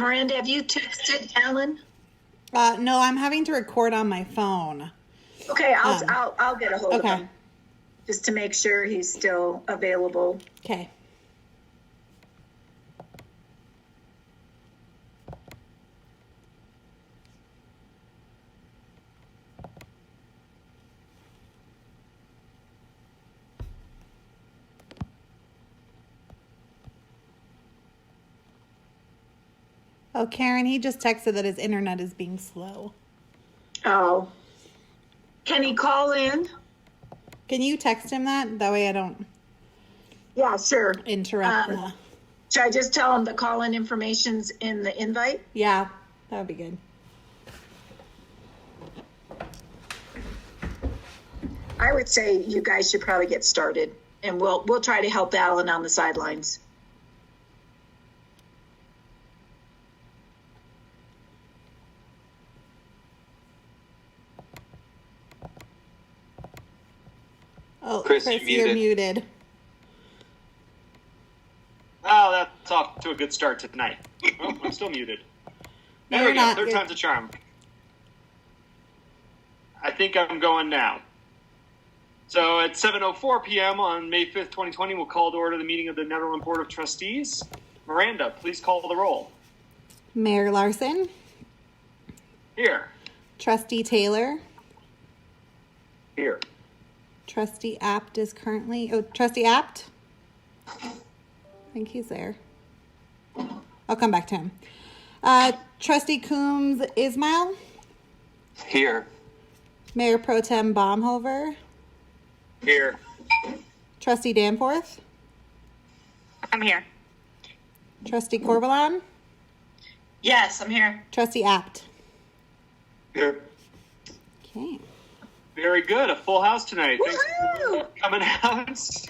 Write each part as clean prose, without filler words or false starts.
Miranda, have you texted Alan? No, I'm having to record on my phone. Okay, I'll get a hold of Okay. him just to make sure he's still available. Okay. Oh, Karen, he just texted that his internet is being slow. Oh. Can he call in? Can you text him that? That way I don't Yeah, sure. interrupt. Should I just tell him the call-in information's in the invite? Yeah, that would be good. I would say you guys should probably get started, and we'll try to help Alan on the sidelines. Oh, Chris, Chris, you're you're muted. Oh, that's off to a good start tonight. Oh, I'm still muted. No, There we you're go. not. Third time's a charm. I think I'm going now. So at 7:04 p.m. on May 5th, 2020, we'll call to order the meeting of the Nederland Board of Trustees. Miranda, please call the roll. Mayor Larson, Here. Trustee Taylor, Here. Trustee Apt is currently... Oh, Trustee Apt? I think he's there. I'll come back to him. Trustee Coombs Ismail, Here. Mayor Pro Tem Baumhover, Here. Trustee Danforth, I'm here. Trustee Corvalon, Yes, I'm here. Trustee Apt. Here. Okay. Very good. A full house tonight. Thanks Woohoo!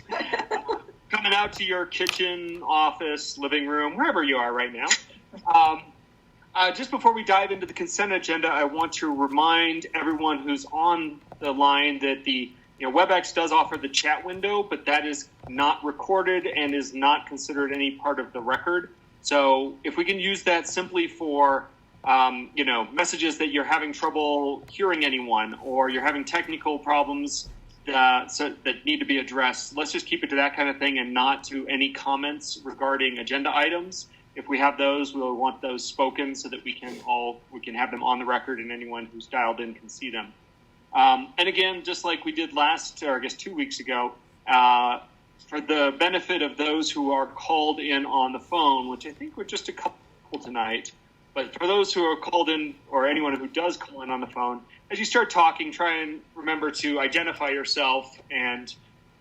for coming out to your kitchen, office, living room, wherever you are right now. Just before we dive into the consent agenda, I want to remind everyone who's on the line that the WebEx does offer the chat window, but that is not recorded and is not considered any part of the record. So if we can use that simply for messages that you're having trouble hearing anyone or you're having technical problems that need to be addressed, let's just keep it to that kind of thing and not to any comments regarding agenda items. If we have those, we'll want those spoken so that we can have them on the record and anyone who's dialed in can see them. And again, just like we did 2 weeks ago, for the benefit of those who are called in on the phone, which I think were just a couple tonight, but for those who are called in or anyone who does call in on the phone, as you start talking, try and remember to identify yourself and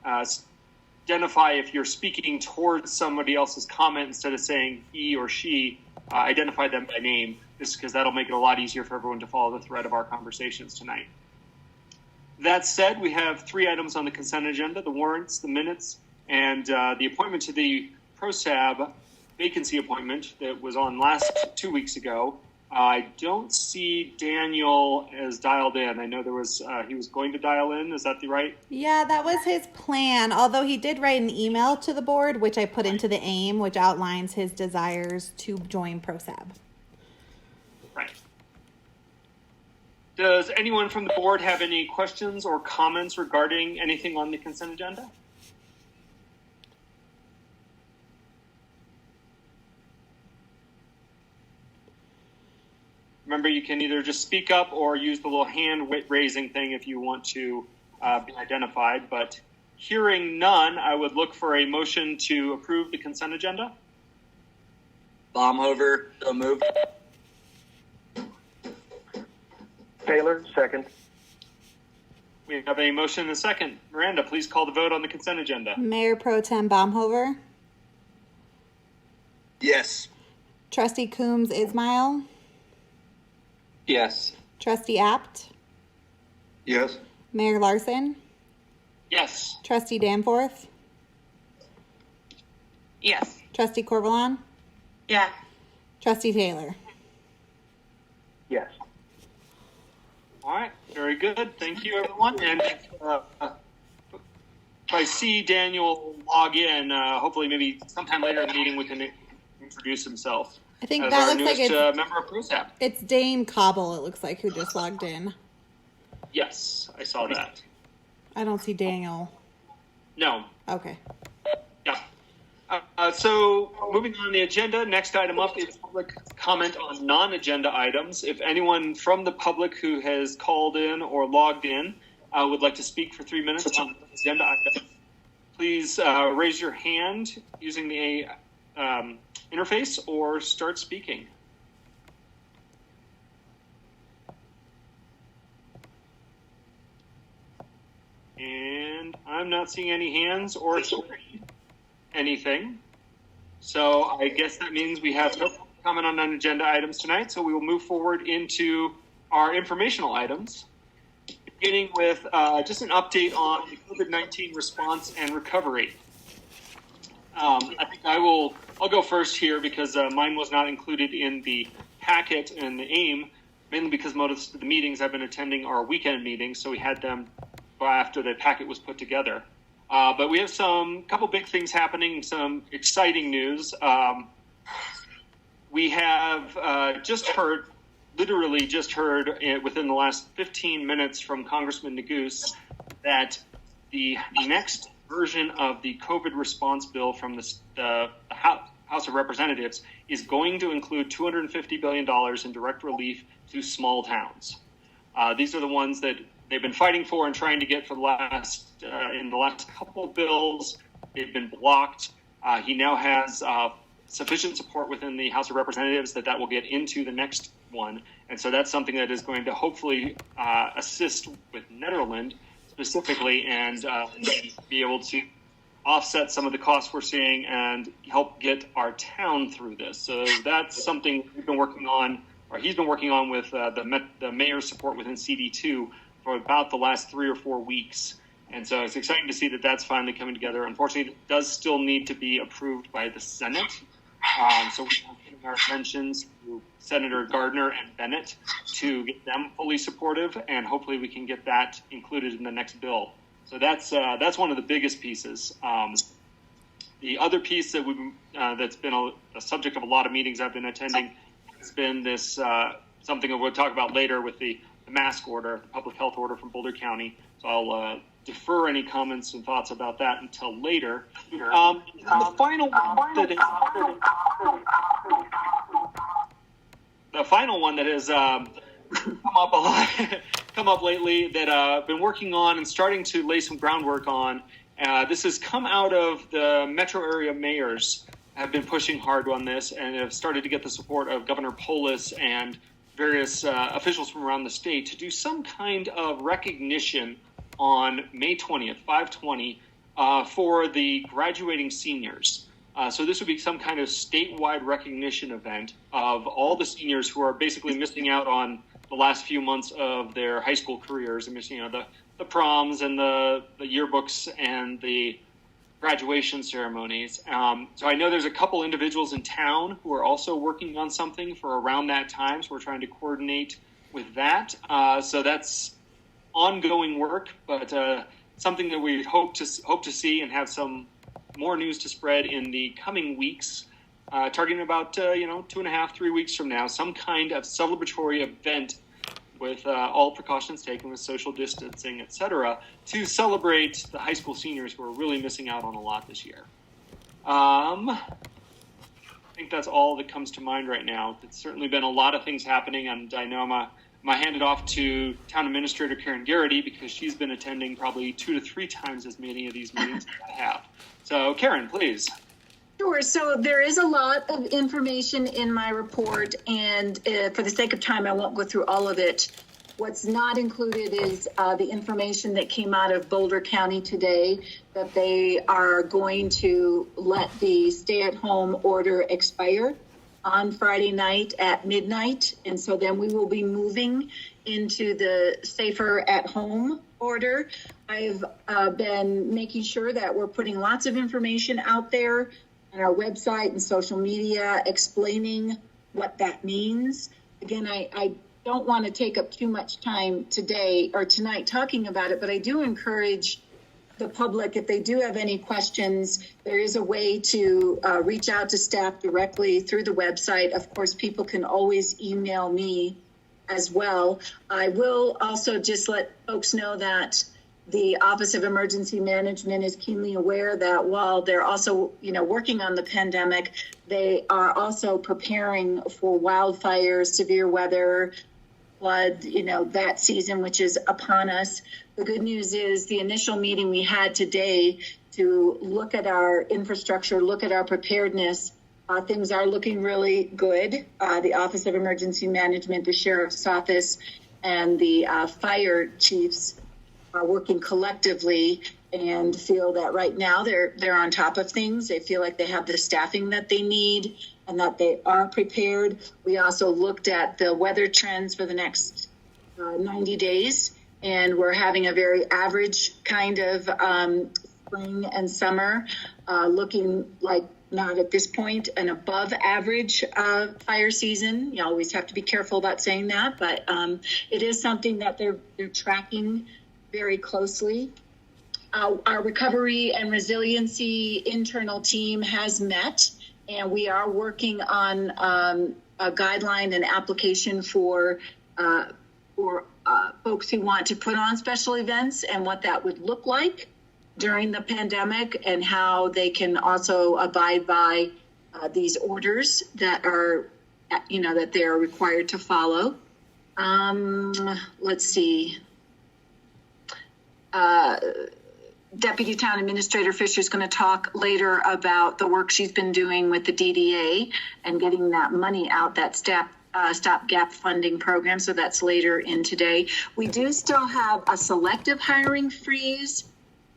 identify if you're speaking towards somebody else's comment instead of saying he or she, identify them by name, just because that'll make it a lot easier for everyone to follow the thread of our conversations tonight. That said, we have 3 items on the consent agenda: the warrants, the minutes, and the appointment to the ProSab vacancy appointment that was on 2 weeks ago. I don't see Daniel as dialed in. I know he was going to dial in. Is that right? Yeah, that was his plan. Although he did write an email to the board, which I put into the AIM, which outlines his desires to join ProSab. Right. Does anyone from the board have any questions or comments regarding anything on the consent agenda? Remember, you can either just speak up or use the little hand raising thing if you want to be identified. But hearing none, I would look for a motion to approve the consent agenda. Baumhover, so moved. Taylor, second. We have a motion and a second. Miranda, please call the vote on the consent agenda. Mayor Pro Tem Baumhover, Yes. Trustee Coombs Ismail, Yes. Trustee Apt, Yes. Mayor Larson, Yes. Trustee Danforth, Yes. Trustee Corvalon, Yeah. Trustee Taylor. Yes. All right. Very good. Thank you, everyone. And if I see Daniel log in, hopefully maybe sometime later in the meeting we can introduce himself. I think as that our looks like newest, member of ProSap. it's Dane Cobble, it looks like, who just logged in. Yes, I saw that. I don't see Daniel. No. Okay. Yeah. So moving on the agenda, next item up is public comment on non-agenda items. If anyone from the public who has called in or logged in would like to speak for 3 minutes on the agenda item, please raise your hand using the interface or start speaking. And I'm not seeing any hands or anything. So I guess that means we have no comment on non-agenda items tonight. So we will move forward into our informational items, beginning with just an update on the COVID-19 response and recovery. I think I'll go first here because mine was not included in the packet and the AIM, mainly because most of the meetings I've been attending are weekend meetings, so we had them after the packet was put together. But we have couple big things happening, some exciting news. We have literally just heard within the last 15 minutes from Congressman Neguse that the next version of the COVID response bill from the House of Representatives is going to include $250 billion in direct relief to small towns. These are the ones that they've been fighting for and trying to get for in the last couple of bills. They've been blocked. He now has sufficient support within the House of Representatives that will get into the next one. And so that's something that is going to hopefully assist with Nederland specifically and be able to offset some of the costs we're seeing and help get our town through this. So that's something we've been working on, or he's been working on with the mayor's support within CD2 for about the last 3 or 4 weeks. And so it's exciting to see that that's finally coming together. Unfortunately, it does still need to be approved by the Senate. So we're giving our attentions to Senator Gardner and Bennett to get them fully supportive, and hopefully we can get that included in the next bill. So that's one of the biggest pieces. The other piece that that's been a subject of a lot of meetings I've been attending has been this something that we'll talk about later with the mask order, the public health order from Boulder County. So I'll defer any comments and thoughts about that until later. The final one that has come up lately that I've been working on and starting to lay some groundwork on. This has come out of the metro area mayors have been pushing hard on this and have started to get the support of Governor Polis and various officials from around the state to do some kind of recognition on May 20th, 5/20, for the graduating seniors. So this would be some kind of statewide recognition event of all the seniors who are basically missing out on the last few months of their high school careers and missing out the proms and the yearbooks and the graduation ceremonies. So I know there's a couple individuals in town who are also working on something for around that time. So we're trying to coordinate with that. So that's ongoing work, but something that we hope to see and have some more news to spread in the coming weeks, targeting about 2.5, 3 weeks from now, some kind of celebratory event with all precautions taken with social distancing, etc., to celebrate the high school seniors who are really missing out on a lot this year. I think that's all that comes to mind right now. It's certainly been a lot of things happening, and I know I'm going to hand it off to Town Administrator Karen Garrity because she's been attending probably 2 to 3 times as many of these meetings as I have. So, Karen, please. Sure. So there is a lot of information in my report, and for the sake of time, I won't go through all of it. What's not included is the information that came out of Boulder County today, that they are going to let the stay-at-home order expire on Friday night at midnight. And so then we will be moving into the safer at home order. I've been making sure that we're putting lots of information out there on our website and social media explaining what that means. Again, I don't want to take up too much time today or tonight talking about it, but I do encourage the public, if they do have any questions, there is a way to reach out to staff directly through the website. Of course, people can always email me as well. I will also just let folks know that the Office of Emergency Management is keenly aware that while they're also, working on the pandemic, they are also preparing for wildfires, severe weather, flood, that season, which is upon us. The good news is the initial meeting we had today to look at our infrastructure, look at our preparedness, things are looking really good. The Office of Emergency Management, the Sheriff's Office, and the fire chiefs are working collectively and feel that right now they're on top of things. They feel like they have the staffing that they need and that they are prepared. We also looked at the weather trends for the next 90 days, and we're having a very average kind of spring and summer, looking like not at this point an above average fire season. You always have to be careful about saying that, but it is something that they're tracking very closely. Our recovery and resiliency internal team has met, and we are working on a guideline and application for folks who want to put on special events and what that would look like during the pandemic, and how they can also abide by these orders that are, that they are required to follow. Let's see. Deputy Town Administrator Fisher is going to talk later about the work she's been doing with the DDA and getting that money out, that stopgap funding program. So that's later in today. We do still have a selective hiring freeze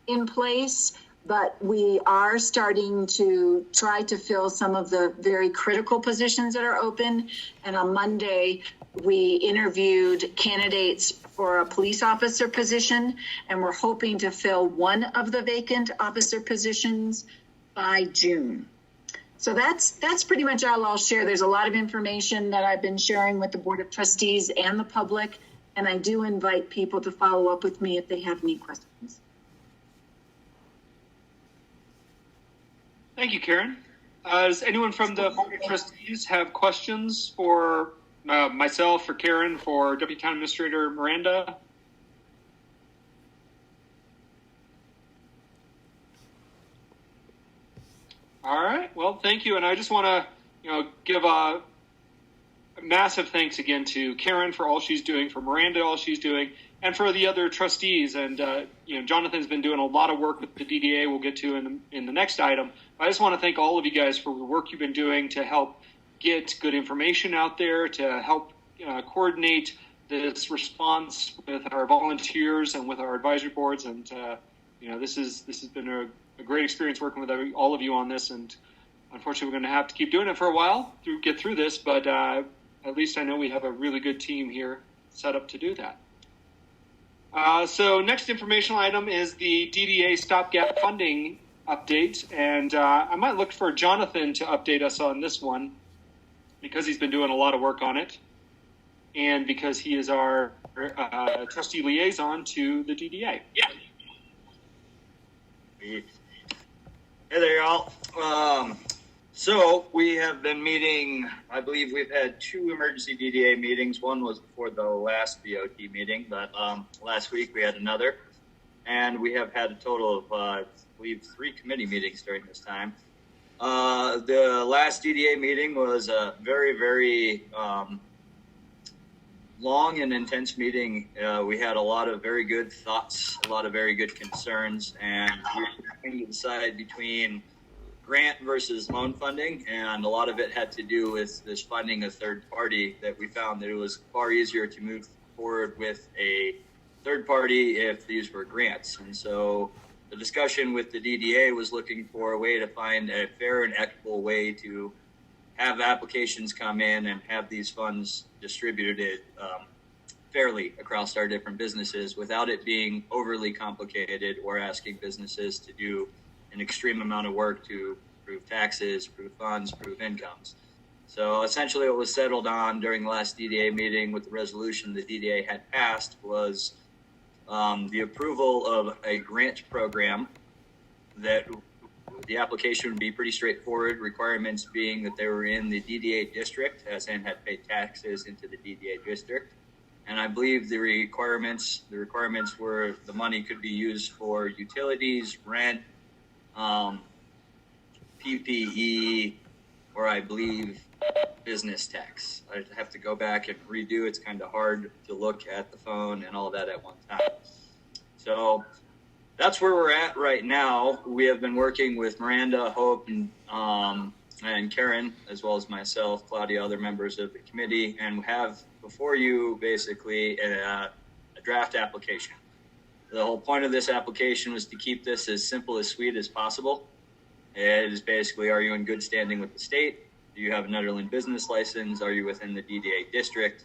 in place, but we are starting to try to fill some of the very critical positions that are open. And on Monday, we interviewed candidates for a police officer position, and we're hoping to fill one of the vacant officer positions by June. So that's pretty much all I'll share. There's a lot of information that I've been sharing with the Board of Trustees and the public, and I do invite people to follow up with me if they have any questions. Thank you, Karen. Does anyone from the Board of Trustees have questions for myself, for Karen, for Deputy Town Administrator Miranda? All right. Well, thank you. And I just want to, give a massive thanks again to Karen for all she's doing, for Miranda, all she's doing, and for the other trustees. And, Jonathan's been doing a lot of work with the DDA we'll get to in the next item. I just want to thank all of you guys for the work you've been doing to help get good information out there, to help coordinate this response with our volunteers and with our advisory boards. And, this has been a great experience working with all of you on this. And unfortunately, we're going to have to keep doing it for a while to get through this. But at least I know we have a really good team here set up to do that. So next informational item is the DDA stopgap funding update. And I might look for Jonathan to update us on this one, because he's been doing a lot of work on it, and because he is our trustee liaison to the DDA. Yeah. Hey there, y'all. So we have been meeting, I believe we've had 2 emergency DDA meetings. One was before the last BOT meeting, but last week we had another. And we have had a total of, I believe, 3 committee meetings during this time. The last DDA meeting was a very, very long and intense meeting. We had a lot of very good thoughts, a lot of very good concerns, and we were trying to decide between grant versus loan funding, and a lot of it had to do with this funding a third party, that we found that it was far easier to move forward with a third party if these were grants. And so the discussion with the DDA was looking for a way to find a fair and equitable way to have applications come in and have these funds distributed fairly across our different businesses without it being overly complicated or asking businesses to do an extreme amount of work to prove taxes, prove funds, prove incomes. So essentially what was settled on during the last DDA meeting with the resolution the DDA had passed was the approval of a grant program that the application would be pretty straightforward, requirements being that they were in the DDA district, as in had paid taxes into the DDA district. And I believe the requirements were the money could be used for utilities, rent, PPE, or I believe business tax. I'd have to go back and redo. It's kind of hard to look at the phone and all that at one time. So that's where we're at right now. We have been working with Miranda, Hope, and Karen, as well as myself, Claudia, other members of the committee, and have before you basically a draft application. The whole point of this application was to keep this as simple as sweet as possible. It is basically, are you in good standing with the state? Do you have a Nederland business license? Are you within the DDA district?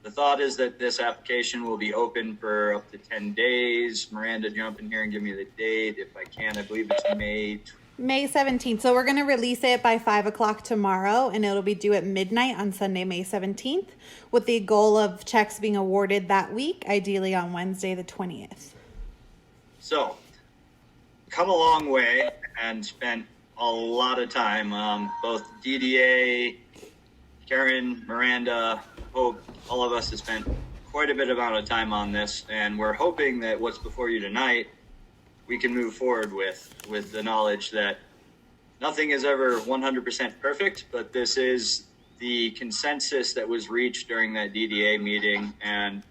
The thought is that this application will be open for up to 10 days. Miranda, jump in here and give me the date if I can. I believe it's May 17th. So we're going to release it by 5 o'clock tomorrow, and it'll be due at midnight on Sunday, May 17th, with the goal of checks being awarded that week, ideally on Wednesday, the 20th. So, come a long way and spent a lot of time. Both DDA, Karen, Miranda, Hope, all of us have spent quite a bit amount of time on this, and we're hoping that what's before you tonight we can move forward with the knowledge that nothing is ever 100% perfect, but this is the consensus that was reached during that DDA meeting, and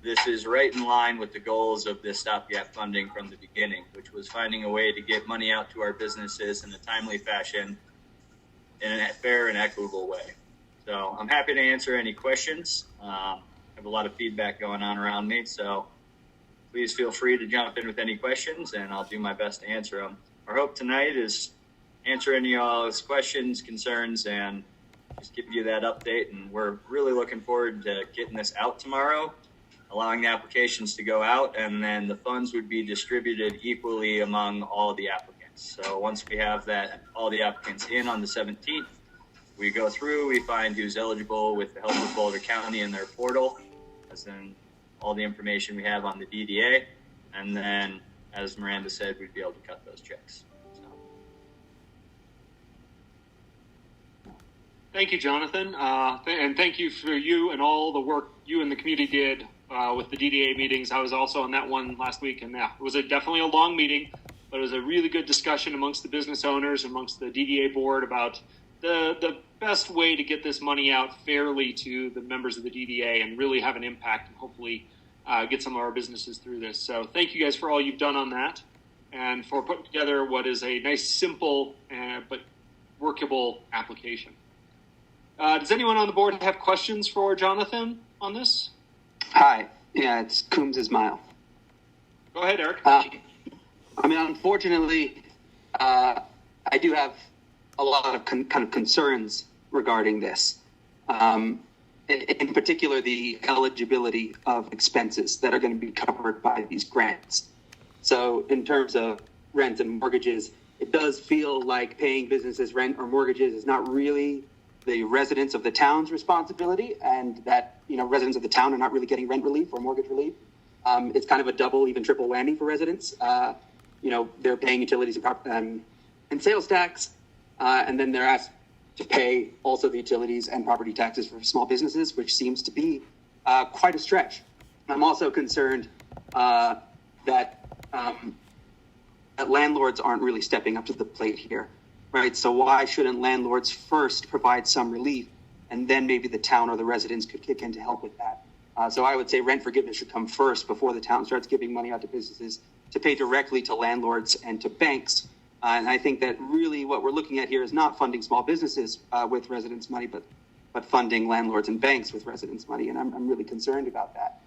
this is right in line with the goals of this stopgap funding from the beginning, which was finding a way to get money out to our businesses in a timely fashion in a fair and equitable way. So I'm happy to answer any questions. I have a lot of feedback going on around me, so please feel free to jump in with any questions, and I'll do my best to answer them. Our hope tonight is answer any of y'all's questions, concerns, and just give you that update. And we're really looking forward to getting this out tomorrow, allowing the applications to go out, and then the funds would be distributed equally among all the applicants. So once we have that, all the applicants in on the 17th, we go through, we find who's eligible with the help of Boulder County in their portal, as in all the information we have on the DDA, and then, as Miranda said, we'd be able to cut those checks. So. Thank you, Jonathan, and thank you for you and all the work you and the community did with the DDA meetings. I was also on that one last week, and it was definitely a long meeting, but it was a really good discussion amongst the business owners, amongst the DDA board about the best way to get this money out fairly to the members of the DDA and really have an impact and hopefully get some of our businesses through this. So thank you guys for all you've done on that and for putting together what is a nice, simple, but workable application. Does anyone on the board have questions for Jonathan on this? Hi. Yeah, it's Coombs Ismail. Go ahead, Eric. Unfortunately, I do have a lot of kind of concerns regarding this. In particular, the eligibility of expenses that are going to be covered by these grants. So in terms of rent and mortgages, it does feel like paying businesses rent or mortgages is not really the residents of the town's responsibility, and that, residents of the town are not really getting rent relief or mortgage relief. It's kind of a double, even triple whammy for residents. They're paying utilities and sales tax, and then they're asked to pay also the utilities and property taxes for small businesses, which seems to be quite a stretch. I'm also concerned that landlords aren't really stepping up to the plate here, right? So why shouldn't landlords first provide some relief, and then maybe the town or the residents could kick in to help with that? So I would say rent forgiveness should come first before the town starts giving money out to businesses to pay directly to landlords and to banks. And I think that really what we're looking at here is not funding small businesses with residents' money, but funding landlords and banks with residents' money. And I'm really concerned about that.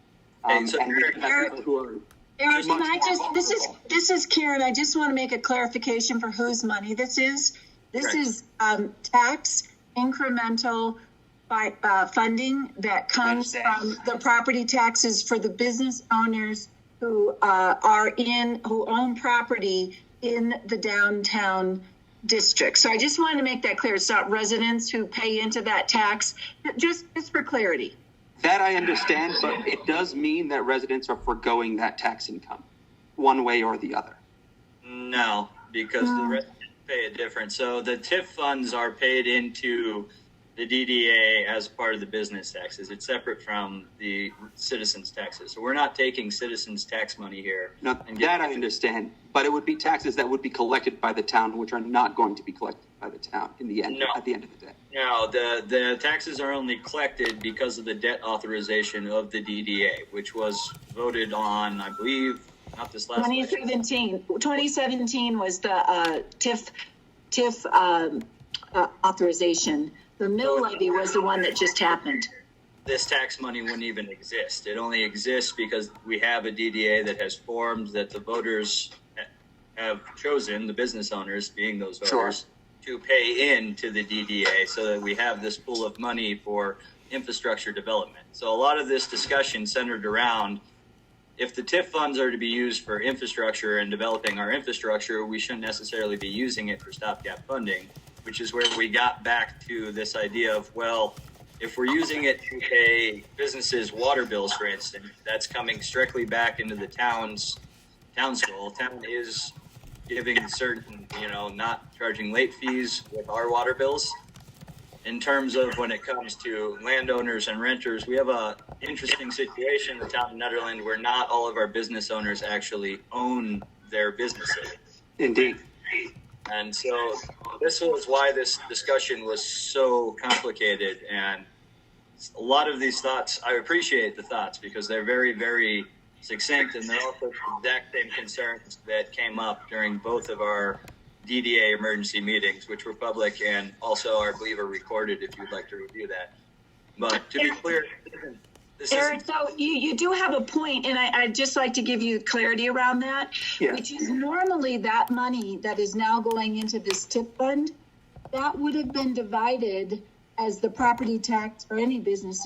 Eric, can I just, this is Karen. I just want to make a clarification for whose money this is. This is tax incremental funding that comes from the property taxes for the business owners who own property in the downtown district. So I just wanted to make that clear. It's not residents who pay into that tax, just for clarity. That I understand, but it does mean that residents are forgoing that tax income, one way or the other. No, because the residents pay a difference. So the TIF funds are paid into the DDA as part of the business taxes. It's separate from the citizens' taxes. So we're not taking citizens' tax money here. Now, that I understand, but it would be taxes that would be collected by the town, which are not going to be collected by the town in the end. No. At the end of the day. No, the taxes are only collected because of the debt authorization of the DDA, which was voted on, I believe, not this last 2017. 2017 was the TIF authorization. The mill levy was the one that just happened. This tax money wouldn't even exist. It only exists because we have a DDA that has formed, that the voters have chosen, the business owners being those voters, to pay into the DDA so that we have this pool of money for infrastructure development. So a lot of this discussion centered around, if the TIF funds are to be used for infrastructure and developing our infrastructure, we shouldn't necessarily be using it for stopgap funding, which is where we got back to this idea of, well, if we're using it to pay businesses' water bills, for instance, that's coming strictly back into the town's goal. Town is giving certain, not charging late fees with our water bills. In terms of when it comes to landowners and renters, we have a interesting situation in the town of Nederland where not all of our business owners actually own their businesses. Indeed. And so this was why this discussion was so complicated. And a lot of these thoughts, I appreciate the thoughts because they're very, very succinct, and they're also the exact same concerns that came up during both of our DDA emergency meetings, which were public and also, I believe, are recorded if you'd like to review that. But to be clear, Eric, so you do have a point, and I'd just like to give you clarity around that, which is normally that money that is now going into this TIP fund, that would have been divided as the property tax for any business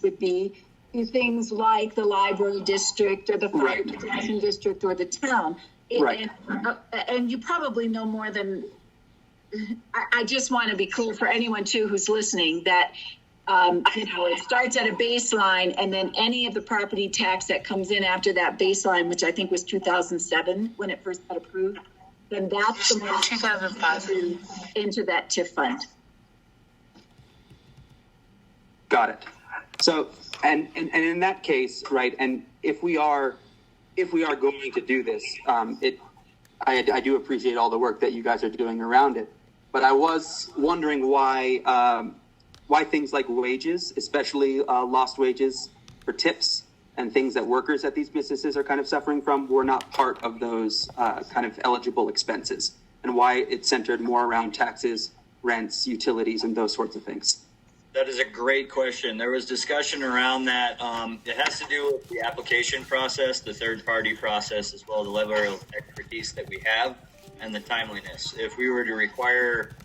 would be to things like the library district or the fire protection district or the town. And you probably know more than, I just want to be clear for anyone too who's listening that it starts at a baseline, and then any of the property tax that comes in after that baseline, which I think was 2007 when it first got approved, then that's the money 2005 into that TIF fund. Got it. So, and in that case, right, and if we are going to do this, I do appreciate all the work that you guys are doing around it, but I was wondering why things like wages, especially lost wages for tips and things that workers at these businesses are kind of suffering from, were not part of those kind of eligible expenses, and why it's centered more around taxes, rents, utilities, and those sorts of things. That is a great question. There was discussion around that. It has to do with the application process, the third-party process, as well as the level of expertise that we have and the timeliness. If we were to require,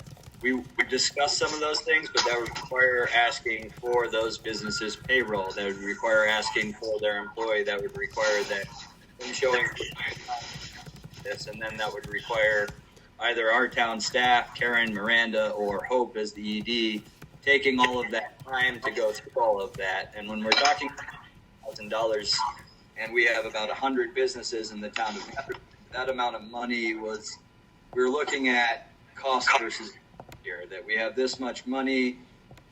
we discussed some of those things, but that would require asking for those businesses' payroll. That would require asking for their employee. That would require them showing this, and then that would require either our town staff, Karen, Miranda, or Hope as the ED, taking all of that time to go through all of that. And when we're talking $1,000 and we have about 100 businesses in the town of Nederland, that amount of money was, we're looking at cost versus here, that we have this much money.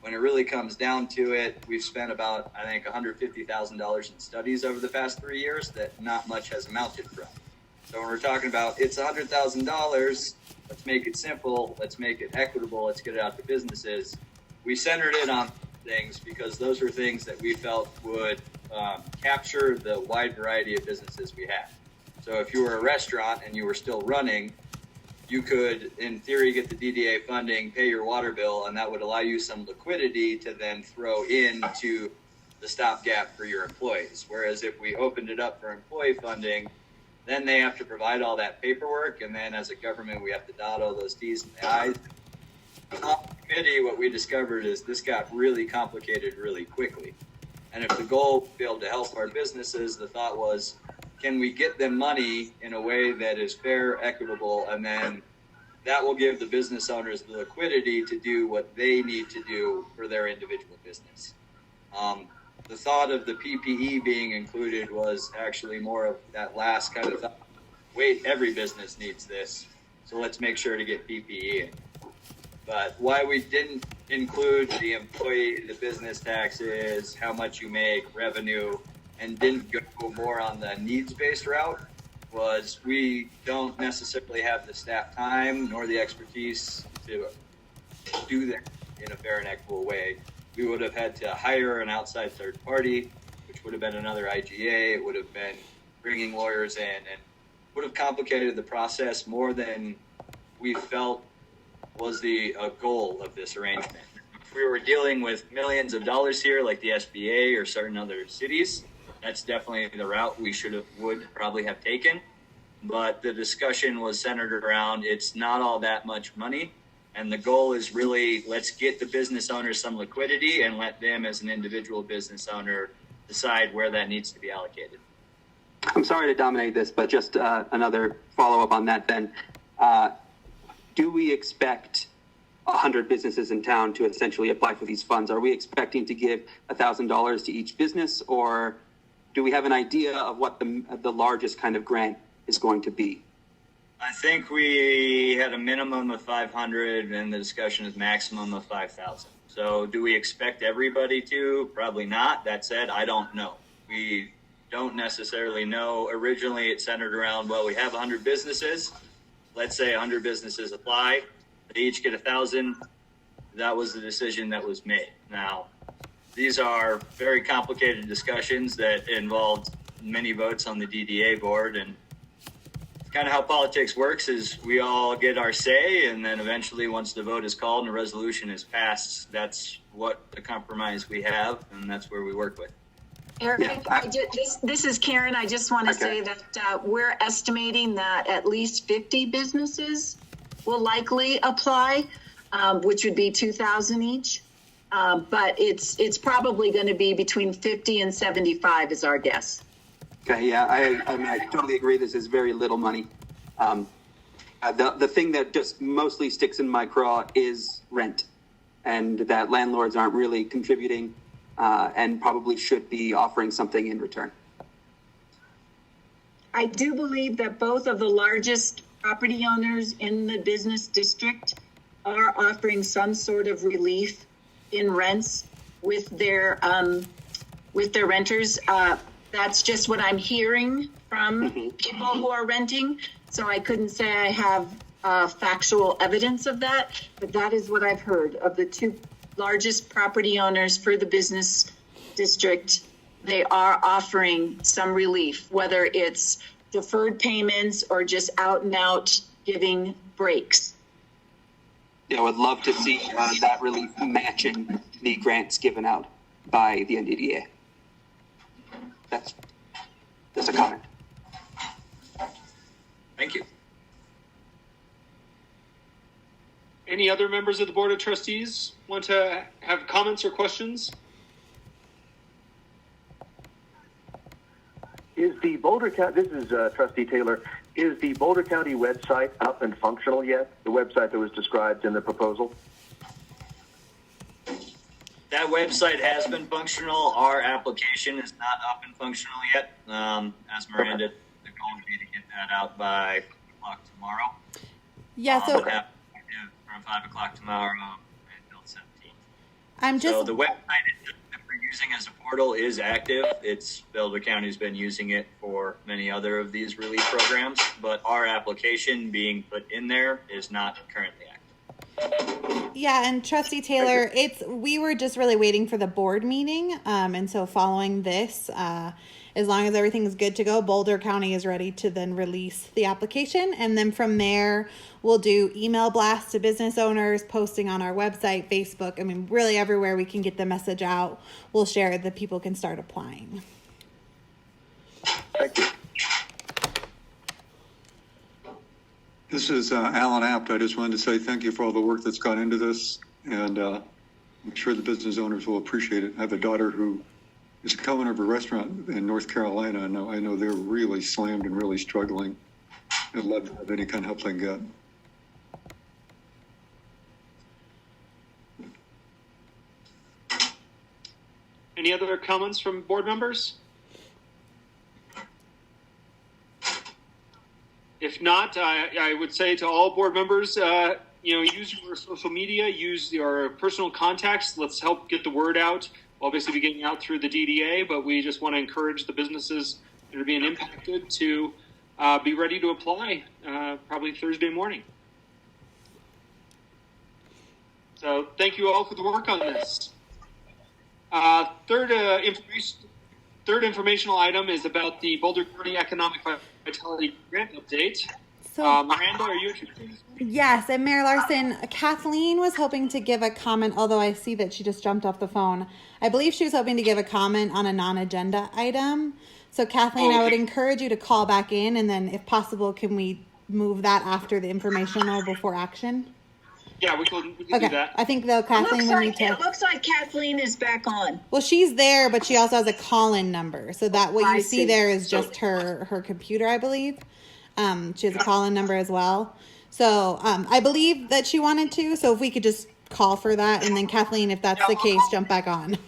When it really comes down to it, we've spent about, I think, $150,000 in studies over the past 3 years that not much has amounted from. So when we're talking about it's $100,000, let's make it simple, let's make it equitable, let's get it out to businesses. We centered it on things because those are things that we felt would capture the wide variety of businesses we have. So if you were a restaurant and you were still running, you could, in theory, get the DDA funding, pay your water bill, and that would allow you some liquidity to then throw into the stopgap for your employees. Whereas if we opened it up for employee funding, then they have to provide all that paperwork, and then as a government, we have to dot all those T's and I's. On the committee, what we discovered is this got really complicated really quickly. And if the goal was to be able to help our businesses, the thought was, can we get them money in a way that is fair, equitable, and then that will give the business owners the liquidity to do what they need to do for their individual business. the thought of the PPE being included was actually more of that last kind of thought. Wait, every business needs this, so let's make sure to get PPE in. But why we didn't include the employee, the business taxes, how much you make, revenue, and didn't go more on the needs-based route was we don't necessarily have the staff time nor the expertise to do that in a fair and equitable way. We would have had to hire an outside third party, which would have been another IGA. It would have been bringing lawyers in and would have complicated the process more than we felt was the goal of this arrangement. If we were dealing with millions of dollars here, like the SBA or certain other cities, that's definitely the route we would probably have taken. But the discussion was centered around it's not all that much money. And the goal is really, let's get the business owners some liquidity and let them as an individual business owner decide where that needs to be allocated. I'm sorry to dominate this, but just another follow-up on that then. Do we expect 100 businesses in town to essentially apply for these funds? Are we expecting to give $1,000 to each business, or do we have an idea of what the largest kind of grant is going to be? I think we had a minimum of 500 and the discussion is maximum of 5,000. So do we expect everybody to? Probably not. That said, I don't know. We don't necessarily know. Originally it centered around, well, we have 100 businesses. Let's say 100 businesses apply. They each get 1,000. That was the decision that was made. Now, these are very complicated discussions that involved many votes on the DDA board, and kind of how politics works is we all get our say, and then eventually once the vote is called and a resolution is passed, that's what the compromise we have, and that's where we work with. Eric, Yeah. this is Karen. I just want to say that we're estimating that at least 50 businesses will likely apply, which would be 2,000 each. But it's probably going to be between 50 and 75 is our guess. Okay, yeah, I totally agree. This is very little money. The thing that just mostly sticks in my craw is rent, and that landlords aren't really contributing and probably should be offering something in return. I do believe that both of the largest property owners in the business district are offering some sort of relief in rents with their renters. That's just what I'm hearing from people who are renting. So I couldn't say I have factual evidence of that, but that is what I've heard of the two largest property owners for the business district. They are offering some relief, whether it's deferred payments or just out and out giving breaks. Yeah, I would love to see that relief matching the grants given out by the NDDA. That's a comment. Thank you. Any other members of the Board of Trustees want to have comments or questions? Is the Boulder County, this is Trustee Taylor, is the Boulder County website up and functional yet? The website that was described in the proposal? That website has been functional. Our application is not up and functional yet. As Miranda, the goal would be to get that out by 5 o'clock tomorrow. Yeah, so From 5 o'clock tomorrow until 17th. I'm just So the website that we're using as a portal is active. Boulder County's been using it for many other of these relief programs, but our application being put in there is not currently active. Yeah, and Trustee Taylor, we were just really waiting for the board meeting, and so following this, as long as everything is good to go, Boulder County is ready to then release the application, and then from there, we'll do email blasts to business owners, posting on our website, Facebook. I mean, really everywhere we can get the message out, we'll share it that people can start applying. Thank you. This is Alan Apt. I just wanted to say thank you for all the work that's gone into this, and I'm sure the business owners will appreciate it. I have a daughter who is a co-owner of a restaurant in North Carolina, and I know they're really slammed and really struggling. I'd love to have any kind of help they can get. Any other comments from board members? If not, I would say to all board members, use your social media, use your personal contacts. Let's help get the word out. Obviously, be getting out through the DDA, but we just want to encourage the businesses that are being impacted to be ready to apply probably Thursday morning. So thank you all for the work on this. Third informational item is about the Boulder County Economic Vitality Grant update. So, Miranda, are you interested? yes, and Mayor Larson, Kathleen was hoping to give a comment, although I see that she just jumped off the phone. I believe she was hoping to give a comment on a non-agenda item. So Kathleen, I would encourage you to call back in, and then if possible, can we move that after the informational before action? Yeah, we can do that. I think though Kathleen will need to. It looks like Kathleen is back on. Well, she's there, but she also has a call-in number. So that what you see there is just her computer, I believe. She has a call-in number as well. So I believe that she wanted to. So if we could just call for that, and then Kathleen, if that's the case, jump back on.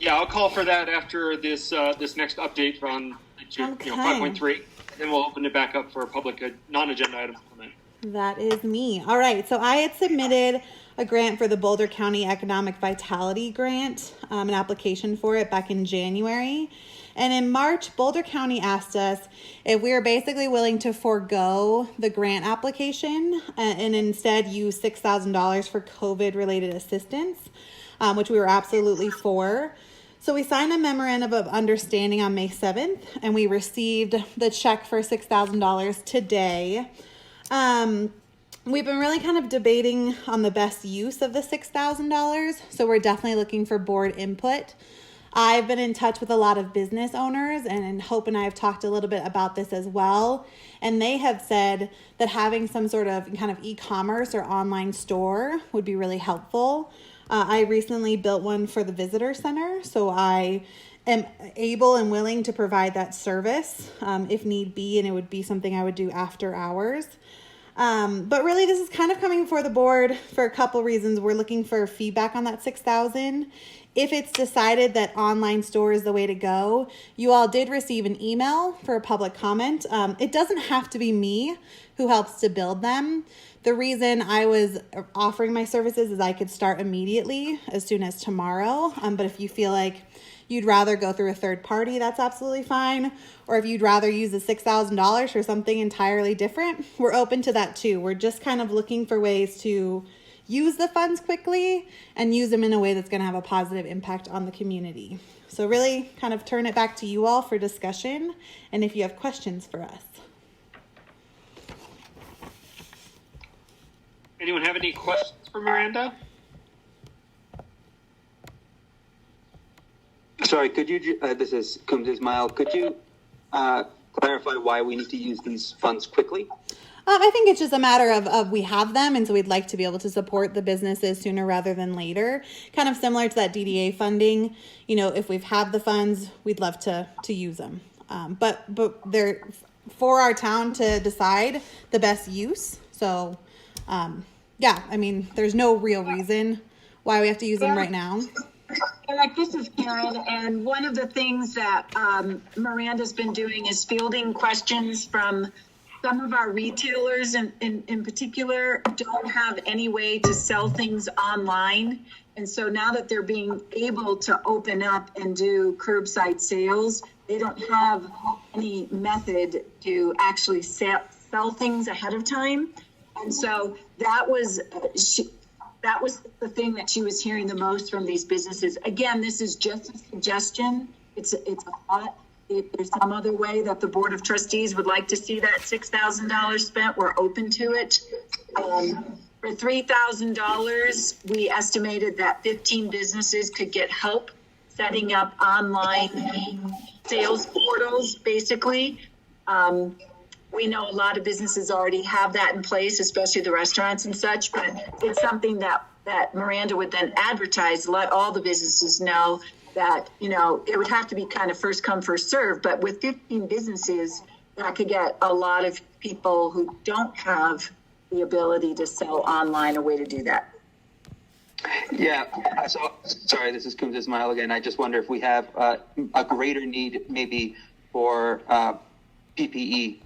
Yeah, I'll call for that after this next update on 5.3, and then we'll open it back up for a public non-agenda item comment. That is me. All right. So I had submitted a grant for the Boulder County Economic Vitality Grant, an application for it back in January. And in March, Boulder County asked us if we were basically willing to forego the grant application and instead use $6,000 for COVID-related assistance, which we were absolutely for. So we signed a memorandum of understanding on May 7th, and we received the check for $6,000 today. We've been really kind of debating on the best use of the $6,000, so we're definitely looking for board input. I've been in touch with a lot of business owners, and Hope and I have talked a little bit about this as well, and they have said that having some sort of kind of e-commerce or online store would be really helpful. I recently built one for the visitor center, so I am able and willing to provide that service if need be, and it would be something I would do after hours. But really, this is kind of coming before the board for a couple reasons. We're looking for feedback on that $6,000. If it's decided that online store is the way to go, you all did receive an email for a public comment. It doesn't have to be me who helps to build them. The reason I was offering my services is I could start immediately as soon as tomorrow. But if you feel like you'd rather go through a third party, that's absolutely fine. Or if you'd rather use the $6,000 for something entirely different, we're open to that too. We're just kind of looking for ways to use the funds quickly and use them in a way that's going to have a positive impact on the community. So really kind of turn it back to you all for discussion, and if you have questions for us. Anyone have any questions for Miranda? Sorry, could you, this is Coombs Ismail, could you clarify why we need to use these funds quickly? I think it's just a matter of we have them, and so we'd like to be able to support the businesses sooner rather than later. Kind of similar to that DDA funding. If we've had the funds, we'd love to use them. But they're for our town to decide the best use. So, there's no real reason why we have to use them right now. Eric, this is Karen, and one of the things that Miranda's been doing is fielding questions from some of our retailers in particular don't have any way to sell things online. And so now that they're being able to open up and do curbside sales, they don't have any method to actually sell things ahead of time. And so that was the thing that she was hearing the most from these businesses. Again, this is just a suggestion. It's a thought. If there's some other way that the Board of Trustees would like to see that $6,000 spent, we're open to it. For $3,000, we estimated that 15 businesses could get help setting up online sales portals, basically. We know a lot of businesses already have that in place, especially the restaurants and such, but it's something that Miranda would then advertise, let all the businesses know that, it would have to be kind of first come, first serve, but with 15 businesses, that could get a lot of people who don't have the ability to sell online a way to do that. Yeah. So sorry, this is Coombs Ismail again. I just wonder if we have a greater need maybe for PPE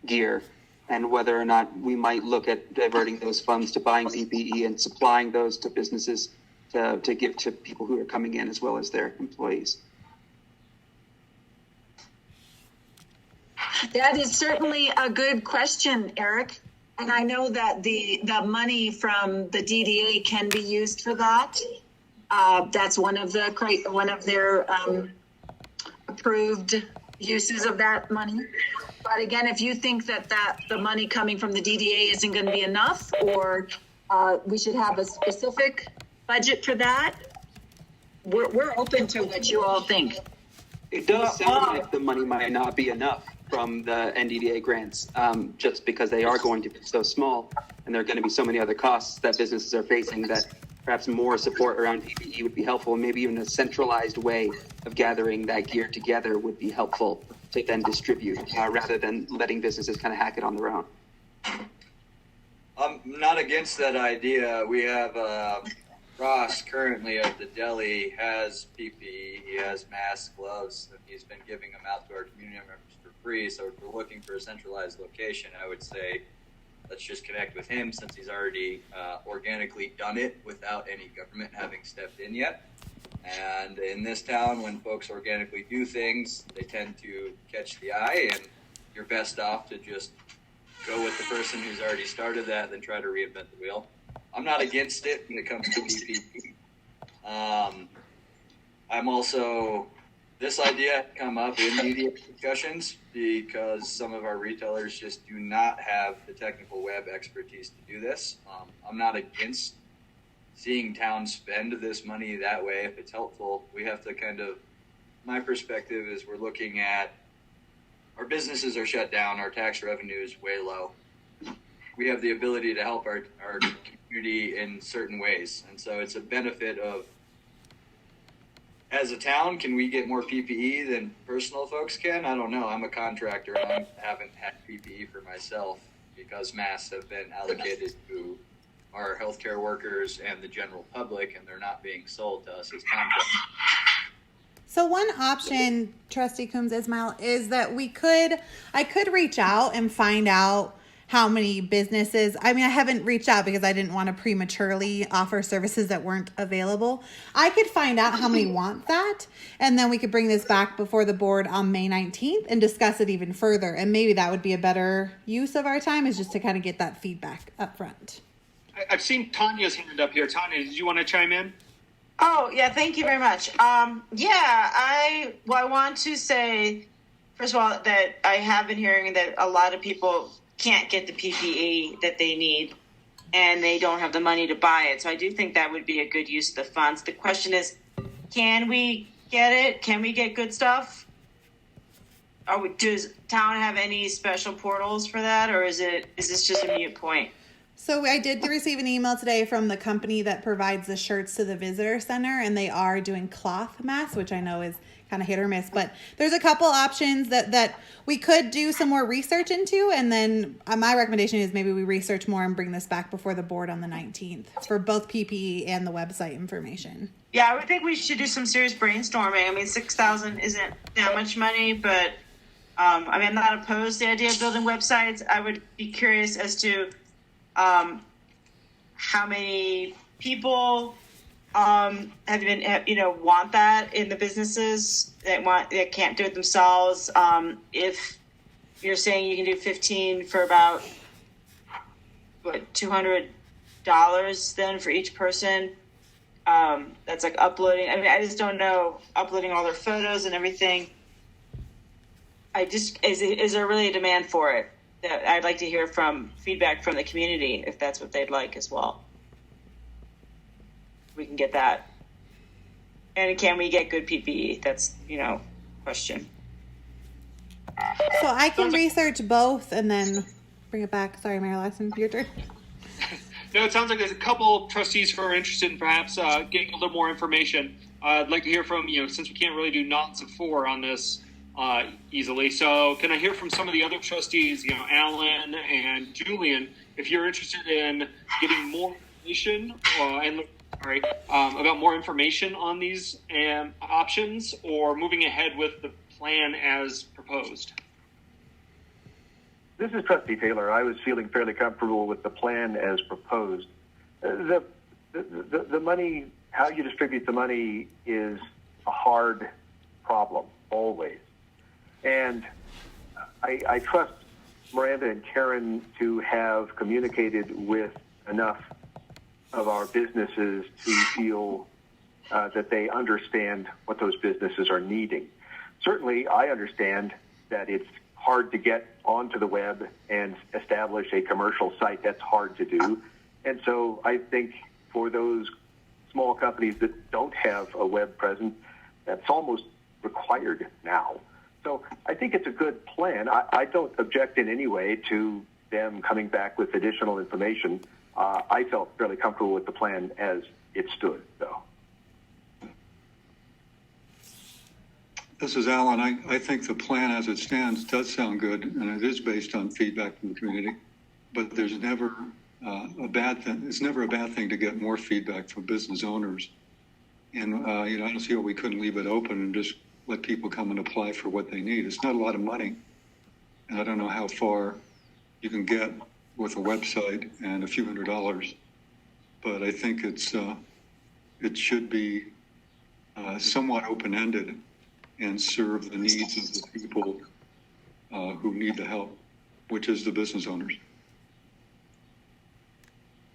gear, and whether or not we might look at diverting those funds to buying PPE and supplying those to businesses to give to people who are coming in as well as their employees. That is certainly a good question, Eric. And I know that the money from the DDA can be used for that. That's one of their approved uses of that money. But again, if you think that the money coming from the DDA isn't going to be enough, or we should have a specific budget for that, we're open to what you all think. It does sound like the money might not be enough from the NDDA grants, just because they are going to be so small, and there are going to be so many other costs that businesses are facing, that perhaps more support around PPE would be helpful, and maybe even a centralized way of gathering that gear together would be helpful to then distribute, rather than letting businesses kind of hack it on their own. I'm not against that idea. We have Ross currently of the deli has PPE, he has masks, gloves, and he's been giving them out to our community members for free. So if we're looking for a centralized location, I would say let's just connect with him, since he's already organically done it without any government having stepped in yet. And in this town, when folks organically do things, they tend to catch the eye, and you're best off to just go with the person who's already started that than try to reinvent the wheel. I'm not against it when it comes to PPE. I'm also, this idea come up in media discussions because some of our retailers just do not have the technical web expertise to do this. I'm not against seeing towns spend this money that way if it's helpful. We have to kind of, my perspective is we're looking at our businesses are shut down, our tax revenue is way low. We have the ability to help our community in certain ways. And so it's a benefit of, as a town, can we get more PPE than personal folks can? I don't know. I'm a contractor and I haven't had PPE for myself because masks have been allocated to our healthcare workers and the general public, and they're not being sold to us as contractors. So one option, Trustee Coombs Ismail, is that I could reach out and find out how many businesses. I mean, I haven't reached out because I didn't want to prematurely offer services that weren't available. I could find out how many want that, and then we could bring this back before the board on May 19th and discuss it even further. And maybe that would be a better use of our time, is just to kind of get that feedback up front. I've seen Tanya's hand up here. Tanya, did you want to chime in? Oh, yeah, thank you very much. I want to say, first of all, that I have been hearing that a lot of people can't get the PPE that they need, and they don't have the money to buy it. So I do think that would be a good use of the funds. The question is, can we get it? Can we get good stuff? Does town have any special portals for that, or is this just a mute point? So I did receive an email today from the company that provides the shirts to the visitor center, and they are doing cloth masks, which I know is kind of hit or miss, but there's a couple options that we could do some more research into. And then my recommendation is maybe we research more and bring this back before the board on the 19th for both PPE and the website information. Yeah, I would think we should do some serious brainstorming. I mean, $6,000 isn't that much money, but I'm not opposed to the idea of building websites. I would be curious as to how many people want that in the businesses that can't do it themselves. If you're saying you can do 15 for about $200 then for each person, that's like uploading. I mean, I just don't know, uploading all their photos and everything. Is there really a demand for it? I'd like to hear from feedback from the community if that's what they'd like as well. We can get that. And can we get good PPE? That's, question. So I can research both and then bring it back. Sorry, Mayor Larson, your turn. No, it sounds like there's a couple trustees who are interested in perhaps getting a little more information. I'd like to hear from, since we can't really do knots of 4 on this easily. So can I hear from some of the other trustees, Alan and Julian, if you're interested in getting more information and sorry, about more information on these options, or moving ahead with the plan as proposed? This is Trustee Taylor. I was feeling fairly comfortable with the plan as proposed. The money, how you distribute the money is a hard problem, always. And I trust Miranda and Karen to have communicated with enough of our businesses to feel that they understand what those businesses are needing. Certainly, I understand that it's hard to get onto the web and establish a commercial site. That's hard to do. And so I think for those small companies that don't have a web presence, that's almost required now. So I think it's a good plan. I don't object in any way to them coming back with additional information. I felt fairly comfortable with the plan as it stood, though. This is Alan. I think the plan as it stands does sound good, and it is based on feedback from the community. But there's never a bad thing. It's never a bad thing to get more feedback from business owners. And I don't see why we couldn't leave it open and just let people come and apply for what they need. It's not a lot of money, and I don't know how far you can get with a website and a few $100s. But I think it should be somewhat open-ended and serve the needs of the people who need the help, which is the business owners.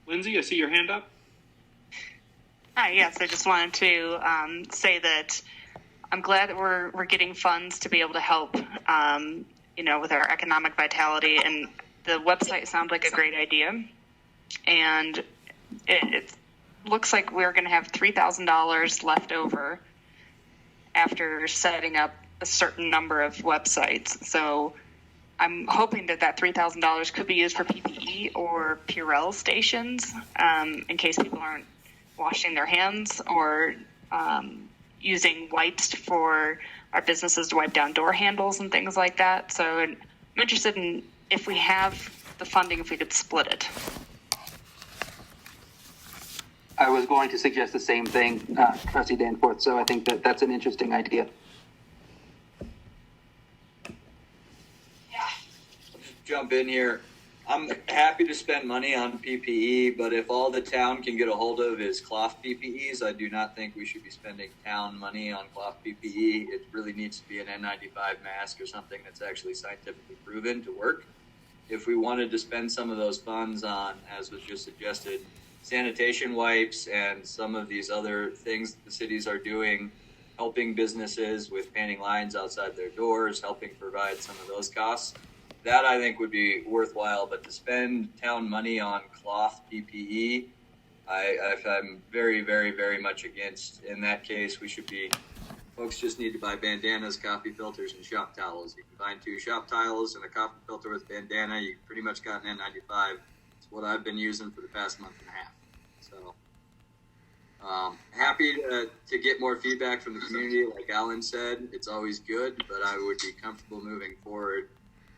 Lindsay, I see your hand up. Hi, yes, I just wanted to say that I'm glad that we're getting funds to be able to help, with our economic vitality. And the website sounds like a great idea. And it looks like we're going to have $3,000 left over after setting up a certain number of websites. So I'm hoping that $3,000 could be used for PPE or Purell stations in case people aren't washing their hands, or using wipes for our businesses to wipe down door handles and things like that. So I'm interested in, if we have the funding, if we could split it. I was going to suggest the same thing, Trustee Danforth, so I think that's an interesting idea. Jump in here. I'm happy to spend money on PPE, but if all the town can get a hold of is cloth PPEs, I do not think we should be spending town money on cloth PPE. It really needs to be an N95 mask or something that's actually scientifically proven to work. If we wanted to spend some of those funds on, as was just suggested, sanitation wipes and some of these other things the cities are doing, helping businesses with painting lines outside their doors, helping provide some of those costs, that I think would be worthwhile. But to spend town money on cloth PPE, I'm very, very, very much against. In that case, folks just need to buy bandanas, coffee filters, and shop towels. You can find 2 shop towels and a coffee filter with bandana. You pretty much got an N95. It's what I've been using for the past month and a half. So happy to get more feedback from the community. Like Alan said, it's always good, but I would be comfortable moving forward.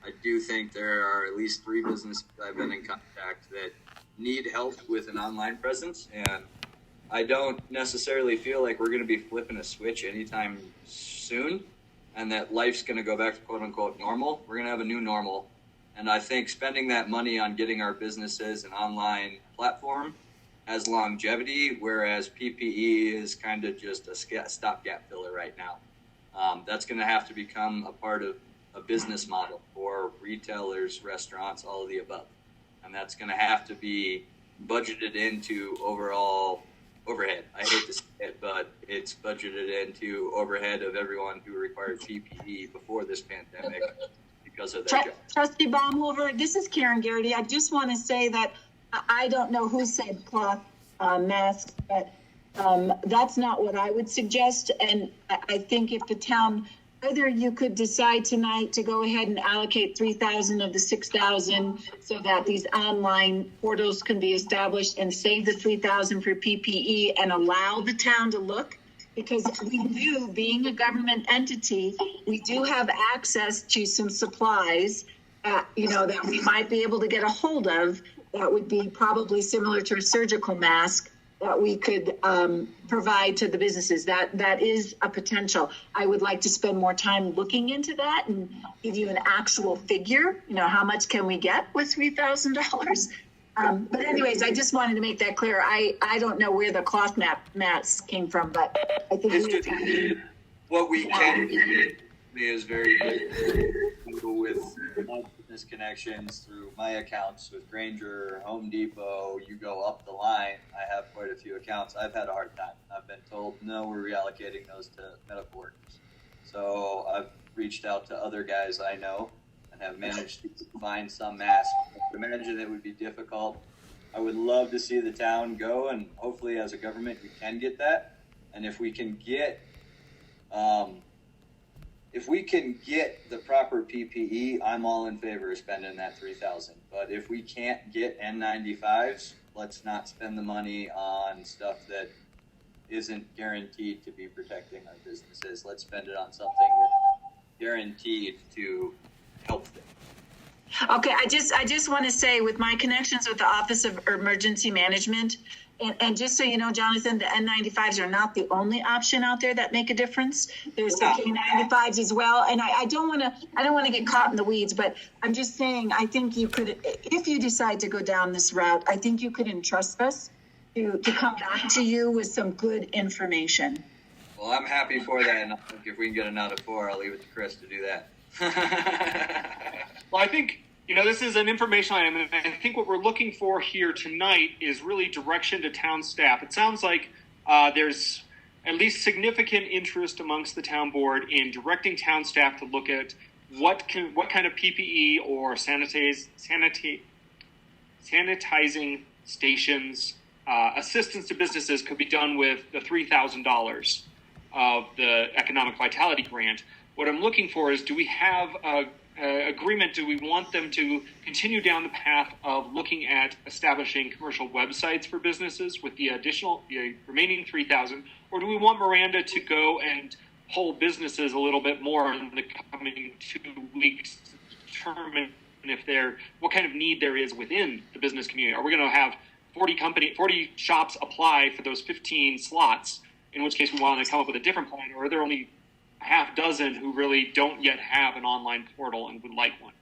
I do think there are at least 3 businesses I've been in contact that need help with an online presence, and I don't necessarily feel like we're going to be flipping a switch anytime soon, and that life's going to go back to quote-unquote normal. We're going to have a new normal, and I think spending that money on getting our businesses an online platform has longevity, whereas PPE is kind of just a stopgap filler right now. That's going to have to become a part of a business model for retailers, restaurants, all of the above. And that's going to have to be budgeted into overall overhead. I hate to say it, but it's budgeted into overhead of everyone who required PPE before this pandemic because of their job. Trustee Baumhofer, this is Karen Garrity. I just want to say that I don't know who said cloth masks, but that's not what I would suggest. And I think if the town, whether you could decide tonight to go ahead and allocate 3,000 of the 6,000 so that these online portals can be established, and save the 3,000 for PPE and allow the town to look, because we do, being a government entity, we do have access to some supplies, that we might be able to get a hold of. That would be probably similar to a surgical mask that we could provide to the businesses. That is a potential. I would like to spend more time looking into that and give you an actual figure. How much can we get with $3,000? But anyways, I just wanted to make that clear. I don't know where the cloth mats came from, but I think what we can do is very good with my business connections through my accounts with Grainger, Home Depot. You go up the line. I have quite a few accounts. I've had a hard time. I've been told, no, we're reallocating those to medical workers. So I've reached out to other guys I know and have managed to find some masks. I imagine it would be difficult. I would love to see the town go, and hopefully as a government we can get that. And if we can get the proper PPE, I'm all in favor of spending that $3,000. But if we can't get N95s, let's not spend the money on stuff that isn't guaranteed to be protecting our businesses. Let's spend it on something that's guaranteed to help them. Okay, I just want to say, with my connections with the Office of Emergency Management, and just so you know, Jonathan, the N95s are not the only option out there that make a difference. There's the K95s as well, and I don't want to get caught in the weeds, but I'm just saying, I think you could, if you decide to go down this route, I think you could entrust us to come back to you with some good information. Well, I'm happy for that, and I think if we can get an out of 4, I'll leave it to Chris to do that. Well, I think, this is an information item, and I think what we're looking for here tonight is really direction to town staff. It sounds like there's at least significant interest amongst the town board in directing town staff to look at what kind of PPE or sanitizing stations, assistance to businesses could be done with the $3,000 of the Economic Vitality Grant. What I'm looking for is, do we have a agreement? Do we want them to continue down the path of looking at establishing commercial websites for businesses with the remaining 3,000, or do we want Miranda to go and poll businesses a little bit more in the coming 2 weeks to determine what kind of need there is within the business community? Are we going to have 40 shops apply for those 15 slots, in which case we want to come up with a different plan, or are there only half dozen who really don't yet have an online portal and would like one?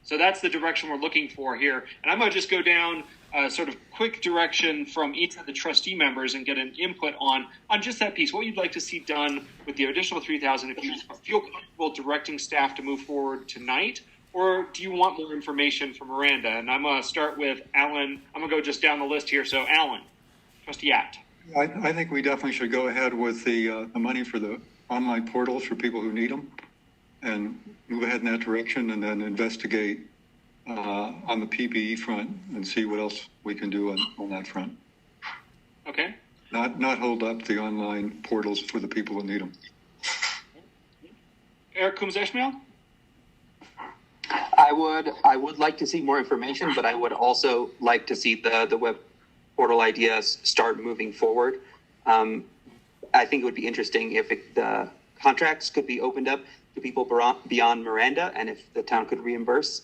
So that's the direction we're looking for here. And I'm going to just go down a sort of quick direction from each of the trustee members and get an input on just that piece, what you'd like to see done with the additional 3,000, if you feel comfortable directing staff to move forward tonight, or do you want more information from Miranda? And I'm going to start with Alan. I'm going to go just down the list here. So Alan, Trustee Apt. I think we definitely should go ahead with the money for the online portals for people who need them, and move ahead in that direction, and then investigate on the PPE front and see what else we can do on that front. Okay. Not hold up the online portals for the people who need them. Eric Coombs-Ishmael? I would like to see more information, but I would also like to see the web portal ideas start moving forward. I think it would be interesting if the contracts could be opened up to people beyond Miranda, and if the town could reimburse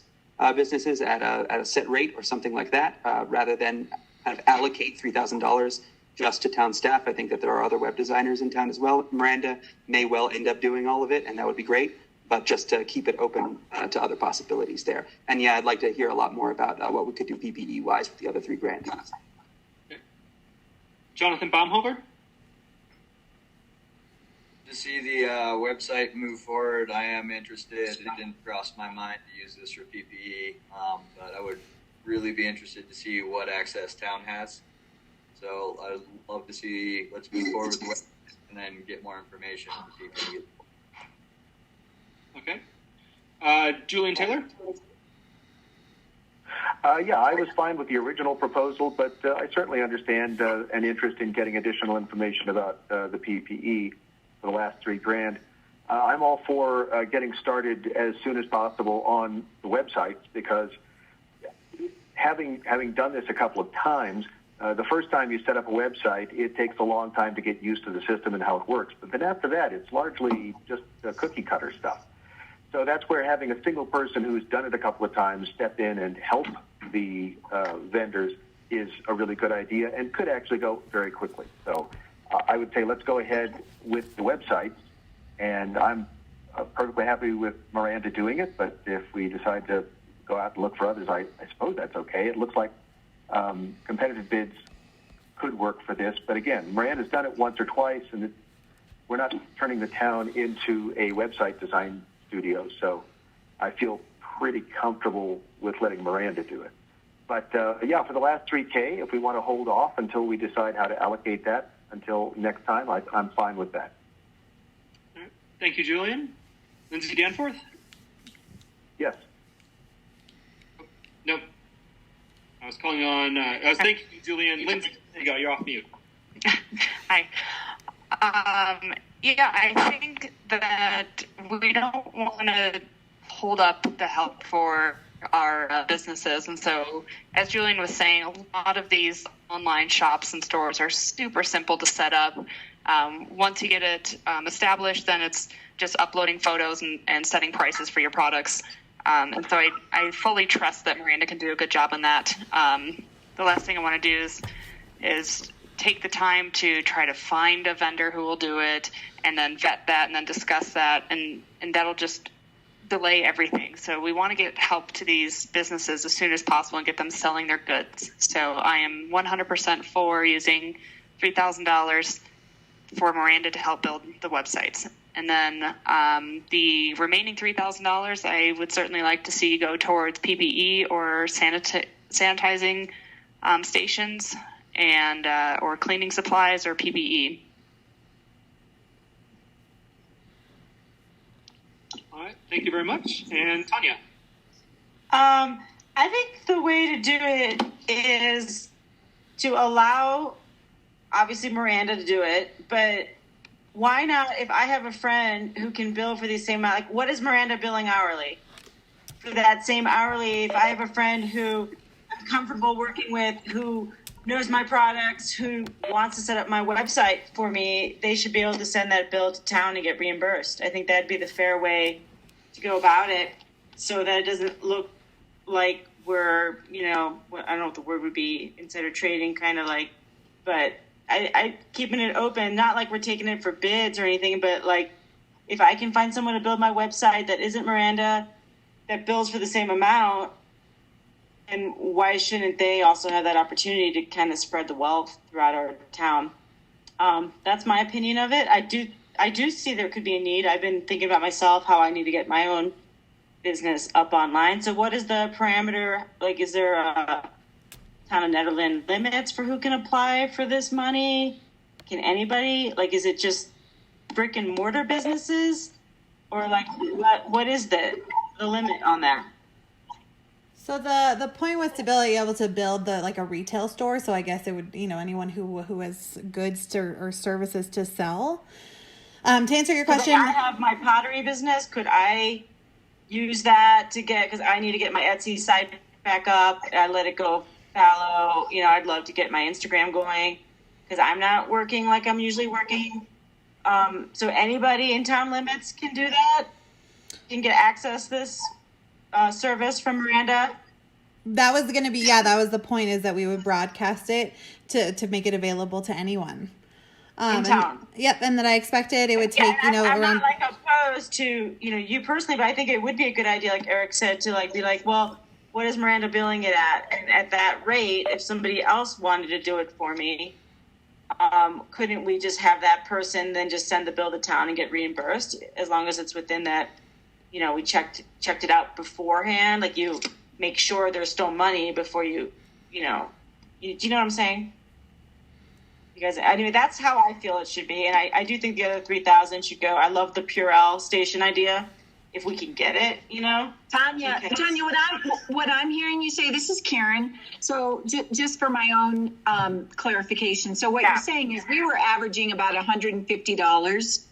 businesses at a set rate or something like that, rather than kind of allocate $3,000 just to town staff. I think that there are other web designers in town as well. Miranda may well end up doing all of it, and that would be great, but just to keep it open to other possibilities there. And yeah, I'd like to hear a lot more about what we could do PPE-wise with the other 3 grants. Okay. Jonathan Baumhofer? To see the website move forward, I am interested. It didn't cross my mind to use this for PPE, but I would really be interested to see what access town has. So I'd love to see, let's move forward with the website and then get more information on PPE. Okay. Julian Taylor? Yeah, I was fine with the original proposal, but I certainly understand an interest in getting additional information about the PPE for the last $3,000. I'm all for getting started as soon as possible on the websites, because having done this a couple of times, the first time you set up a website, it takes a long time to get used to the system and how it works. But then after that, it's largely just cookie cutter stuff. So that's where having a single person who's done it a couple of times step in and help the vendors is a really good idea and could actually go very quickly. So I would say let's go ahead with the website, and I'm perfectly happy with Miranda doing it, but if we decide to go out and look for others, I suppose that's okay. It looks like competitive bids could work for this, but again, Miranda's done it once or twice, and we're not turning the town into a website design studio, so I feel pretty comfortable with letting Miranda do it. But yeah, for the last 3K, if we want to hold off until we decide how to allocate that until next time, I'm fine with that. All right. Thank you, Julian. Lindsay Danforth? Yes. Nope. I was calling on, I was thanking you, Julian. Lindsay, there you go, you're off mute. Hi. Yeah, I think that we don't want to hold up the help for our businesses. And so, as Julian was saying, a lot of these online shops and stores are super simple to set up. Once you get it established, then it's just uploading photos and setting prices for your products. And so I fully trust that Miranda can do a good job on that. The last thing I want to do is take the time to try to find a vendor who will do it and then vet that and then discuss that. And that'll just delay everything. So we want to get help to these businesses as soon as possible and get them selling their goods. So I am 100% for using $3,000 for Miranda to help build the websites. And then the remaining $3,000, I would certainly like to see go towards PPE or sanitizing stations and or cleaning supplies or PPE. All right, thank you very much. And Tanya? I think the way to do it is to allow, obviously, Miranda to do it, but why not, if I have a friend who can bill for the same amount, like what is Miranda billing hourly? For that same hourly, if I have a friend who I'm comfortable working with, who knows my products, who wants to set up my website for me, they should be able to send that bill to town and get reimbursed. I think that'd be the fair way to go about it so that it doesn't look like we're, I don't know what the word would be, insider trading, kind of like, but I keeping it open, not like we're taking it for bids or anything, but like if I can find someone to build my website that isn't Miranda, that bills for the same amount, and why shouldn't they also have that opportunity to kind of spread the wealth throughout our town? That's my opinion of it. I do see there could be a need. I've been thinking about myself how I need to get my own business up online. So what is the parameter? Like, is there a Town of Nederland limits for who can apply for this money? Can anybody, like, is it just brick and mortar businesses, or like what is the limit on that? So the point was to be able to build like a retail store. So I guess it would, anyone who has goods or services to sell. To answer your question, I have my pottery business. Could I use that to get, because I need to get my Etsy site back up. I let it go fallow. I'd love to get my Instagram going because I'm not working like I'm usually working. So anybody in town limits can do that, can get access this service from Miranda. That was going to be, that was the point, is that we would broadcast it to make it available to anyone. In town. And that I expected it would take, I'm around. not like opposed to, you personally, but I think it would be a good idea, like Eric said, to like be like, well, what is Miranda billing it at? And at that rate, if somebody else wanted to do it for me, couldn't we just have that person then just send the bill to town and get reimbursed, as long as it's within that, we checked it out beforehand. Like, you make sure there's still money before do you know what I'm saying? Because anyway, that's how I feel it should be. And I do think the other 3,000 should go. I love the Purell station idea, if we can get it, Tanya, Okay. Tanya, what I'm hearing you say, this is Karen. So just for my own clarification. So what you're saying is we were averaging about $150.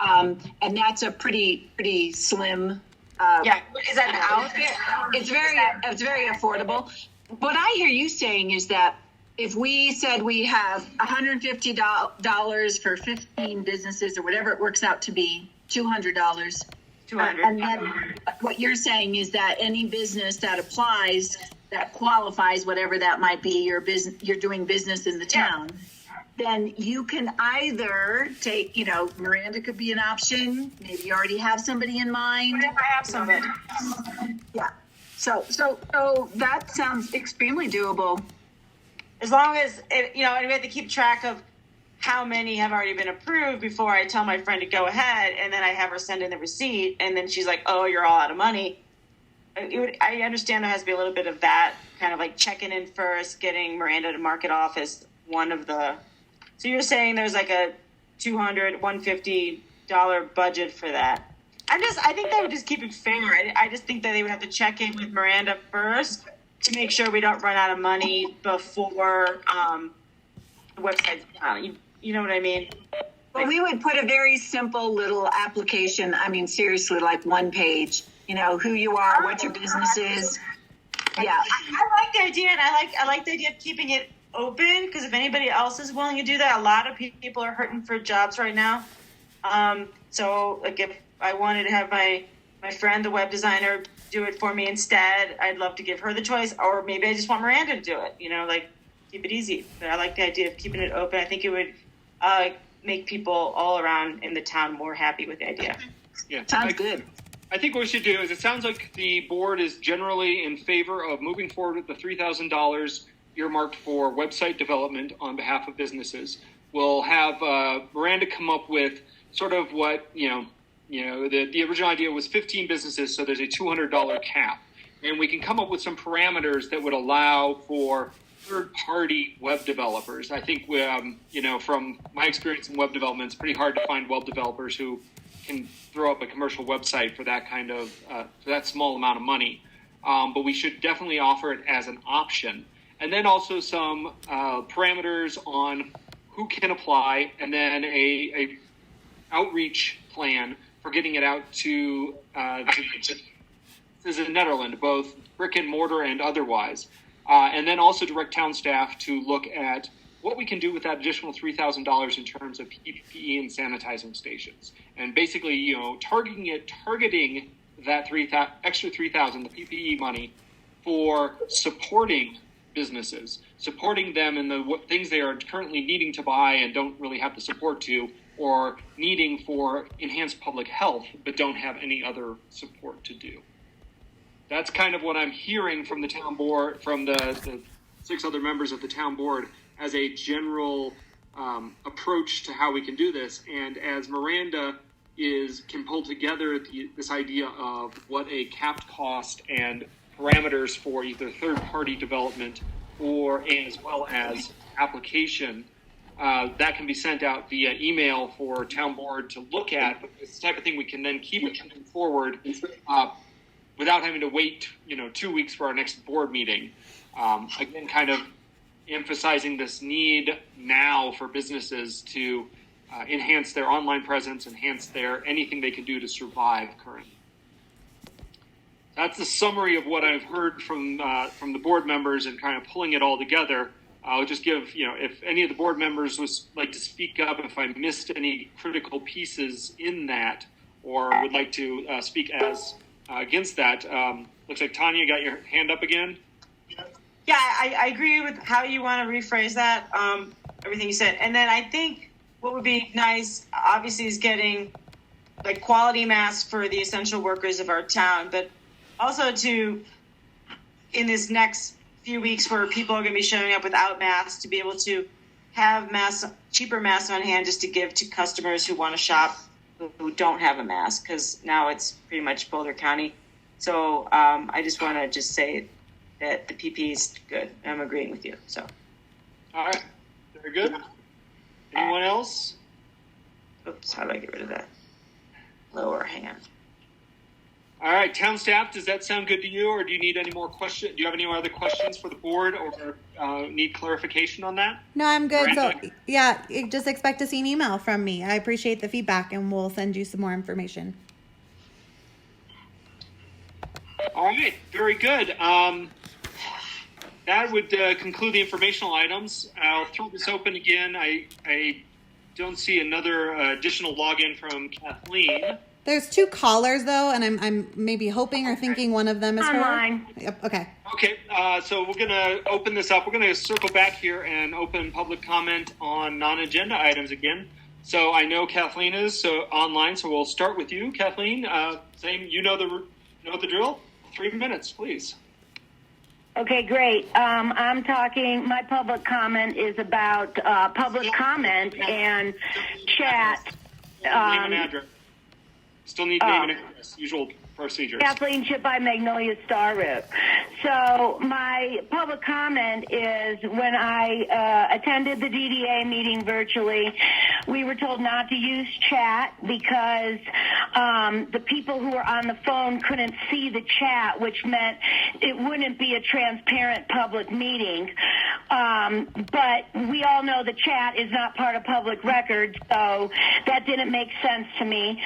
And that's a pretty slim. Is that an outfit? It's very affordable. What I hear you saying is that if we said we have $150 for 15 businesses or whatever it works out to be, $200. And then what you're saying is that any business that applies that qualifies, whatever that might be, your business, you're doing business in the town, then you can either take, Miranda could be an option. Maybe you already have somebody in mind. I have somebody. Yeah. So that sounds extremely doable. As long as, and we have to keep track of how many have already been approved before I tell my friend to go ahead, and then I have her send in the receipt, and then she's like, oh, you're all out of money. I understand there has to be a little bit of that, kind of like checking in first, getting Miranda to mark it off as one of the... So you're saying there's like a $200, $150 budget for that. I think they would just keep it fair. I just think that they would have to check in with Miranda first to make sure we don't run out of money before the website's down. You know what I mean? Well, we would put a very simple little application. I mean, seriously, like one page. Who you are, what your business is. Yeah, I like the idea, and I like the idea of keeping it open, because if anybody else is willing to do that, a lot of people are hurting for jobs right now. So, like, if I wanted to have my friend, the web designer, do it for me instead, I'd love to give her the choice, or maybe I just want Miranda to do it. Keep it easy. But I like the idea of keeping it open. I think it would make people all around in the town more happy with the idea. Yeah, sounds good. I think what we should do is, it sounds like the board is generally in favor of moving forward with the $3,000 earmarked for website development on behalf of businesses. We'll have Miranda come up with sort of what, the original idea was 15 businesses, so there's a $200 cap. And we can come up with some parameters that would allow for third-party web developers. I think, from my experience in web development, it's pretty hard to find web developers who can throw up a commercial website for that kind of for that small amount of money, but we should definitely offer it as an option, and then also some parameters on who can apply, and then a outreach plan for getting it out to this is in Nederland, both brick and mortar and otherwise, and then also direct town staff to look at what we can do with that additional $3,000 in terms of PPE and sanitizing stations. And basically, targeting that extra $3,000, the PPE money, for supporting businesses, supporting them in the things they are currently needing to buy and don't really have the support to, or needing for enhanced public health, but don't have any other support to do. That's kind of what I'm hearing from the town board, from the 6 other members of the town board, as a general approach to how we can do this. And as Miranda can pull together this idea of what a capped cost and parameters for either third-party development or as well as application, that can be sent out via email for town board to look at. But it's the type of thing we can then keep it moving forward without having to wait, 2 weeks for our next board meeting. Again, kind of emphasizing this need now for businesses to enhance their online presence, enhance anything they can do to survive currently. That's the summary of what I've heard from the board members, and kind of pulling it all together. I'll just give, if any of the board members would like to speak up if I missed any critical pieces in that, or would like to speak as against that. Looks like Tanya got your hand up again. Yeah, I agree with how you want to rephrase that, everything you said. And then I think what would be nice, obviously, is getting like quality masks for the essential workers of our town, but also in this next few weeks where people are going to be showing up without masks, to be able to have cheaper masks on hand just to give to customers who want to shop who don't have a mask, because now it's pretty much Boulder County. So I just want to say that the PPE is good. I'm agreeing with you. So, all right, very good. Anyone else? Oops, how do I get rid of that lower hand? All right, town staff, does that sound good to you, or do you need any more questions? Do you have any other questions for the board, or need clarification on that? No, I'm good. Miranda? So, yeah, just expect to see an email from me. I appreciate the feedback, and we'll send you some more information. All right, very good. That would conclude the informational items. I'll throw this open again. I don't see another additional login from Kathleen. There's two callers though, and I'm maybe hoping or thinking one of them is Online. her. Yep. Okay. Okay, so we're going to open this up. We're going to circle back here and open public comment on non-agenda items again. So I know Kathleen is online, so we'll start with you, Kathleen. Same, you know the drill. 3 minutes, please. Okay, great. I'm talking, my public comment is about public comment and chat. Name and address. Still need name and address. Usual procedures. Kathleen Chippai, Magnolia Star Route. So my public comment is when I attended the DDA meeting virtually, we were told not to use chat because the people who were on the phone couldn't see the chat, which meant it wouldn't be a transparent public meeting. But we all know the chat is not part of public record, so that didn't make sense to me.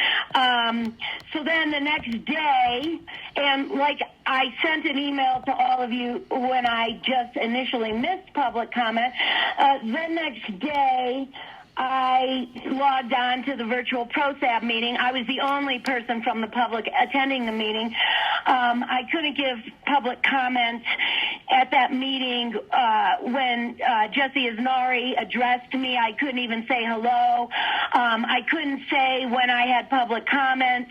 So then the next day, and like I sent an email to all of you when I just initially missed public comment, the next day I logged on to the virtual ProSab meeting. I was the only person from the public attending the meeting. I couldn't give public comments at that meeting when Jesse Isnari addressed me. I couldn't even say hello. I couldn't say when I had public comment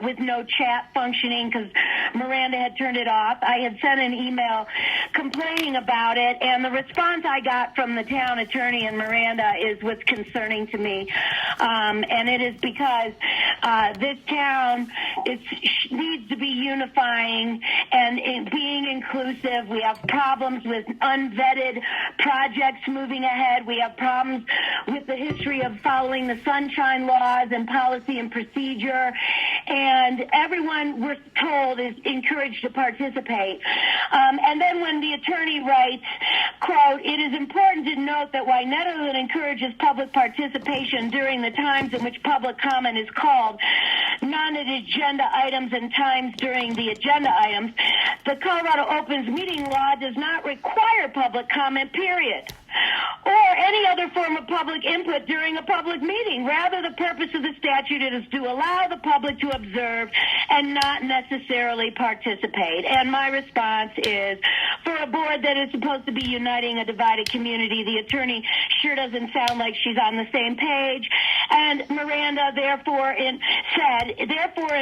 with no chat functioning because Miranda had turned it off. I had sent an email complaining about it, and the response I got from the town attorney and Miranda is what's concerning to me. And it is because this town needs to be unifying and being inclusive. We have problems with unvetted projects moving ahead. We have problems with the history of following the sunshine laws and policy and procedure. And everyone, we're told, is encouraged to participate. And then when the attorney writes, quote, "It is important to note that while Nederland encourages public participation during the times in which public comment is called, non-agenda items and times during the agenda items, the Colorado Opens Meeting Law does not require public comment, period, or any other form of public input during a public meeting. Rather, the purpose of the statute is to allow the public to observe and not necessarily participate." And my response is, for a board that is supposed to be uniting a divided community, the attorney sure doesn't sound like she's on the same page. And Miranda, therefore, in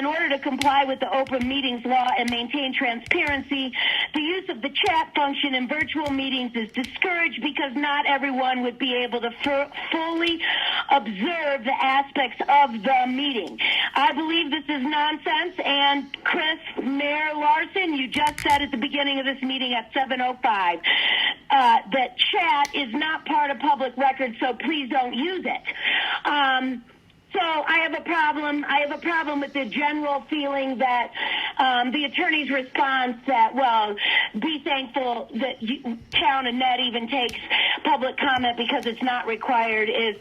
order to comply with the Open Meetings Law and maintain transparency, the use of the chat function in virtual meetings is discouraged because not everyone would be able to fully observe the aspects of the meeting. I believe this is nonsense, and Chris, Mayor Larson, you just said at the beginning of this meeting at 7:05 that chat is not part of public record, so please don't use it. So I have a problem. I have a problem with the general feeling that the attorney's response that, well, be thankful that town and net even takes public comment because it's not required is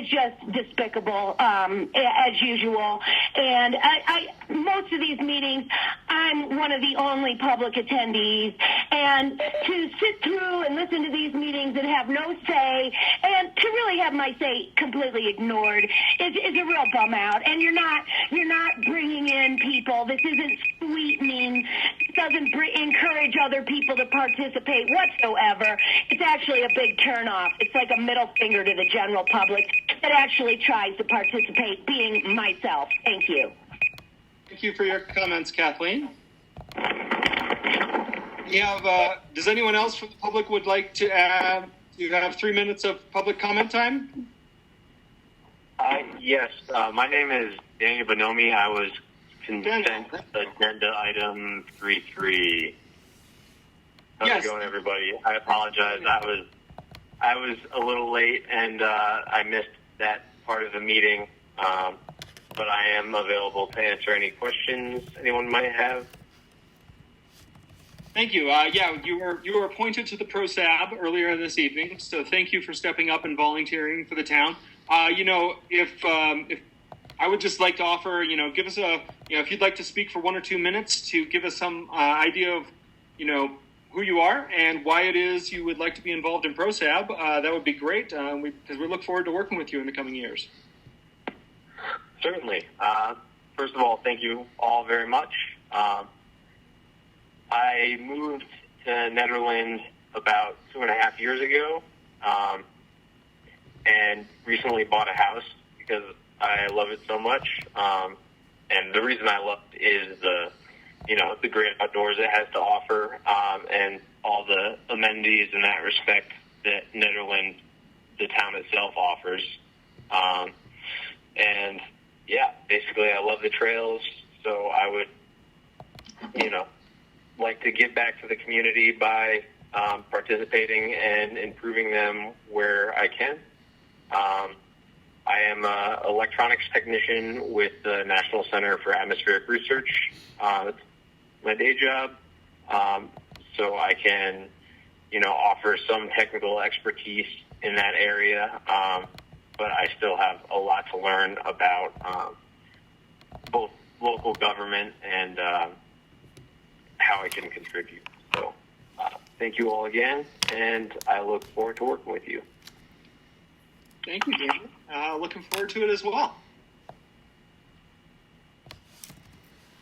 just despicable as usual. And most of these meetings, I'm one of the only public attendees, and to sit through and listen to these meetings and have no say, and to really have my say completely ignored is a real bum out. And you're not bringing in people. This isn't sweetening. It doesn't encourage other people to participate whatsoever. It's actually a big turnoff. It's like a middle finger to the general public that actually tries to participate, being myself. Thank you. Thank you for your comments, Kathleen. Does anyone else from the public would like to add? You have 3 minutes of public comment time. Yes, my name is Daniel Bonomi. I was consent agenda item 3.3. How's it going, everybody? I apologize. I was a little late and I missed that part of the meeting, but I am available to answer any questions anyone might have. Thank you. You were appointed to the ProSab earlier this evening, so thank you for stepping up and volunteering for the town. If I would just like to offer, give us if you'd like to speak for 1 or 2 minutes to give us some idea of, who you are and why it is you would like to be involved in ProSab, that would be great, because we look forward to working with you in the coming years. Certainly. first of all, thank you all very much. I moved to Netherlands about 2.5 years ago, and recently bought a house because I love it so much. And the reason I love it is the great outdoors it has to offer, and all the amenities in that respect that Netherlands, the town itself, offers. And yeah, basically I love the trails, so I would, like to give back to the community by participating and improving them where I can. I am an electronics technician with the National Center for Atmospheric Research. It's my day job, so I can, offer some technical expertise in that area, but I still have a lot to learn about both local government and how I can contribute. So thank you all again, and I look forward to working with you. Thank you, Daniel. Looking forward to it as well.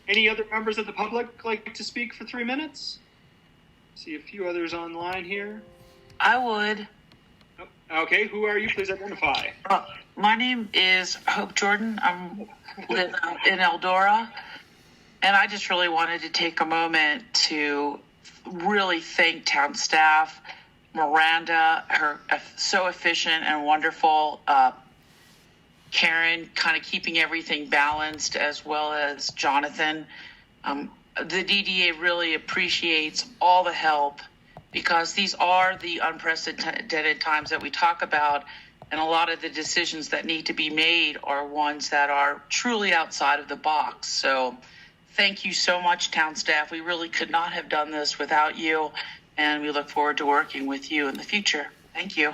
Any other members of the public like to speak for 3 minutes? See a few others online here. I would. Okay, who are you? Please identify. My name is Hope Jordan. I live in Eldora, and I just really wanted to take a moment to really thank town staff, Miranda, her so efficient and wonderful, Karen, kind of keeping everything balanced, as well as Jonathan. The DDA really appreciates all the help, because these are the unprecedented times that we talk about, and a lot of the decisions that need to be made are ones that are truly outside of the box. So thank you so much, town staff. We really could not have done this without you, and we look forward to working with you in the future. Thank you.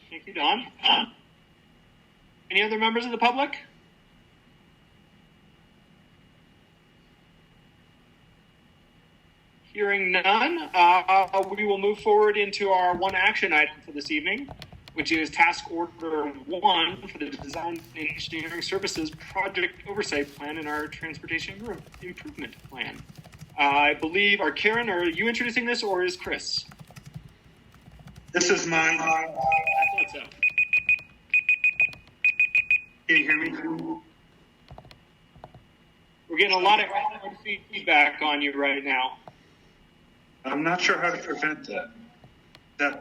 Thank you, Don. Any other members of the public? Hearing none, we will move forward into our one action item for this evening, which is Task Order 1 for the Design and Engineering Services Project Oversight Plan in our Transportation Improvement Plan. I believe, Karen, are you introducing this, or is Chris? This is mine. I thought so. Can you hear me? We're getting a lot of feedback on you right now. I'm not sure how to prevent that.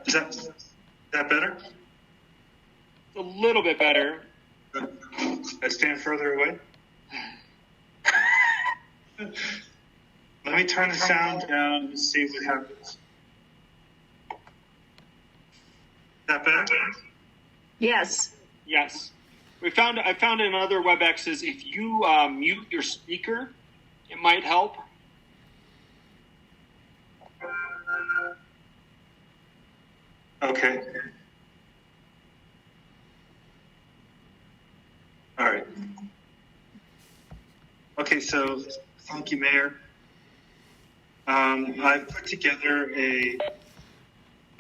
Is that better? It's a little bit better. I stand further away. Let me turn the sound down and see what happens. Is that better? Yes. Yes. I found in other WebExes, if you mute your speaker, it might help. Okay. All right. Okay, so thank you, Mayor. I put together a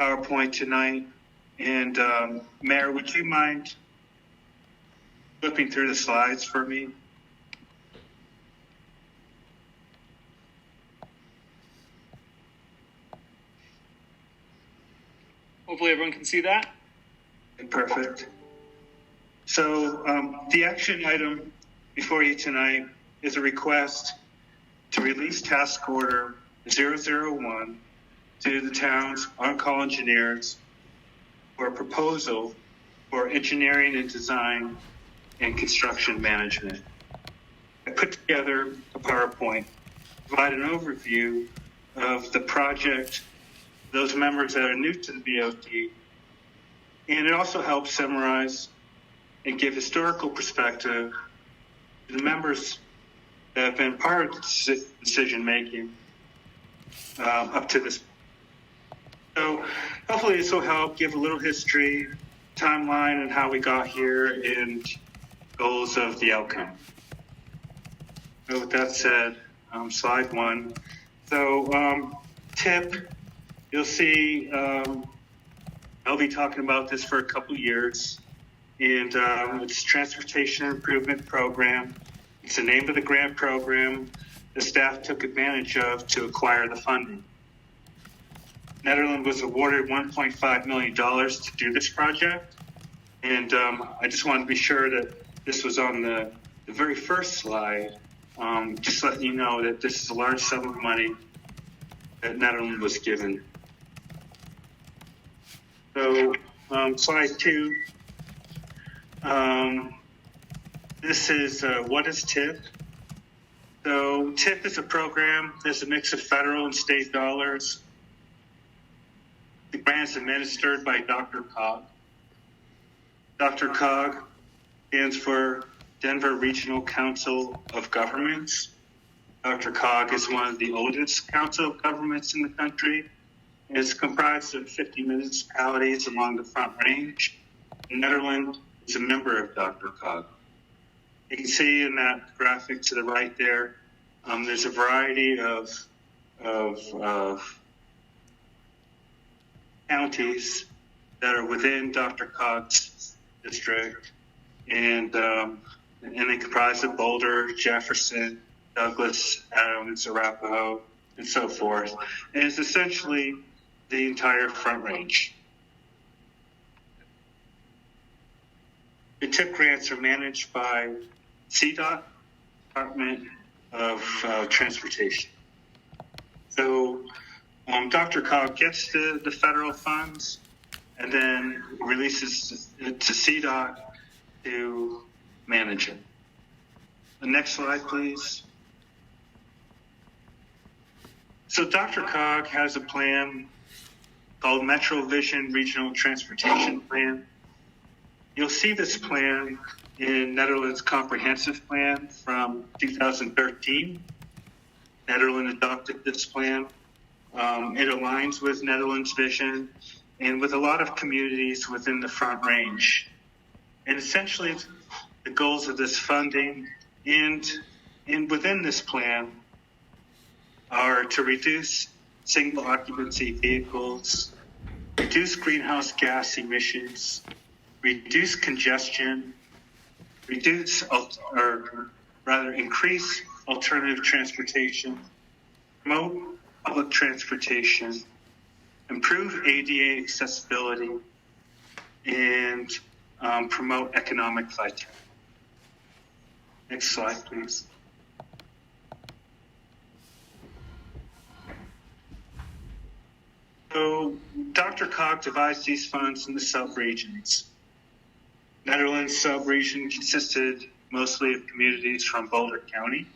PowerPoint tonight, and Mayor, would you mind flipping through the slides for me? Hopefully everyone can see that. Perfect. So the action item before you tonight is a request to release task order 001 to the town's on-call engineers for a proposal for engineering and design and construction management. I put together a PowerPoint, provide an overview of the project, those members that are new to the BOT, and it also helps summarize and give historical perspective to the members that have been part of the decision making up to this. So hopefully this will help give a little history, timeline, and how we got here, and goals of the outcome. So with that said, slide 1. So tip, you'll see I'll be talking about this for a couple years. and it's Transportation Improvement Program. It's the name of the grant program the staff took advantage of to acquire the funding. Nederland was awarded $1.5 million to do this project, and I just wanted to be sure that this was on the very first slide, just letting you know that this is a large sum of money that Nederland was given. So, slide 2. This is what is TIF? So TIF is a program that's a mix of federal and state dollars. The grant is administered by DRCOG. DRCOG stands for Denver Regional Council of Governments. DRCOG is one of the oldest council of governments in the country. It's comprised of 50 municipalities along the Front Range. Nederland is a member of DRCOG. You can see in that graphic to the right there, there's a variety of counties that are within DRCOG's district, and they comprise of Boulder, Jefferson, Douglas, Adams, Arapahoe, and so forth. And it's essentially the entire Front Range. The TIP grants are managed by CDOT, Department of Transportation. So DRCOG gets the federal funds and then releases it to CDOT to manage it. The next slide, please. So DRCOG has a plan called Metro Vision Regional Transportation Plan. You'll see this plan in Nederland's comprehensive plan from 2013. Nederland adopted this plan. It aligns with Nederland's vision and with a lot of communities within the Front Range. And essentially, the goals of this funding and within this plan are to reduce single occupancy vehicles, reduce greenhouse gas emissions, reduce congestion, increase alternative transportation, promote public transportation, improve ADA accessibility, and promote economic vitality. Next slide, please. So DRCOG divides these funds into sub-regions. Nederland's sub-region consisted mostly of communities from Boulder County.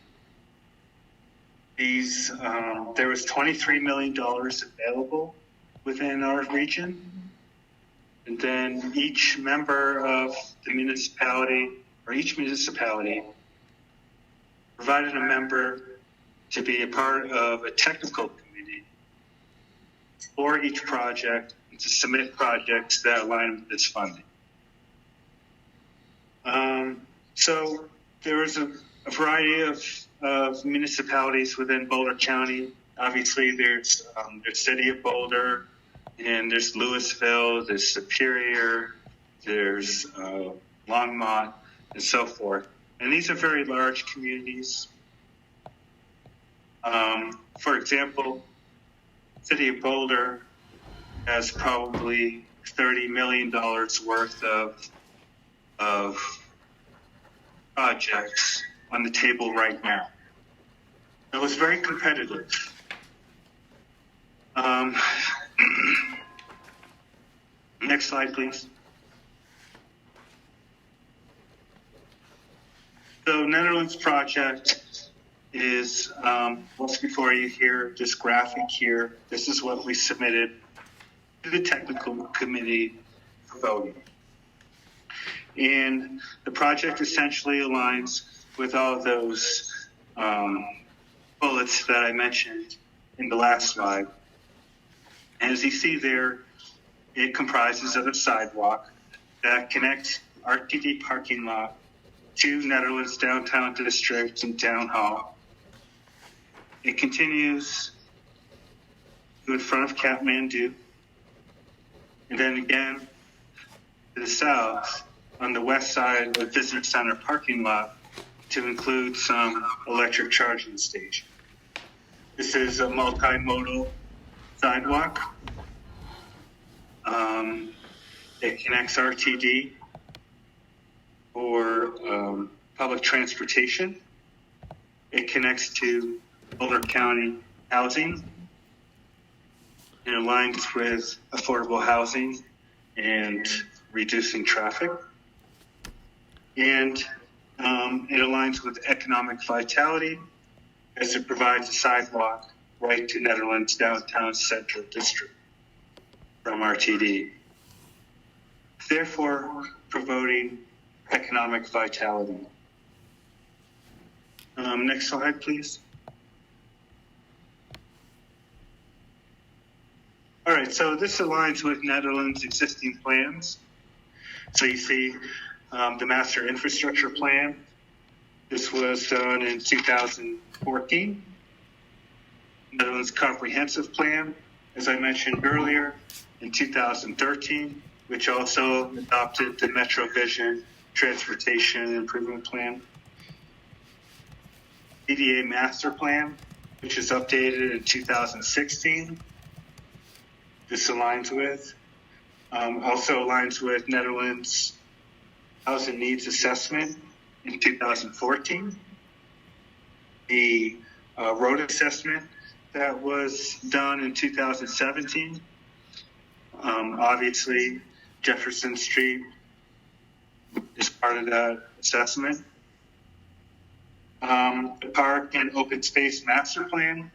There was $23 million available within our region. And then each member of the municipality, or each municipality, provided a member to be a part of a technical committee for each project and to submit projects that align with this funding. So there was a variety of municipalities within Boulder County. Obviously, there's the city of Boulder, and there's Louisville, there's Superior, there's Longmont, and so forth. And these are very large communities. For example, the city of Boulder has probably $30 million worth of projects on the table right now. It was very competitive. Next slide, please. So Nederland's project is what's before you here, this graphic here. This is what we submitted to the technical committee for voting. And the project essentially aligns with all those bullets that I mentioned in the last slide. And as you see there, it comprises of a sidewalk that connects RTD parking lot to Nederland's downtown district and town hall. It continues to in front of Kathmandu, and then again to the south on the west side of the Visitor Center parking lot to include some electric charging station. This is a multimodal sidewalk. It connects RTD for public transportation. It connects to Boulder County housing. It aligns with affordable housing and reducing traffic. And it aligns with economic vitality as it provides a sidewalk right to Netherlands downtown central district from RTD, therefore promoting economic vitality. Next slide, please. All right, so this aligns with Netherlands' existing plans. So you see the master infrastructure plan. This was done in 2014. Netherlands comprehensive plan, as I mentioned earlier, in 2013, which also adopted the Metro Vision Transportation Improvement Plan. DDA Master Plan, which is updated in 2016. This aligns with, also aligns with Netherlands Housing Needs Assessment in 2014. The road assessment that was done in 2017. Obviously, Jefferson Street is part of that assessment. The Park and Open Space Master Plan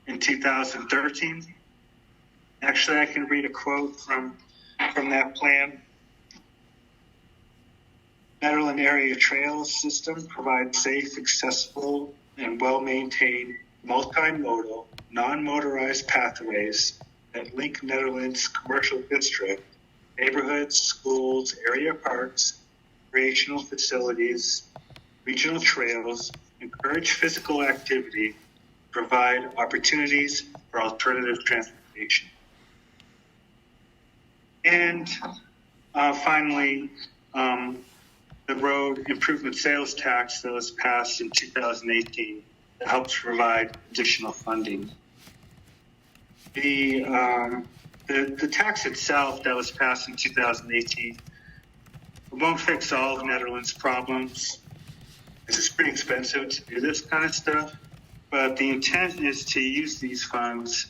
in 2013. Actually, I can read a quote from that plan. Netherland Area Trails System provides safe, accessible, and well-maintained multimodal, non-motorized pathways that link Netherlands commercial district, neighborhoods, schools, area parks, recreational facilities, regional trails, encourage physical activity, provide opportunities for alternative transportation. And finally, the road improvement sales tax that was passed in 2018 that helps provide additional funding. The tax itself that was passed in 2018 won't fix all of Netherlands' problems, because it's pretty expensive to do this kind of stuff. But the intent is to use these funds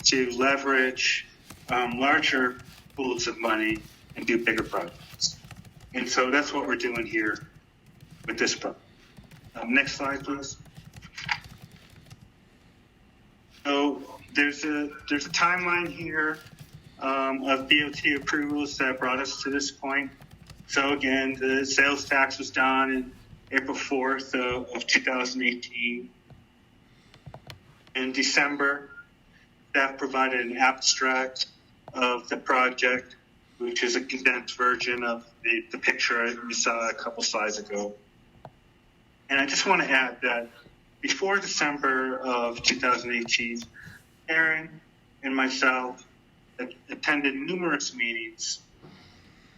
to leverage larger pools of money and do bigger projects. And so that's what we're doing here with this project. Next slide, please. So there's a timeline here of DOT approvals that brought us to this point. So again, the sales tax was done in April 4th of 2018. In December, staff provided an abstract of the project, which is a condensed version of the picture we saw a couple slides ago. And I just want to add that before December of 2018, Aaron and myself attended numerous meetings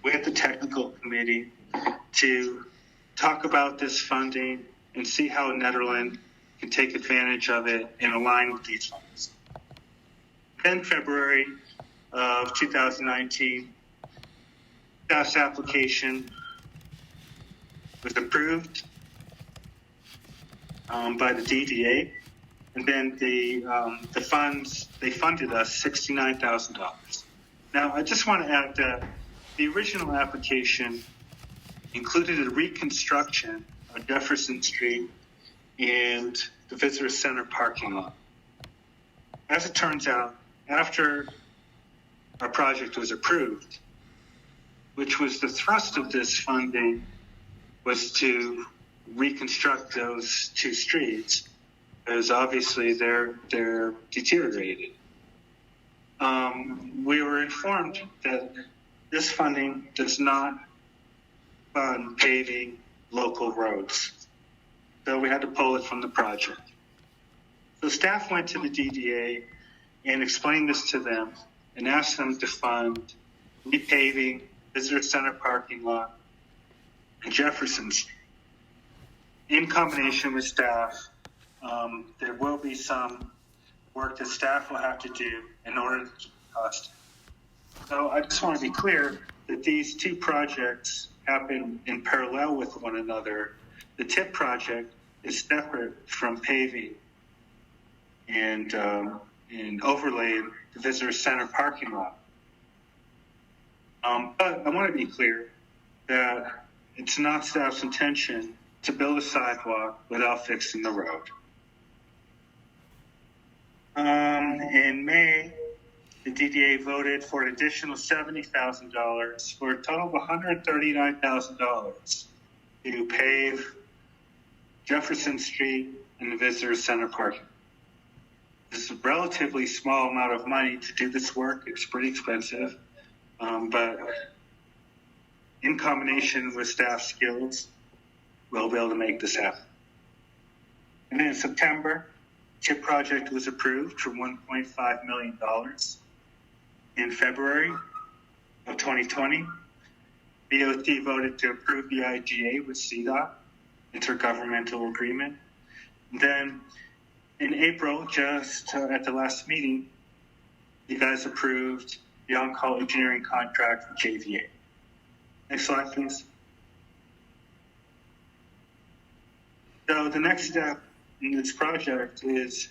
with the technical committee to talk about this funding and see how Netherlands can take advantage of it and align with these funds. Then February of 2019, staff's application was approved by the DDA, and then the funds, they funded us $69,000. Now, I just want to add that the original application included a reconstruction of Jefferson Street and the Visitor Center parking lot. As it turns out, after our project was approved, which was the thrust of this funding, was to reconstruct those two streets, because obviously they're deteriorated. We were informed that this funding does not fund paving local roads, so we had to pull it from the project. So staff went to the DDA and explained this to them and asked them to fund repaving Visitor Center parking lot and Jefferson Street. In combination with staff, there will be some work that staff will have to do in order to keep costs. So I just want to be clear that these two projects happen in parallel with one another. The TIP project is separate from paving and overlaying the visitor center parking lot. But I want to be clear that it's not staff's intention to build a sidewalk without fixing the road. In May, the DDA voted for an additional $70,000 for a total of $139,000 to pave Jefferson Street and the visitor center parking. This is a relatively small amount of money to do this work. It's pretty expensive, but in combination with staff skills, we'll be able to make this happen. And then in September, CHIP project was approved for $1.5 million. In February of 2020, DOT voted to approve the IGA with CDOT, Intergovernmental Agreement. And then in April, just at the last meeting, you guys approved the on-call engineering contract with JVA. Next slide, please. So the next step in this project is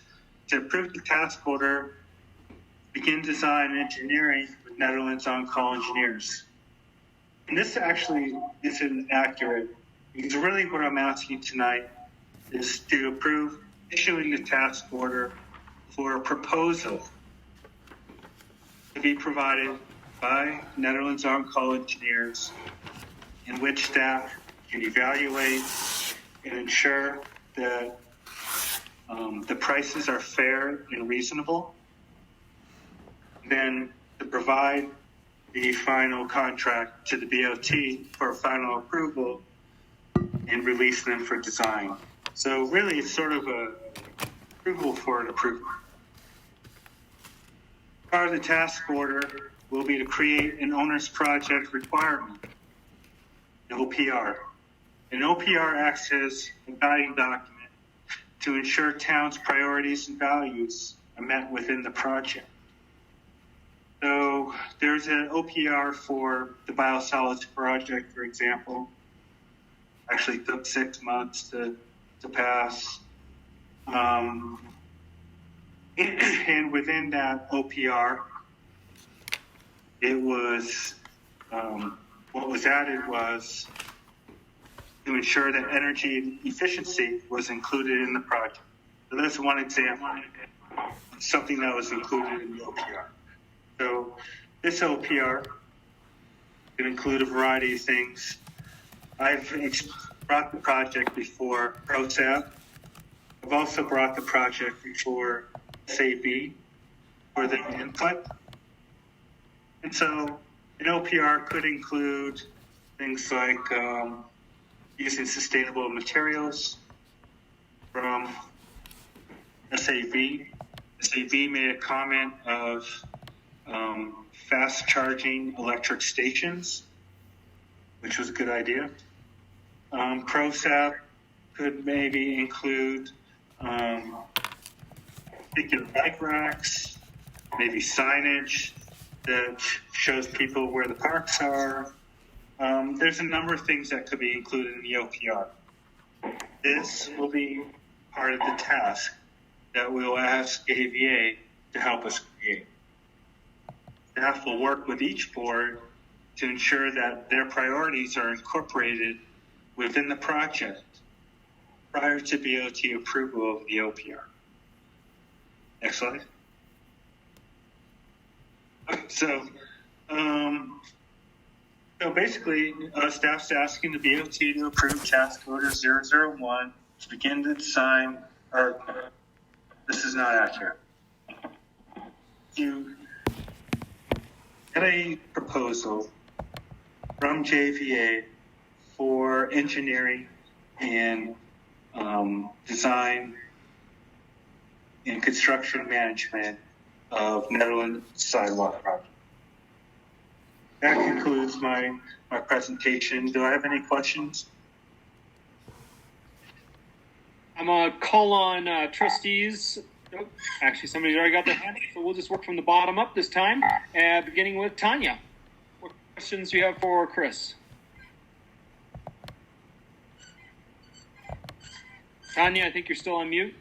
to approve the task order, begin design and engineering with Netherlands on-call engineers. And this actually isn't accurate, because really what I'm asking tonight is to approve issuing the task order for a proposal to be provided by Netherlands on-call engineers, in which staff can evaluate and ensure that the prices are fair and reasonable. Then to provide the final contract to the BOT for final approval and release them for design. So really it's sort of a approval for an approval. Part of the task order will be to create an owner's project requirement, an OPR. An OPR acts as a guiding document to ensure town's priorities and values are met within the project. So there's an OPR for the biosolids project, for example. Actually took 6 months to pass. And within that OPR, it was, what was added was to ensure that energy efficiency was included in the project. So that's one example of something that was included in the OPR. So this OPR can include a variety of things. I've brought the project before ProSAB. I've also brought the project before SAB for the input. And so an OPR could include things like using sustainable materials from SAB. SAB made a comment of fast charging electric stations, which was a good idea. ProSAP could maybe include particular bike racks, maybe signage that shows people where the parks are. There's a number of things that could be included in the OPR. This will be part of the task that we'll ask AVA to help us create. Staff will work with each board to ensure that their priorities are incorporated within the project prior to BOT approval of the OPR. Next slide. So basically, staff's asking the BOT to approve task order 001 to begin the design, or this is not accurate. You get a proposal from JVA for engineering and design and construction management of Netherlands sidewalk project. that concludes my presentation. Do I have any questions? I'm going to call on trustees. Oh, actually, somebody's already got their hand up, so we'll just work from the bottom up this time, beginning with Tanya. What questions do you have for Chris? Tanya, I think you're still on mute.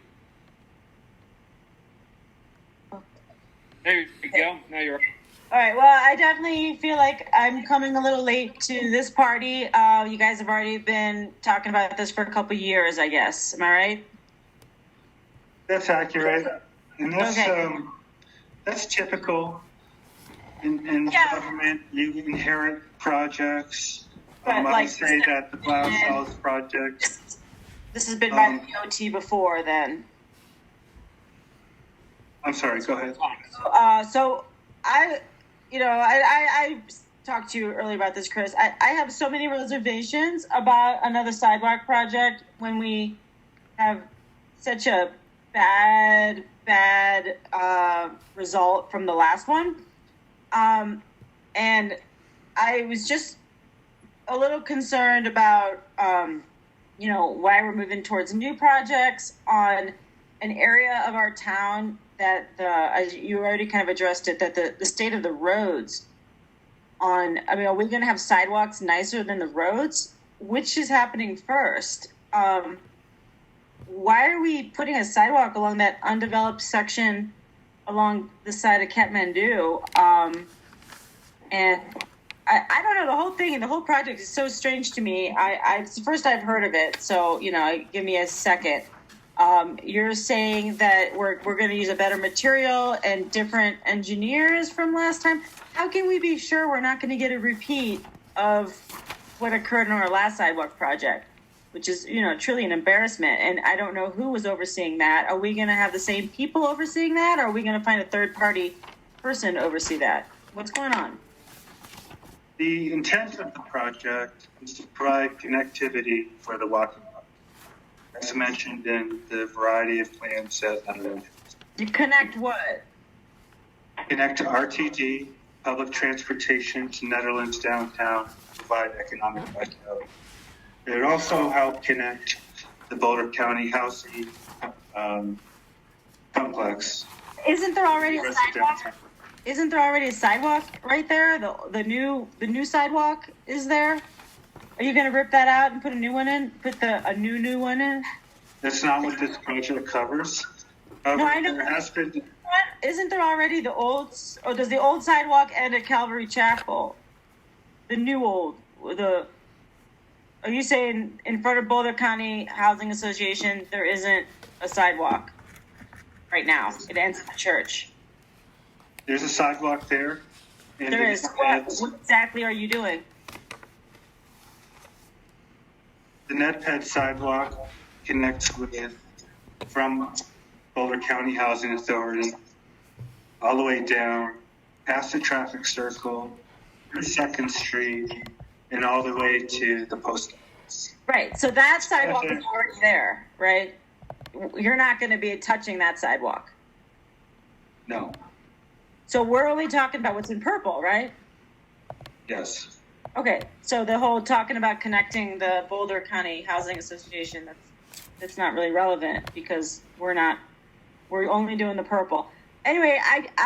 There you go. Now you're. All right. Well, I definitely feel like I'm coming a little late to this party. You guys have already been talking about this for a couple years, I guess. Am I right? That's accurate, and that's Okay. That's typical in government. You inherit projects. But, I would like, say that the Glass House project. This has been by the DOT before then. I'm sorry. Go ahead. So I talked to you earlier about this, Chris. I have so many reservations about another sidewalk project when we have such a bad result from the last one. And I was just a little concerned about, why we're moving towards new projects on an area of our town that as you already kind of addressed it, that the state of the roads are we going to have sidewalks nicer than the roads? Which is happening first? Why are we putting a sidewalk along that undeveloped section along the side of Kathmandu? And I don't know, the whole thing and the whole project is so strange to me. It's the first I've heard of it, so give me a second. You're saying that we're going to use a better material and different engineers from last time. How can we be sure we're not going to get a repeat of what occurred in our last sidewalk project, which is, truly an embarrassment? And I don't know who was overseeing that. Are we going to have the same people overseeing that? Or are we going to find a third-party person to oversee that? What's going on? The intent of the project is to provide connectivity for the walking path, as mentioned in the variety of plans that You connect what? connect to RTD, public transportation to Netherlands downtown, provide economic vitality. It would also help connect the Boulder County housing complex. Isn't there already a sidewalk? Isn't there already a sidewalk right there? The new sidewalk is there. Are you going to rip that out and put a new one in? Put a new one in? That's not what this project covers. No, I know. There has been. Isn't there already the old? Or does the old sidewalk end at Calvary Chapel? The new old Are you saying in front of Boulder County Housing Association there isn't a sidewalk right now? It ends at the church. There's a sidewalk there. And There is. What exactly are you doing? The NetPed sidewalk connects from Boulder County Housing Authority all the way down past the traffic circle, through 2nd Street, and all the way to the post office. Right. So that sidewalk is already there, right? You're not going to be touching that sidewalk. No. So we're only talking about what's in purple, right? Yes. Okay. So the whole talking about connecting the Boulder County Housing Association, that's not really relevant because we're only doing the purple. Anyway,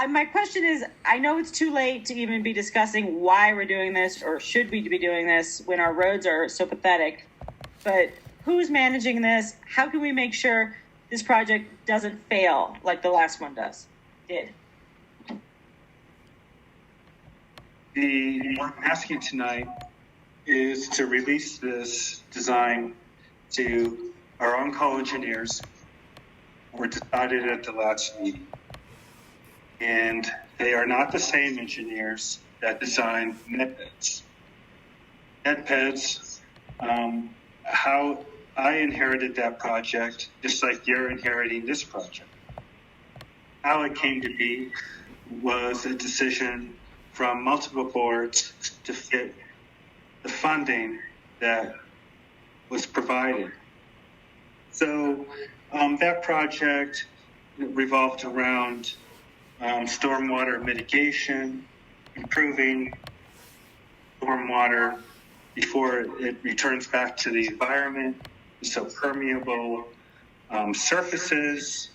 my question is, I know it's too late to even be discussing why we're doing this or should we be doing this when our roads are so pathetic, but who's managing this? How can we make sure this project doesn't fail like the last one did? What I'm asking tonight is to release this design to our own co-engineers who were decided at the last meeting. And they are not the same engineers that designed NetPeds. NetPeds, how I inherited that project, just like you're inheriting this project. How it came to be was a decision from multiple boards to fit the funding that was provided. So that project revolved around stormwater mitigation, improving stormwater before it returns back to the environment. So permeable surfaces,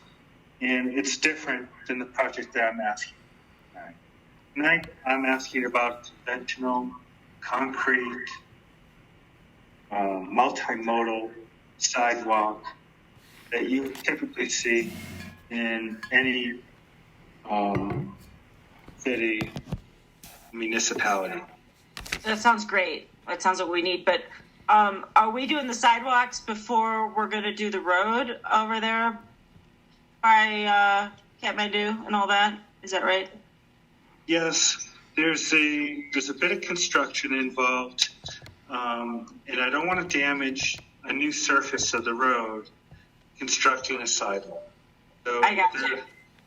and it's different than the project that I'm asking. Tonight, I'm asking about conventional, concrete, multimodal sidewalk that you typically see in any city municipality. That sounds great. That sounds what we need. But are we doing the sidewalks before we're going to do the road over there by Kathmandu and all that? Is that right? Yes, there's a bit of construction involved, and I don't want to damage a new surface of the road constructing a sidewalk. So I got you.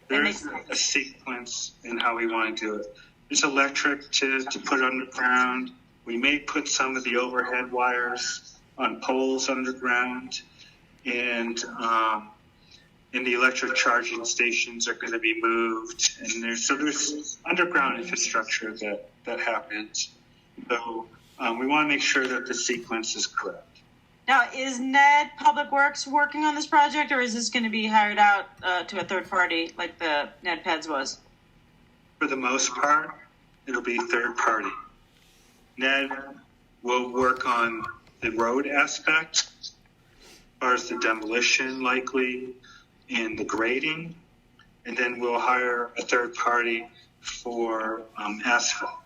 There's a sequence in how we want to do it. There's electric to put underground. We may put some of the overhead wires on poles underground, and the electric charging stations are going to be moved. And there's underground infrastructure that happens. So we want to make sure that the sequence is correct. Now, is Ned Public Works working on this project, or is this going to be hired out to a third party like the Ned Peds was? For the most part, it'll be third party. Ned will work on the road aspect, as far as the demolition likely, and the grading, and then we'll hire a third party for asphalt.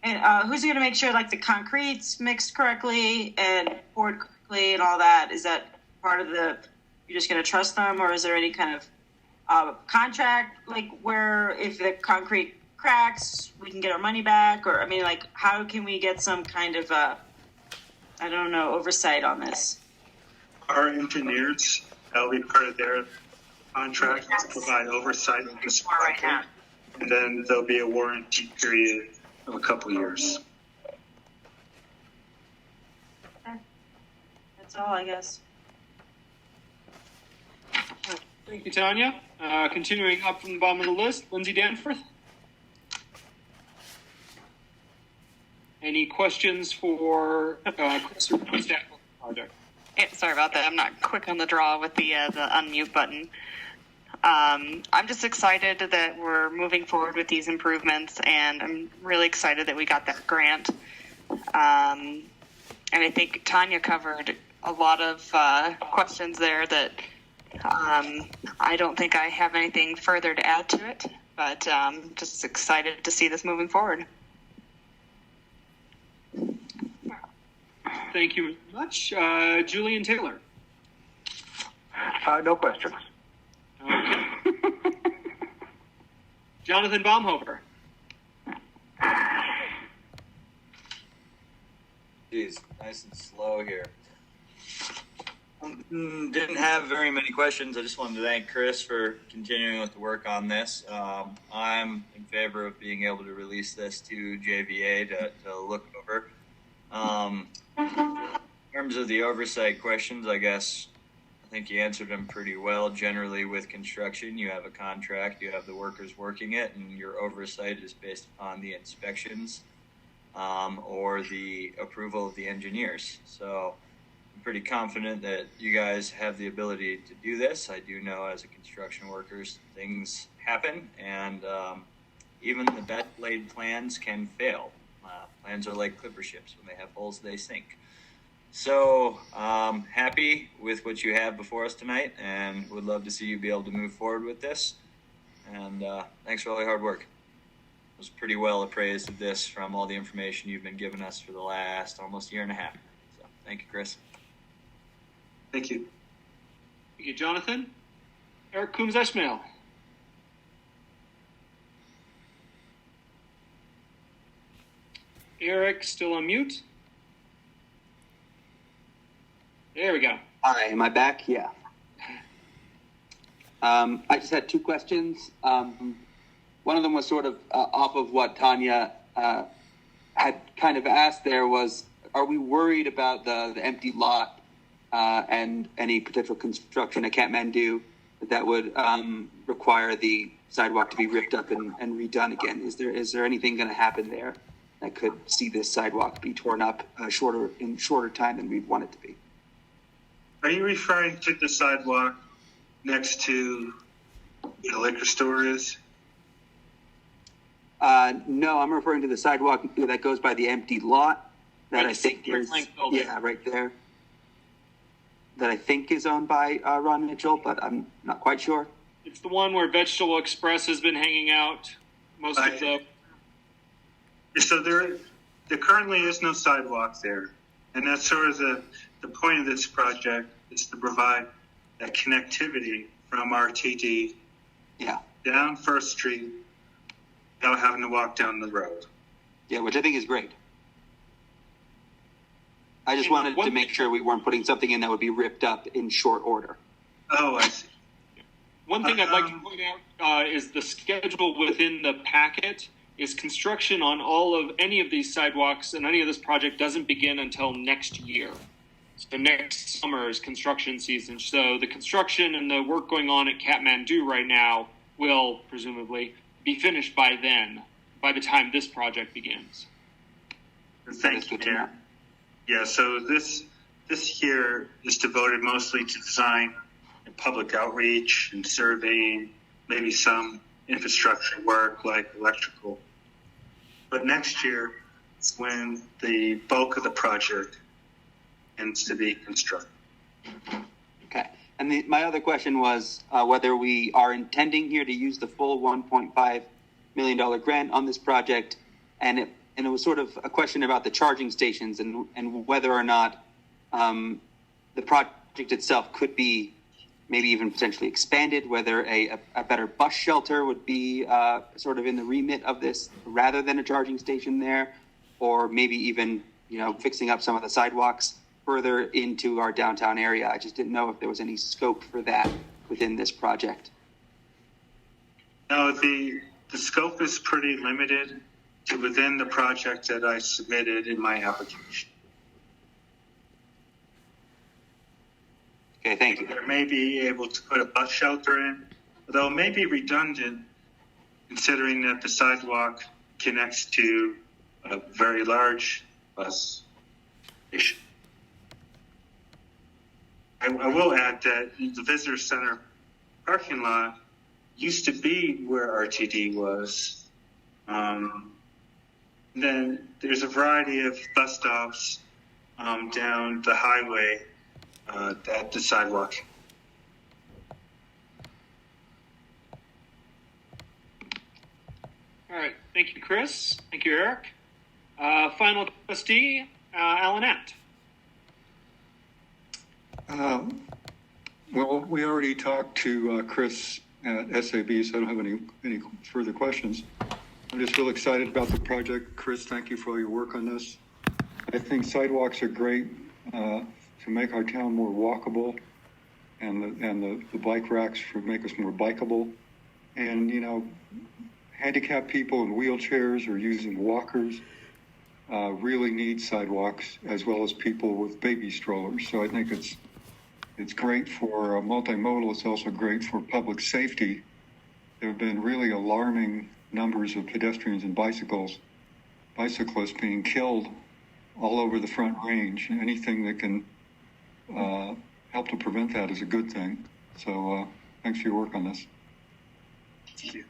And who's going to make sure like the concrete's mixed correctly and poured correctly and all that? Is that part of the, you're just going to trust them, or is there any kind of contract like where if the concrete cracks, we can get our money back? Or, I mean, like, how can we get some kind of, oversight on this? Our engineers, that'll be part of their contract to provide oversight of this project. And then there'll be a warranty period of a couple years. That's all, I guess. Thank you, Tanya. Continuing up from the bottom of the list, Lindsay Danforth. Any questions for Chris or the staff project? Yeah, sorry about that. I'm not quick on the draw with the unmute button. I'm just excited that we're moving forward with these improvements, and I'm really excited that we got that grant. And I think Tanya covered a lot of questions there that I don't think I have anything further to add to it, but just excited to see this moving forward. Thank you very much. Julian Taylor. No questions. Okay. Jonathan Baumhofer. Geez, nice and slow here. Didn't have very many questions. I just wanted to thank Chris for continuing with the work on this. I'm in favor of being able to release this to JVA to look over. In terms of the oversight questions, I guess I think you answered them pretty well. Generally, with construction, you have a contract, you have the workers working it, and your oversight is based upon the inspections or the approval of the engineers. So I'm pretty confident that you guys have the ability to do this. I do know as a construction worker, things happen, and even the best laid plans can fail. Plans are like clipper ships. When they have holes, they sink. So happy with what you have before us tonight, and would love to see you be able to move forward with this. And thanks for all your hard work. I was pretty well appraised of this from all the information you've been giving us for the last almost year and a half. So thank you, Chris. Thank you. Thank you, Jonathan. Eric Coombs-Ishmael. Eric, still on mute. There we go. Hi, am I back? Yeah. I just had two questions. One of them was sort of off of what Tanya had kind of asked there was, are we worried about the empty lot and any potential construction at Kathmandu that would require the sidewalk to be ripped up and redone again? Is there anything going to happen there? that could see this sidewalk be torn up in shorter time than we'd want it to be. Are you referring to the sidewalk next to where the liquor store is? No, I'm referring to the sidewalk that goes by the empty lot that I think is, right there. That I think is owned by Ron Mitchell, but I'm not quite sure. It's the one where Vegetable Express has been hanging out most of the... So there currently is no sidewalk there. And that's sort of the point of this project, is to provide that connectivity from RTD down First Street without having to walk down the road. Yeah, which I think is great. I just wanted to make sure we weren't putting something in that would be ripped up in short order. Oh, I see. One thing I'd like to point out is the schedule within the packet is construction on any of these sidewalks and any of this project doesn't begin until next year. So next summer is construction season. So the construction and the work going on at Kathmandu right now will presumably be finished by then, by the time this project begins. Thank you, Darren. Yeah, so this year is devoted mostly to design and public outreach and surveying, maybe some infrastructure work like electrical. But next year is when the bulk of the project ends to be constructed. Okay. And my other question was whether we are intending here to use the full $1.5 million grant on this project, and it was sort of a question about the charging stations and whether or not the project itself could be maybe even potentially expanded, whether a better bus shelter would be sort of in the remit of this rather than a charging station there, or maybe even, fixing up some of the sidewalks further into our downtown area. I just didn't know if there was any scope for that within this project. No, the scope is pretty limited to within the project that I submitted in my application. Okay, thank you. They may be able to put a bus shelter in, although it may be redundant considering that the sidewalk connects to a very large bus station. I will add that the visitor center parking lot used to be where RTD was. Then there's a variety of bus stops down the highway at the sidewalk. All right. Thank you, Chris. Thank you, Eric. Final trustee, Alan Apt. Well, we already talked to Chris at SAB, so I don't have any further questions. I'm just real excited about the project. Chris, thank you for all your work on this. I think sidewalks are great to make our town more walkable, and the bike racks make us more bikeable. And, handicapped people in wheelchairs or using walkers really need sidewalks, as well as people with baby strollers. So I think it's great for multimodal. It's also great for public safety. There have been really alarming numbers of pedestrians and bicyclists being killed all over the Front Range. Anything that can help to prevent that is a good thing. So thanks for your work on this. Thank you.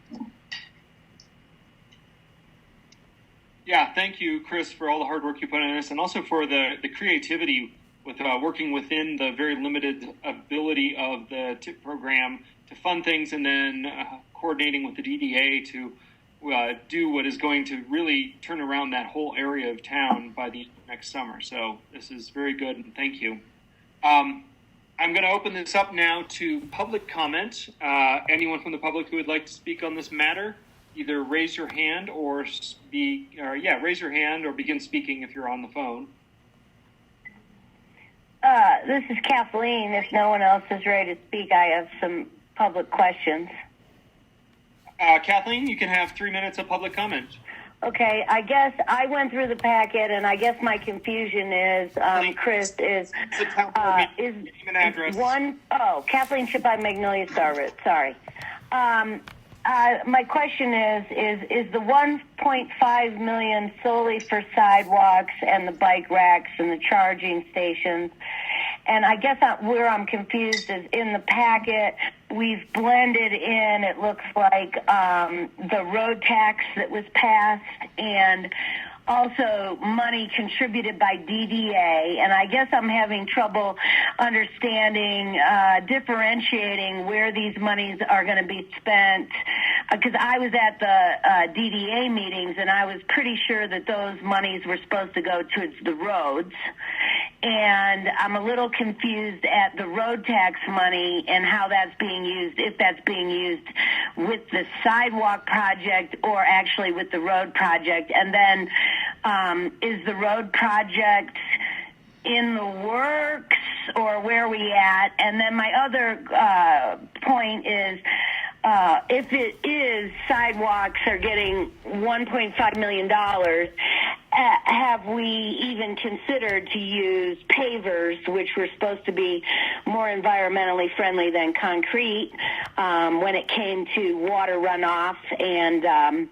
Yeah, thank you, Chris, for all the hard work you put in this, and also for the creativity with working within the very limited ability of the TIP program to fund things, and then coordinating with the DDA to do what is going to really turn around that whole area of town by the next summer. So this is very good, and thank you. I'm going to open this up now to public comment. Anyone from the public who would like to speak on this matter, either raise your hand or raise your hand or begin speaking if you're on the phone. This is Kathleen. If no one else is ready to speak, I have some public questions. Kathleen, you can have 3 minutes of public comment. Okay, I guess I went through the packet, and I guess my confusion is, Chris, is name and address. Kathleen Chip by Magnolia Star Route, sorry. My question is the 1.5 million solely for sidewalks and the bike racks and the charging stations? And I guess where I'm confused is in the packet, we've blended in, it looks like, the road tax that was passed and also money contributed by DDA, and I guess I'm having trouble understanding, differentiating where these monies are going to be spent, because I was at the DDA meetings, and I was pretty sure that those monies were supposed to go towards the roads, and I'm a little confused at the road tax money and how that's being used, if that's being used with the sidewalk project or actually with the road project, and then is the road project in the works or where are we at? And then my other point is if it is sidewalks are getting $1.5 million, have we even considered to use pavers, which were supposed to be more environmentally friendly than concrete, when it came to water runoff? And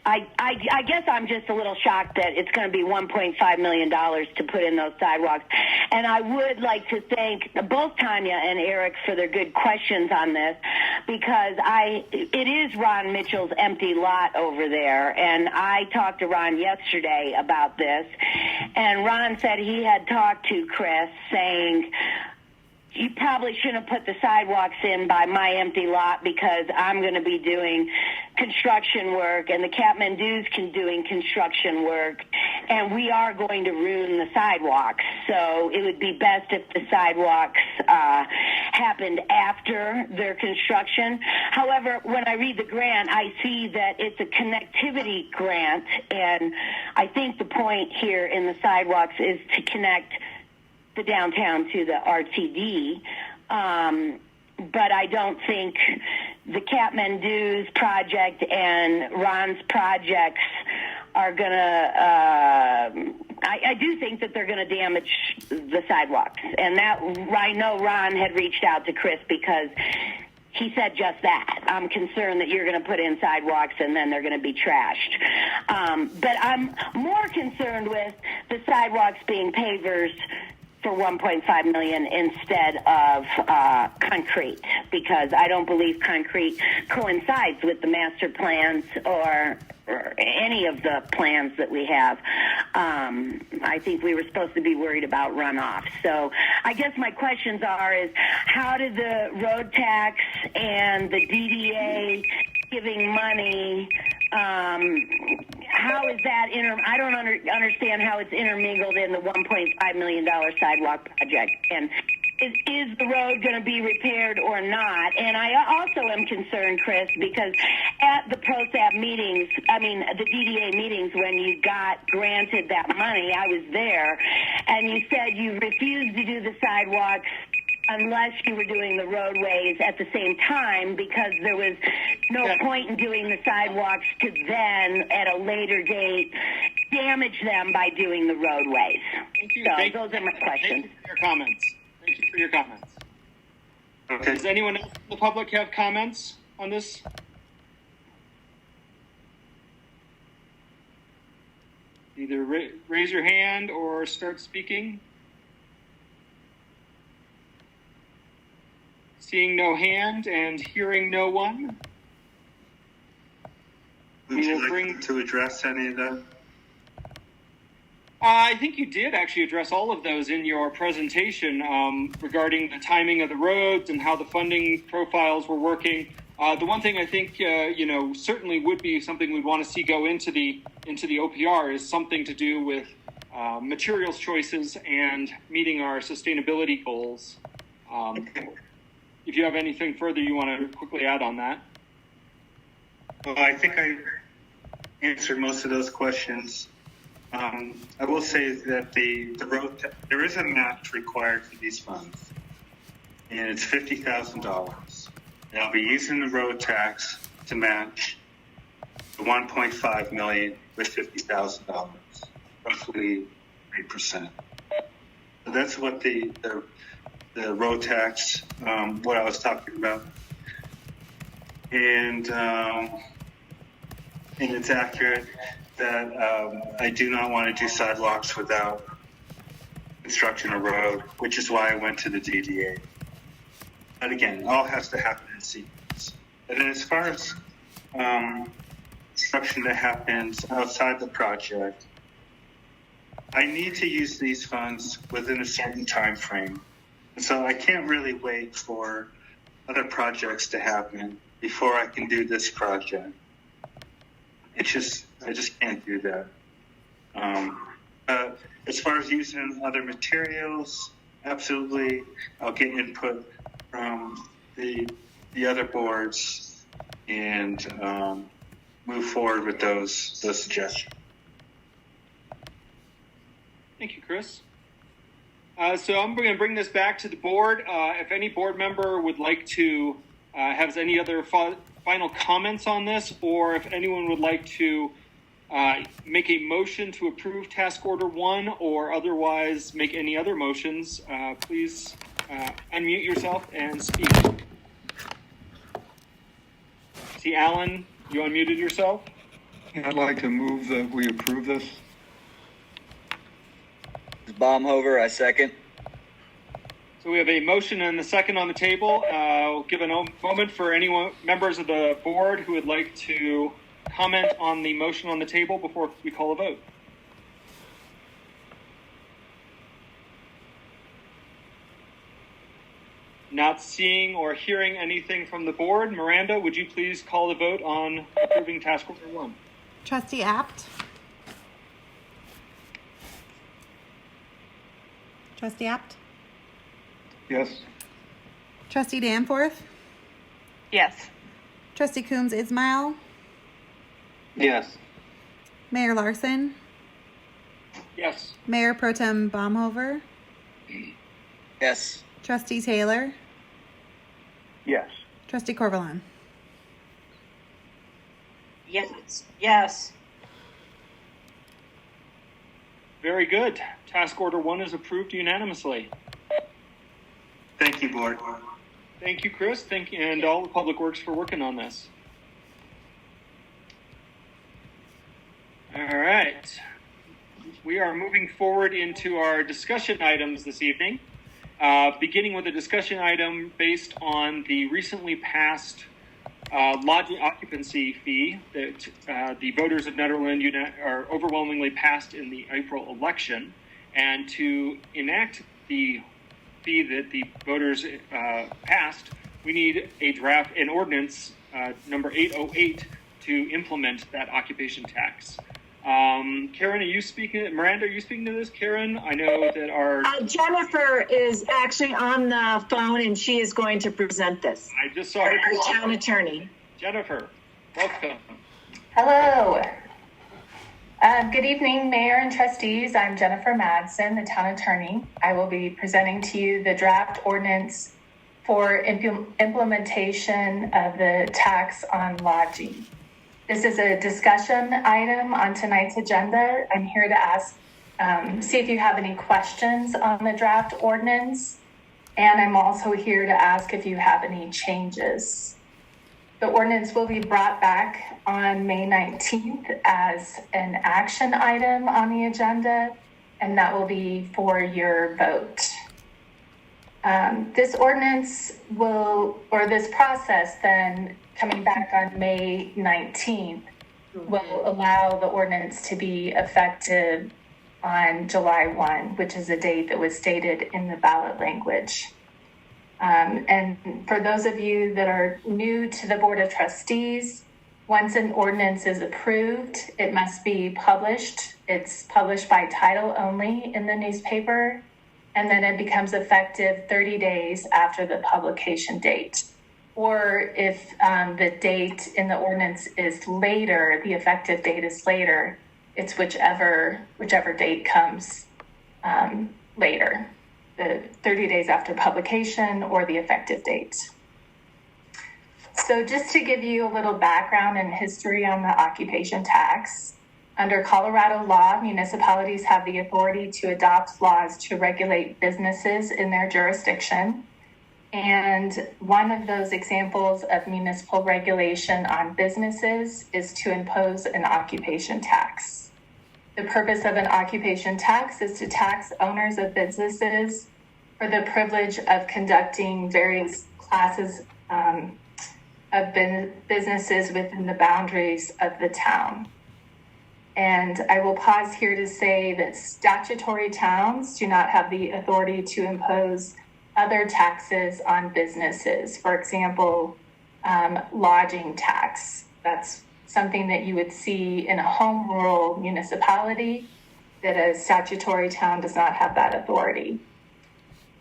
I guess I'm just a little shocked that it's going to be $1.5 million to put in those sidewalks. And I would like to thank both Tanya and Eric for their good questions on this, because it is Ron Mitchell's empty lot over there. And I talked to Ron yesterday about this, and Ron said he had talked to Chris saying, you probably shouldn't have put the sidewalks in by my empty lot because I'm going to be doing construction work and the Kathmandu's doing construction work, and we are going to ruin the sidewalks. So it would be best if the sidewalks happened after their construction. However, when I read the grant, I see that it's a connectivity grant, and I think the point here in the sidewalks is to connect the downtown to the RTD, but I don't think the Kathmandu's project and Ron's projects are going to, I do think that they're going to damage the sidewalks. And that, I know Ron had reached out to Chris because he said just that. I'm concerned that you're going to put in sidewalks and then they're going to be trashed. But I'm more concerned with the sidewalks being pavers for $1.5 million instead of concrete, because I don't believe concrete coincides with the master plans or any of the plans that we have. I think we were supposed to be worried about runoff. So I guess my questions is how did the road tax and the DDA giving money, how is that I don't understand how it's intermingled in the $1.5 million sidewalk project. And is the road going to be repaired or not? And I also am concerned, Chris, because at the ProSAP meetings, the DDA meetings, when you got granted that money, I was there, and you said you refused to do the sidewalks unless you were doing the roadways at the same time, because there was no point in doing the sidewalks to then, at a later date, damage them by doing the roadways. Thank you. So those are my questions. Thank you for your comments. Okay. Does anyone else in the public have comments on this? Either raise your hand or start speaking. Seeing no hand and hearing no one. Would you like to address any of that? I think you did actually address all of those in your presentation regarding the timing of the roads and how the funding profiles were working. The one thing I think certainly would be something we'd want to see go into the OPR is something to do with materials choices and meeting our sustainability goals. If you have anything further you want to quickly add on that. Well, I think I answered most of those questions. I will say that the road there is a match required for these funds, and it's $50,000. And I'll be using the road tax to match the $1.5 million with $50,000, roughly 3%. So that's what the road tax, what I was talking about. and it's accurate that I do not want to do sidewalks without construction of road, which is why I went to the DDA. But again, all has to happen in sequence. And then as far as construction that happens outside the project, I need to use these funds within a certain time frame. And so I can't really wait for other projects to happen before I can do this project. I just can't do that. As far as using other materials, absolutely, I'll get input from the other boards and move forward with those suggestions. Thank you, Chris. So I'm going to bring this back to the board. If any board member would like to have any other final comments on this, or if anyone would like to make a motion to approve Task Order 1 or otherwise make any other motions, please unmute yourself and speak. See, Alan, you unmuted yourself? I'd like to move that we approve this. Baumhover, I second. So we have a motion and a second on the table. We'll give a moment for any members of the board who would like to comment on the motion on the table before we call a vote. Not seeing or hearing anything from the board. Miranda, would you please call the vote on approving Task Order 1? Trustee Apt. Trustee Apt. Yes. Trustee Danforth. Yes. Trustee Coombs Ismail. Yes. Mayor Larson. Yes. Mayor Pro Tem Baumhover. Yes. Trustee Taylor. Yes. Trustee Corvalon. Yes. Yes. Very good. Task Order 1 is approved unanimously. Thank you, board. Thank you, Chris. Thank you, and all the Public Works for working on this. All right. We are moving forward into our discussion items this evening, beginning with a discussion item based on the recently passed lodging occupancy fee that the voters of Nederland are overwhelmingly passed in the April election. And to enact the fee that the voters passed, we need an ordinance number 808 to implement that occupation tax. Karen, are you speaking? Miranda, are you speaking to this? Karen, I know that our Jennifer is actually on the phone, and she is going to present this. I just saw her. Our town attorney. Jennifer, welcome. Hello. Good evening, Mayor and Trustees. I'm Jennifer Madsen, the town attorney. I will be presenting to you the draft ordinance for implementation of the tax on lodging. This is a discussion item on tonight's agenda. I'm here to ask, see if you have any questions on the draft ordinance, and I'm also here to ask if you have any changes. The ordinance will be brought back on May 19th as an action item on the agenda, and that will be for your vote. This ordinance this process then coming back on May 19th will allow the ordinance to be effective on July 1, which is a date that was stated in the ballot language. And for those of you that are new to the Board of Trustees, once an ordinance is approved, it must be published. It's published by title only in the newspaper, and then it becomes effective 30 days after the publication date. Or if the date in the ordinance is later, the effective date is later, it's whichever date comes later. The 30 days after publication or the effective date. So just to give you a little background and history on the occupation tax, under Colorado law, municipalities have the authority to adopt laws to regulate businesses in their jurisdiction. And one of those examples of municipal regulation on businesses is to impose an occupation tax. The purpose of an occupation tax is to tax owners of businesses for the privilege of conducting various classes of businesses within the boundaries of the town. And I will pause here to say that statutory towns do not have the authority to impose other taxes on businesses. For example, lodging tax. That's something that you would see in a home rule municipality, that a statutory town does not have that authority.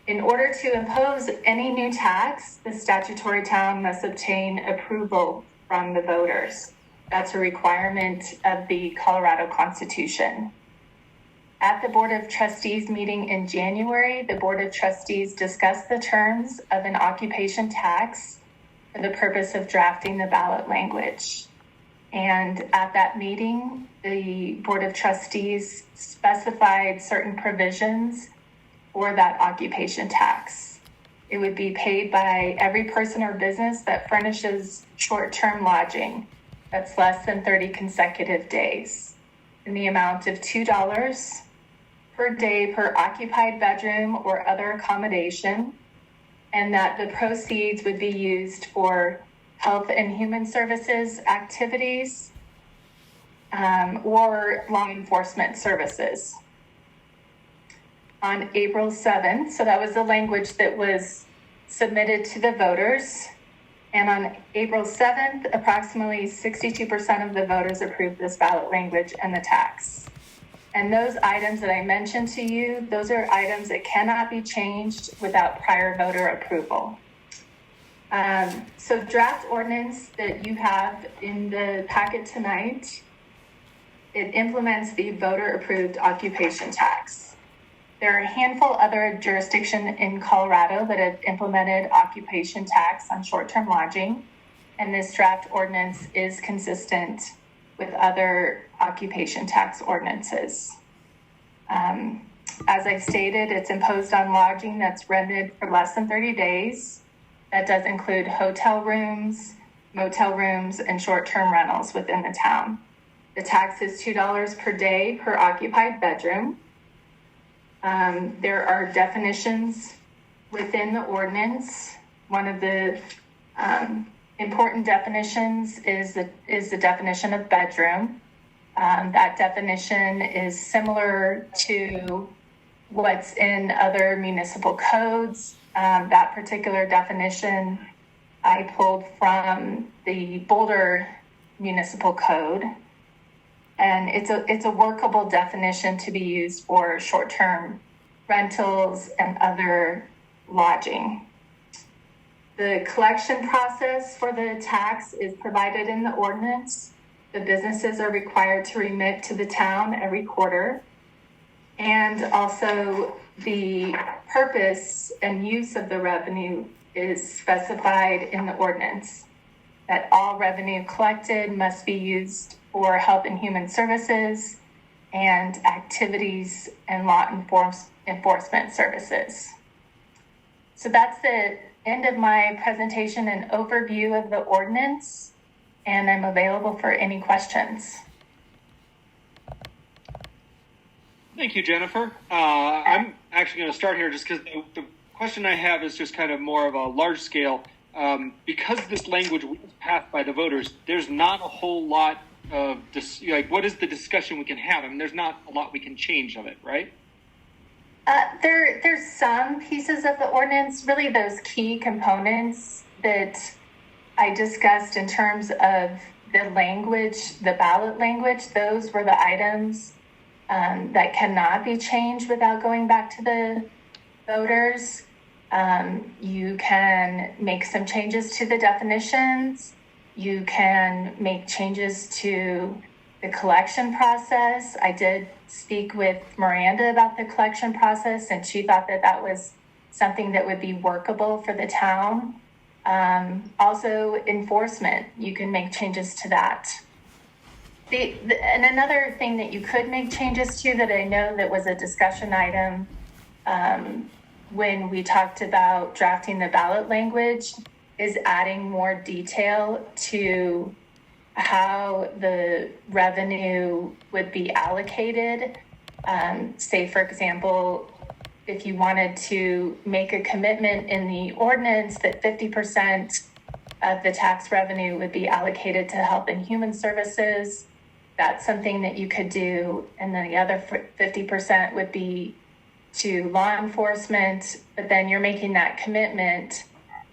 In order to impose any new tax, the statutory town must obtain approval from the voters. That's a requirement of the Colorado Constitution. At the Board of Trustees meeting in January, the Board of Trustees discussed the terms of an occupation tax for the purpose of drafting the ballot language. And at that meeting, the Board of Trustees specified certain provisions for that occupation tax. It would be paid by every person or business that furnishes short-term lodging that's less than 30 consecutive days, in the amount of $2 per day per occupied bedroom or other accommodation, and that the proceeds would be used for health and human services activities or law enforcement services. On April 7th, so that was the language that was submitted to the voters, and on April 7th, approximately 62% of the voters approved this ballot language and the tax. And those items that I mentioned to you, those are items that cannot be changed without prior voter approval. So draft ordinance that you have in the packet tonight, it implements the voter-approved occupation tax. There are a handful other jurisdictions in Colorado that have implemented occupation tax on short-term lodging, and this draft ordinance is consistent with other occupation tax ordinances. As I stated, it's imposed on lodging that's rented for less than 30 days. That does include hotel rooms, motel rooms, and short-term rentals within the town. The tax is $2 per day per occupied bedroom. There are definitions within the ordinance. One of the important definitions is the definition of bedroom. That definition is similar to what's in other municipal codes. That particular definition I pulled from the Boulder Municipal Code. And it's a workable definition to be used for short-term rentals and other lodging. The collection process for the tax is provided in the ordinance. The businesses are required to remit to the town every quarter. And also the purpose and use of the revenue is specified in the ordinance, that all revenue collected must be used for health and human services and activities and law enforcement services. So that's the end of my presentation and overview of the ordinance, and I'm available for any questions. Thank you, Jennifer. I'm actually going to start here just because the question I have is just kind of more of a large scale. Because this language was passed by the voters, there's not a whole lot of what is the discussion we can have? I mean, there's not a lot we can change of it, right? There's some pieces of the ordinance, really those key components that I discussed in terms of the language, the ballot language. Those were the items that cannot be changed without going back to the voters. You can make some changes to the definitions. You can make changes to the collection process. I did speak with Miranda about the collection process, and she thought that that was something that would be workable for the town. Also, enforcement, you can make changes to that. And another thing that you could make changes to that I know that was a discussion item when we talked about drafting the ballot language is adding more detail to how the revenue would be allocated. Say, for example, if you wanted to make a commitment in the ordinance that 50% of the tax revenue would be allocated to Health and Human Services, that's something that you could do. And then the other 50% would be to law enforcement, but then you're making that commitment,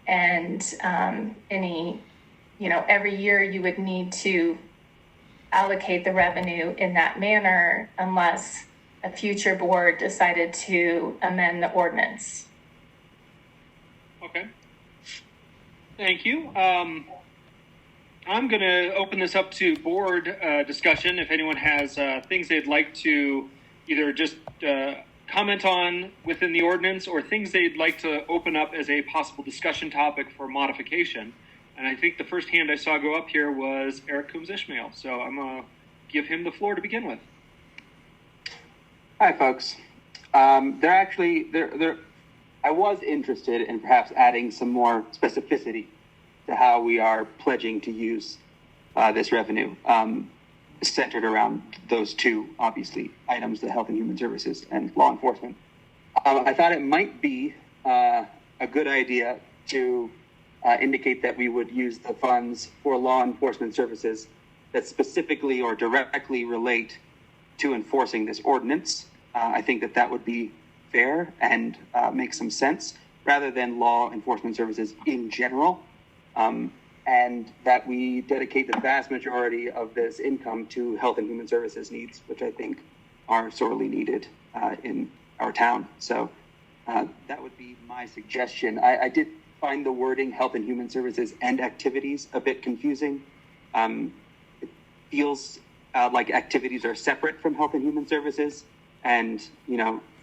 and every year you would need to allocate the revenue in that manner unless a future board decided to amend the ordinance. Okay. Thank you. I'm going to open this up to board discussion. If anyone has things they'd like to either just comment on within the ordinance or things they'd like to open up as a possible discussion topic for modification. And I think the first hand I saw go up here was Eric Coombs-Ishmael. So I'm going to give him the floor to begin with. Hi, folks. I was interested in perhaps adding some more specificity to how we are pledging to use this revenue, centered around those two, obviously, items, the Health and Human Services and law enforcement. I thought it might be a good idea to indicate that we would use the funds for law enforcement services that specifically or directly relate to enforcing this ordinance. I think that would be fair and make some sense, rather than law enforcement services in general, and that we dedicate the vast majority of this income to Health and Human Services needs, which I think are sorely needed in our town. So that would be my suggestion. I did find the wording Health and Human Services and activities a bit confusing. It feels like activities are separate from Health and Human Services. And,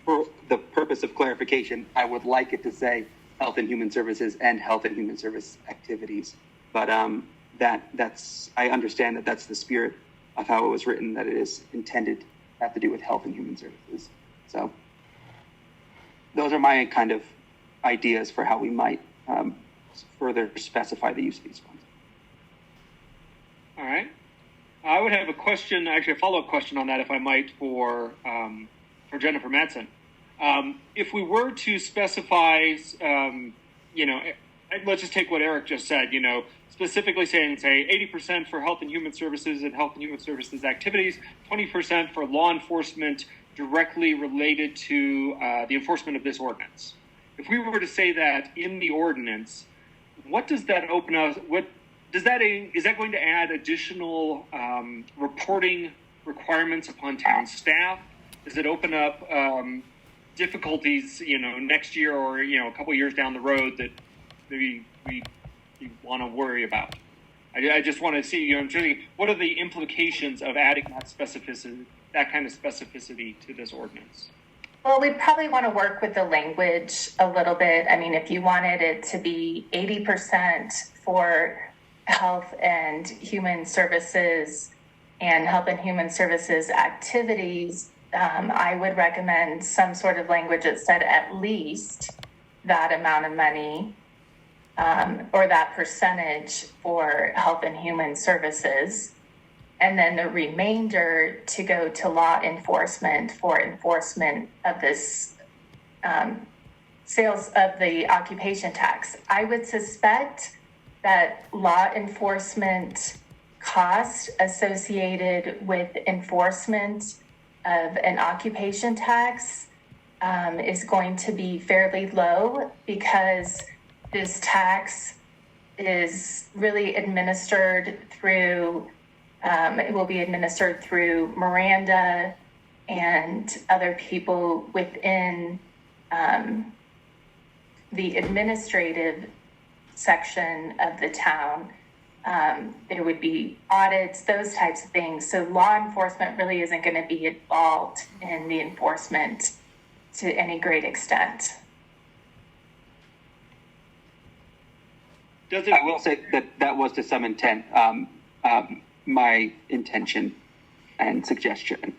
for the purpose of clarification, I would like it to say Health and Human Services and Health and Human Service activities. But I understand that that's the spirit of how it was written, that it is intended to have to do with Health and Human Services. So those are my kind of ideas for how we might further specify the use of these funds. All right. I would have a question, actually a follow-up question on that, if I might, for Jennifer Madsen. If we were to specify, let's just take what Eric just said, specifically say 80% for Health and Human Services and Health and Human Services activities, 20% for law enforcement directly related to the enforcement of this ordinance. If we were to say that in the ordinance, what does that open up? Is that going to add additional reporting requirements upon town staff? Does it open up difficulties, next year or, a couple of years down the road that maybe we want to worry about? I just want to see, what are the implications of adding that kind of specificity to this ordinance? Well, we'd probably want to work with the language a little bit. I mean, if you wanted it to be 80% for Health and Human Services and Health and Human Services activities, I would recommend some sort of language that said at least that amount of money or that percentage for Health and Human Services, and then the remainder to go to law enforcement for enforcement of this sales of the occupation tax. I would suspect that law enforcement cost associated with enforcement of an occupation tax is going to be fairly low, because this tax is really administered through, it will be administered through Miranda and other people within the administrative section of the town. There would be audits, those types of things. So law enforcement really isn't going to be involved in the enforcement to any great extent. I will say that was to some intent my intention and suggestion.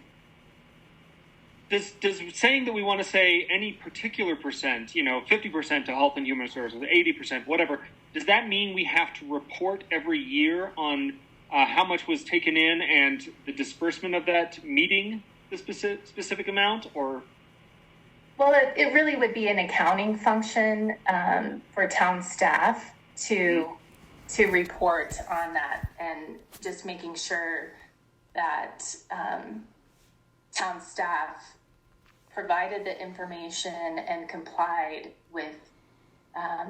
does saying that we want to say any particular percent, 50% to Health and Human Services, 80%, whatever, does that mean we have to report every year on how much was taken in and the disbursement of that meeting the specific amount, or? Well, it really would be an accounting function for town staff to report on that, and just making sure that town staff provided the information and complied with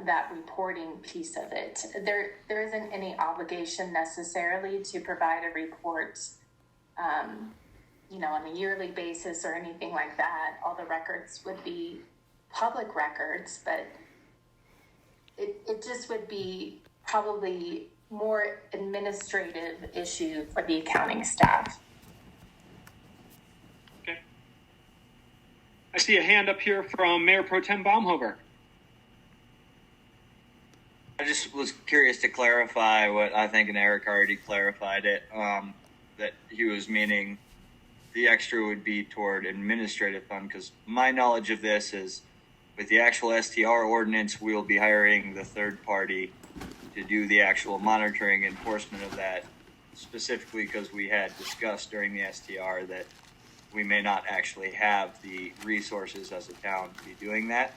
that reporting piece of it. There isn't any obligation necessarily to provide a report, on a yearly basis or anything like that. All the records would be public records, but it just would be probably more administrative issue for the accounting staff. Okay. I see a hand up here from Mayor Pro Tem Baumhover. I just was curious to clarify what I think, and Eric already clarified it, that he was meaning the extra would be toward administrative fund, because my knowledge of this is with the actual STR ordinance, we'll be hiring the third party to do the actual monitoring enforcement of that, specifically because we had discussed during the STR that we may not actually have the resources as a town to be doing that.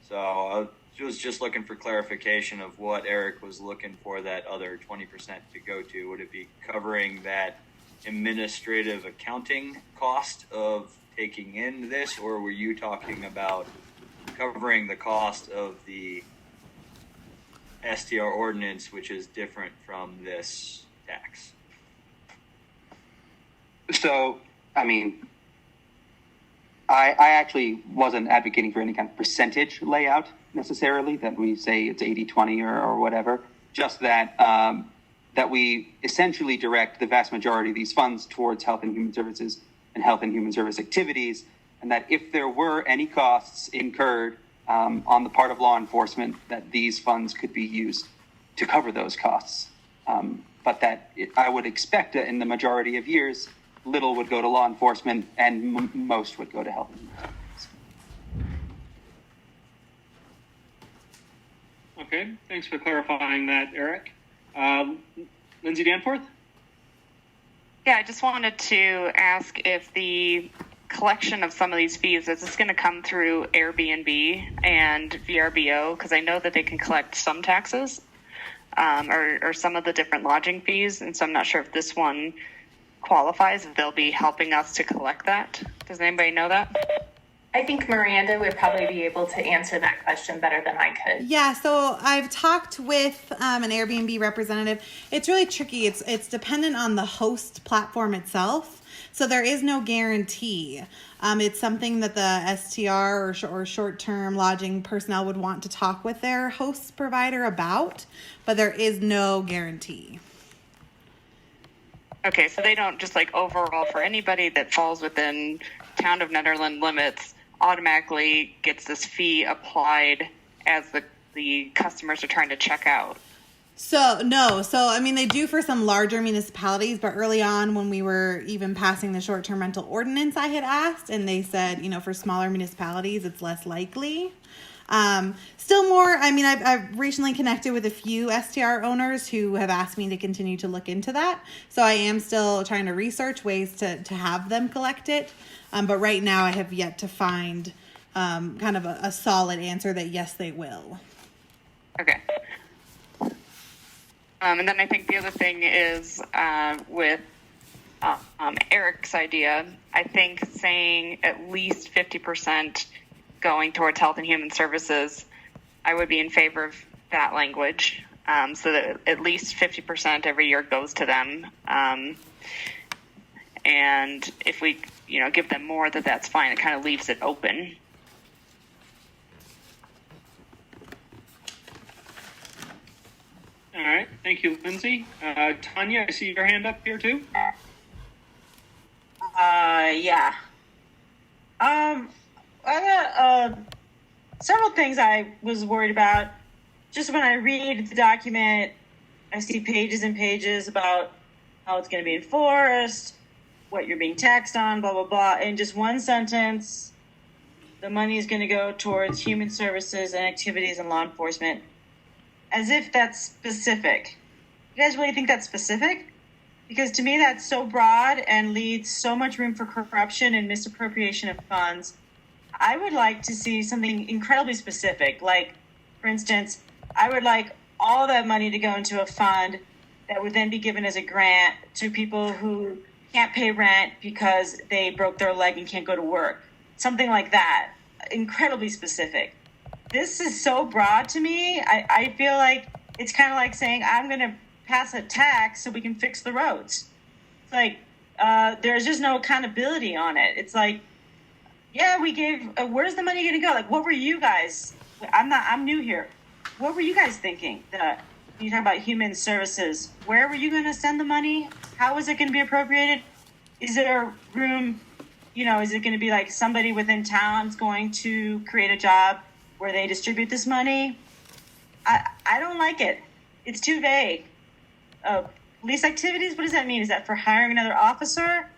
So I was just looking for clarification of what Eric was looking for that other 20% to go to. Would it be covering that administrative accounting cost of taking in this, or were you talking about covering the cost of the STR ordinance, which is different from this tax? So, I actually wasn't advocating for any kind of percentage layout necessarily, that we say it's 80-20 or whatever, just that that we essentially direct the vast majority of these funds towards health and human services and health and human service activities, and that if there were any costs incurred on the part of law enforcement, that these funds could be used to cover those costs. But that I would expect that in the majority of years, little would go to law enforcement and most would go to health and human services. Okay, thanks for clarifying that, Eric. Lindsay Danforth? Yeah, I just wanted to ask if the collection of some of these fees, is this going to come through Airbnb and VRBO? Because I know that they can collect some taxes or some of the different lodging fees, and so I'm not sure if this one qualifies, if they'll be helping us to collect that. Does anybody know that? I think Miranda would probably be able to answer that question better than I could. Yeah, so I've talked with an Airbnb representative. It's really tricky. It's dependent on the host platform itself. So there is no guarantee. It's something that the STR or short-term lodging personnel would want to talk with their host provider about, but there is no guarantee. Okay, so they don't just overall for anybody that falls within Town of Nederland limits automatically gets this fee applied as the customers are trying to check out. So, no. So, they do for some larger municipalities, but early on when we were even passing the short-term rental ordinance, I had asked, and they said, for smaller municipalities, it's less likely. Still more, I've recently connected with a few STR owners who have asked me to continue to look into that. So I am still trying to research ways to have them collect it. But right now I have yet to find kind of a solid answer that yes, they will. Okay. And then I think the other thing is with Eric's idea, I think saying at least 50% going towards health and human services, I would be in favor of that language, so that at least 50% every year goes to them. And if we, give them more, that's fine. It kind of leaves it open. All right. Thank you, Lindsay. Tanya, I see your hand up here too. Yeah. I got several things I was worried about. Just when I read the document, I see pages and pages about how it's going to be enforced, what you're being taxed on, blah, blah, blah. In just one sentence, the money is going to go towards human services and activities and law enforcement. As if that's specific. You guys really think that's specific? Because to me, that's so broad and leaves so much room for corruption and misappropriation of funds. I would like to see something incredibly specific. Like, for instance, I would like all that money to go into a fund that would then be given as a grant to people who can't pay rent because they broke their leg and can't go to work. Something like that. Incredibly specific. This is so broad to me. I feel like it's kind of like saying, I'm going to pass a tax so we can fix the roads. It's like, there's just no accountability on it. It's like, yeah, we gave, where's the money going to go? Like, what were you guys, I'm new here. What were you guys thinking? You talk about human services. Where were you going to send the money? How is it going to be appropriated? Is there room, is it going to be like somebody within town's going to create a job where they distribute this money? I don't like it. It's too vague. Police activities, what does that mean? Is that for hiring another officer?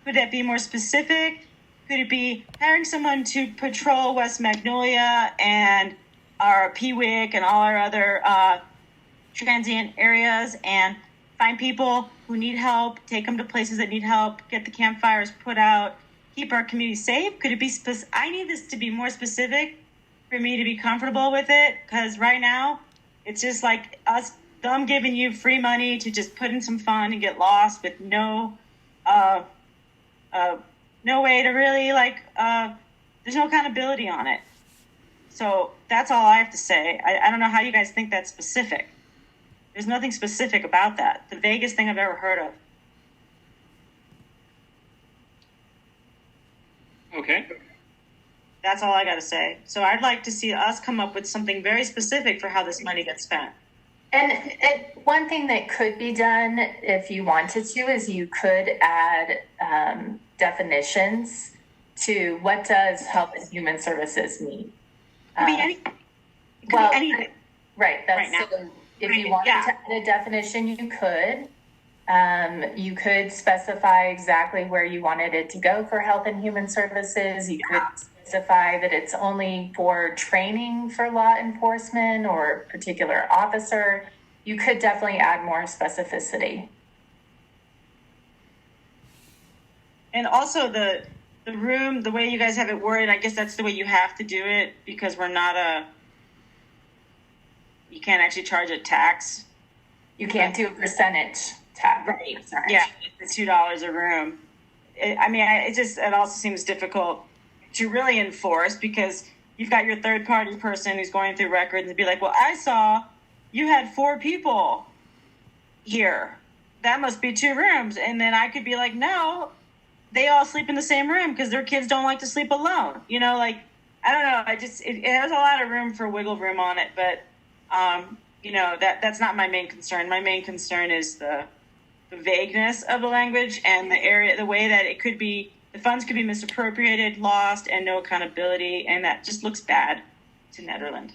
Could that be more specific? Could it be hiring someone to patrol West Magnolia and our Peewick and all our other transient areas and find people who need help, take them to places that need help, get the campfires put out, keep our community safe? Could it be I need this to be more specific for me to be comfortable with it, because right now it's just like them giving you free money to just put in some fun and get lost with no way to really there's no accountability on it. So that's all I have to say. I don't know how you guys think that's specific. There's nothing specific about that. The vaguest thing I've ever heard of. Okay. That's all I got to say. So I'd like to see us come up with something very specific for how this money gets spent. And one thing that could be done if you wanted to is you could add definitions to what does Health and Human Services mean. It could be anything. Right. That's right now. so if you wanted to add a definition, you could. You could specify exactly where you wanted it to go for Health and Human Services. You could specify that it's only for training for law enforcement or particular officer. You could definitely add more specificity. And also the room, the way you guys have it worded, I guess that's the way you have to do it, because we're not you can't actually charge a tax. You can't do a percentage tax. Right. Yeah, it's $2 a room. It also seems difficult to really enforce, because you've got your third party person who's going through records and be like, well, I saw you had 4 people here. That must be 2 rooms. And then I could be like, no, they all sleep in the same room because their kids don't like to sleep alone. I don't know. It has a lot of room for wiggle room on it, but that's not my main concern. My main concern is the vagueness of the language and the way that it could be, the funds could be misappropriated, lost, and no accountability, and that just looks bad to Nederland.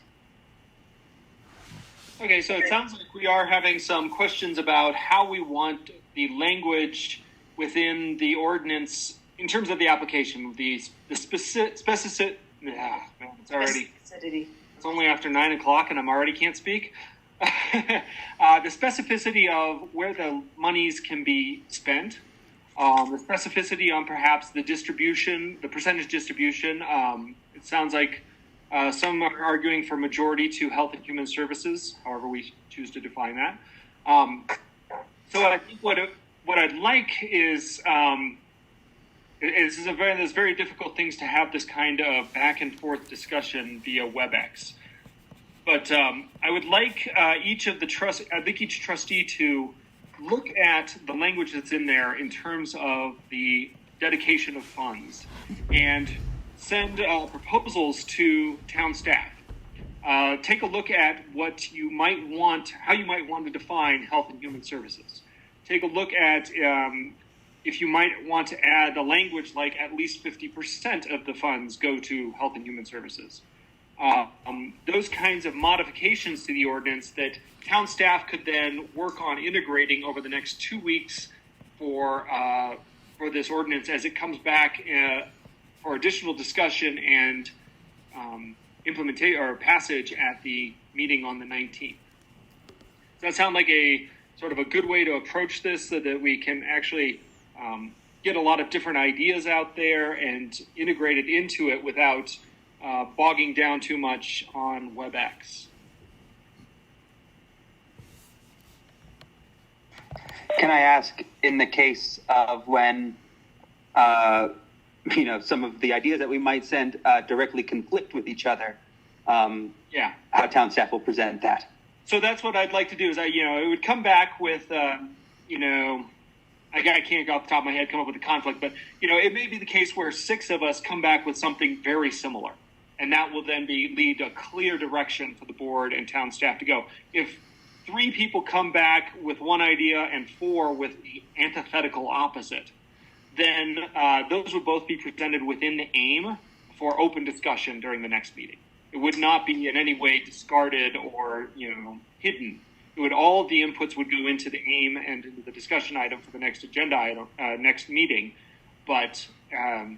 Okay, so it sounds like we are having some questions about how we want the language within the ordinance in terms of the application, the specificity. It's already. It's only after 9 o'clock, and I'm already can't speak. The specificity of where the monies can be spent, the specificity on perhaps the distribution, the percentage distribution. It sounds like some are arguing for majority to Health and Human Services, however we choose to define that. So I think what I'd like is there's very difficult things to have this kind of back and forth discussion via WebEx. But I would like each trustee to look at the language that's in there in terms of the dedication of funds and send proposals to town staff. Take a look at what you might want, how you might want to define Health and Human Services. Take a look at if you might want to add a language like at least 50% of the funds go to Health and Human Services. Those kinds of modifications to the ordinance that town staff could then work on integrating over the next 2 weeks for for this ordinance as it comes back for additional discussion and implementation or passage at the meeting on the 19th. Does that sound like a sort of a good way to approach this so that we can actually get a lot of different ideas out there and integrate it into it without bogging down too much on WebEx? Can I ask, in the case of when, some of the ideas that we might send directly conflict with each other, how town staff will present that? So that's what I'd like to do is it would come back with, I can't go off the top of my head come up with a conflict, but, it may be the case where 6 of us come back with something very similar. And that will then lead a clear direction for the board and town staff to go. If 3 people come back with one idea and 4 with the antithetical opposite, then those would both be presented within the AIM for open discussion during the next meeting. It would not be in any way discarded or, hidden. It would, all of the inputs would go into the AIM and into the discussion item for the next agenda item, next meeting. But I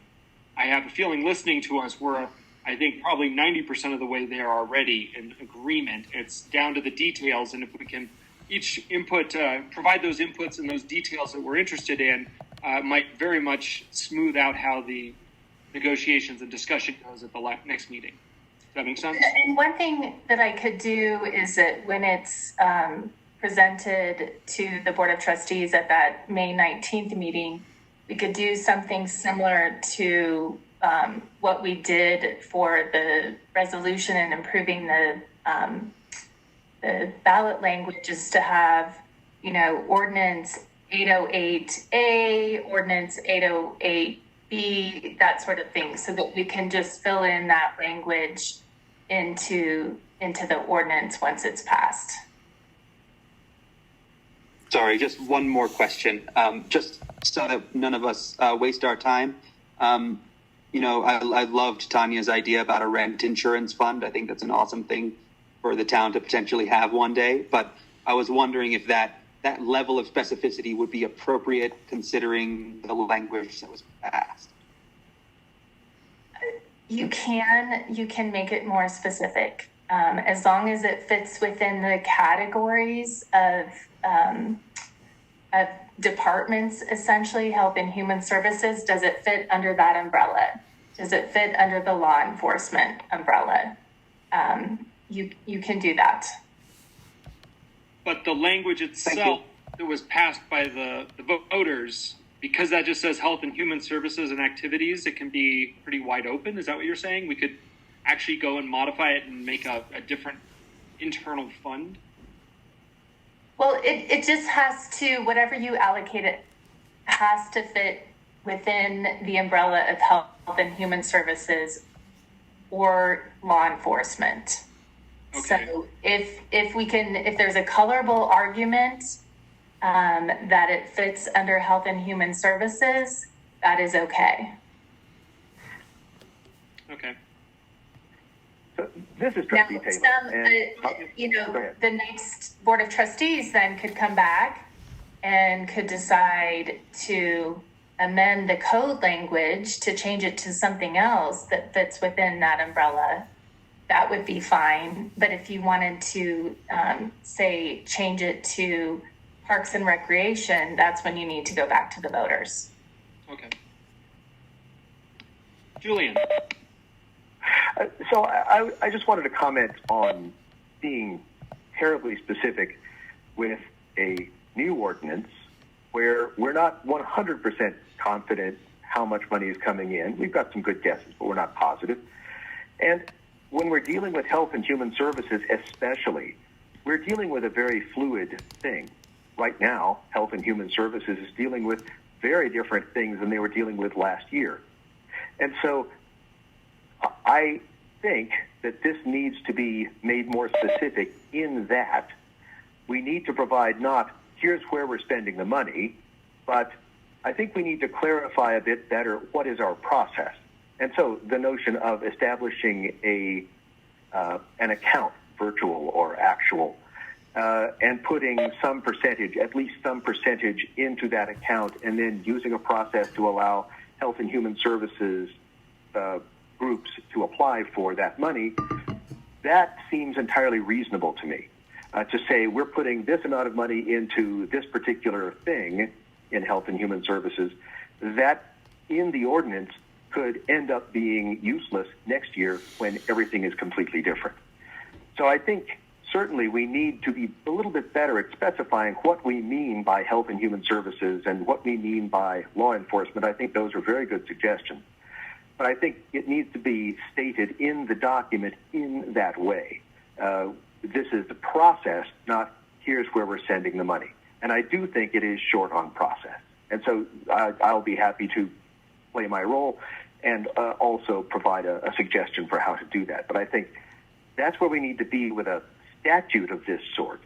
have a feeling listening to us, we're, I think, probably 90% of the way there already in agreement. It's down to the details, and if we can each input, provide those inputs and those details that we're interested in, might very much smooth out how the negotiations and discussion goes at the next meeting. Does that make sense? And one thing that I could do is that when it's presented to the Board of Trustees at that May 19th meeting, we could do something similar to what we did for the resolution and improving the ballot language, is to have, ordinance 808A, ordinance 808B, that sort of thing, so that we can just fill in that language into the ordinance once it's passed. Sorry, just one more question, just so that none of us waste our time. I loved Tanya's idea about a rent insurance fund. I think that's an awesome thing for the town to potentially have one day. But I was wondering if that level of specificity would be appropriate considering the language that was passed. You can make it more specific, as long as it fits within the categories of departments, essentially. Health and Human Services, does it fit under that umbrella? Does it fit under the law enforcement umbrella? You can do that. But the language itself that was passed by the voters, because that just says Health and Human Services and Activities, it can be pretty wide open. Is that what you're saying? We could actually go and modify it and make a different internal fund? Well, it just has to, whatever you allocate it, has to fit within the umbrella of Health and Human Services or law enforcement. Okay. So if there's a colorable argument that it fits under Health and Human Services, that is okay. Okay. So this is Trustee Taylor. The next Board of Trustees then could come back and could decide to amend the code language to change it to something else that fits within that umbrella. That would be fine. But if you wanted to, change it to Parks and Recreation, that's when you need to go back to the voters. Okay. Julian. So I just wanted to comment on being terribly specific with a new ordinance where we're not 100% confident how much money is coming in. We've got some good guesses, but we're not positive. And when we're dealing with Health and Human Services especially, we're dealing with a very fluid thing. Right now, Health and Human Services is dealing with very different things than they were dealing with last year. And so I think that this needs to be made more specific in that we need to provide not here's where we're spending the money, but I think we need to clarify a bit better what is our process. And so the notion of establishing an account, virtual or actual, and putting some percentage, at least some percentage, into that account, and then using a process to allow Health and Human Services groups to apply for that money, that seems entirely reasonable to me. To say we're putting this amount of money into this particular thing in Health and Human Services, that in the ordinance could end up being useless next year when everything is completely different. So I think certainly we need to be a little bit better at specifying what we mean by Health and Human Services and what we mean by law enforcement. I think those are very good suggestions. But I think it needs to be stated in the document in that way. This is the process, not here's where we're sending the money. And I do think it is short on process. And so I'll be happy to play my role and also provide a suggestion for how to do that. But I think that's where we need to be with a statute of this sort,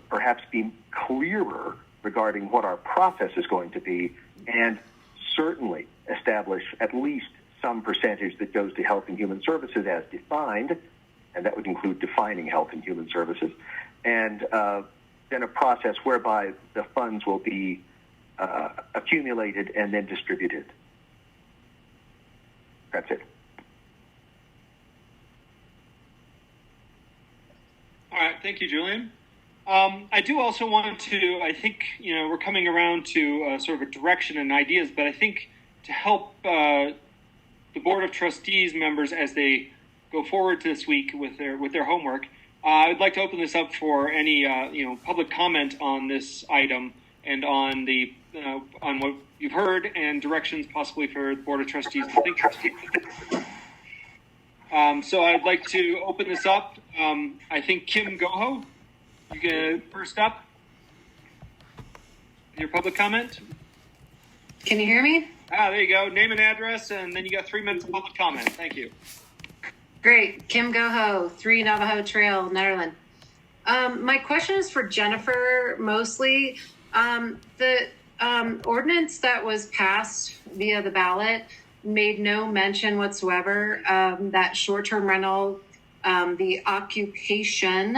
perhaps be clearer regarding what our process is going to be, and certainly establish at least some percentage that goes to Health and Human Services as defined, and that would include defining Health and Human Services, and then a process whereby the funds will be accumulated and then distributed. That's it. All right, thank you, Julian. I do also want to, I think, we're coming around to sort of a direction and ideas, but I think to help the Board of Trustees members as they go forward this week with their homework, I'd like to open this up for any public comment on this item and on the on what you've heard and directions possibly for the Board of Trustees to think. So I'd like to open this up. I think Kim Goho, you get first up. Your public comment. Can you hear me? There you go. Name and address, and then you got 3 minutes of public comment. Thank you. Great. Kim Goho, 3 Navajo Trail, Nederland. My question is for Jennifer mostly. The ordinance that was passed via the ballot made no mention whatsoever that short-term rental, the occupation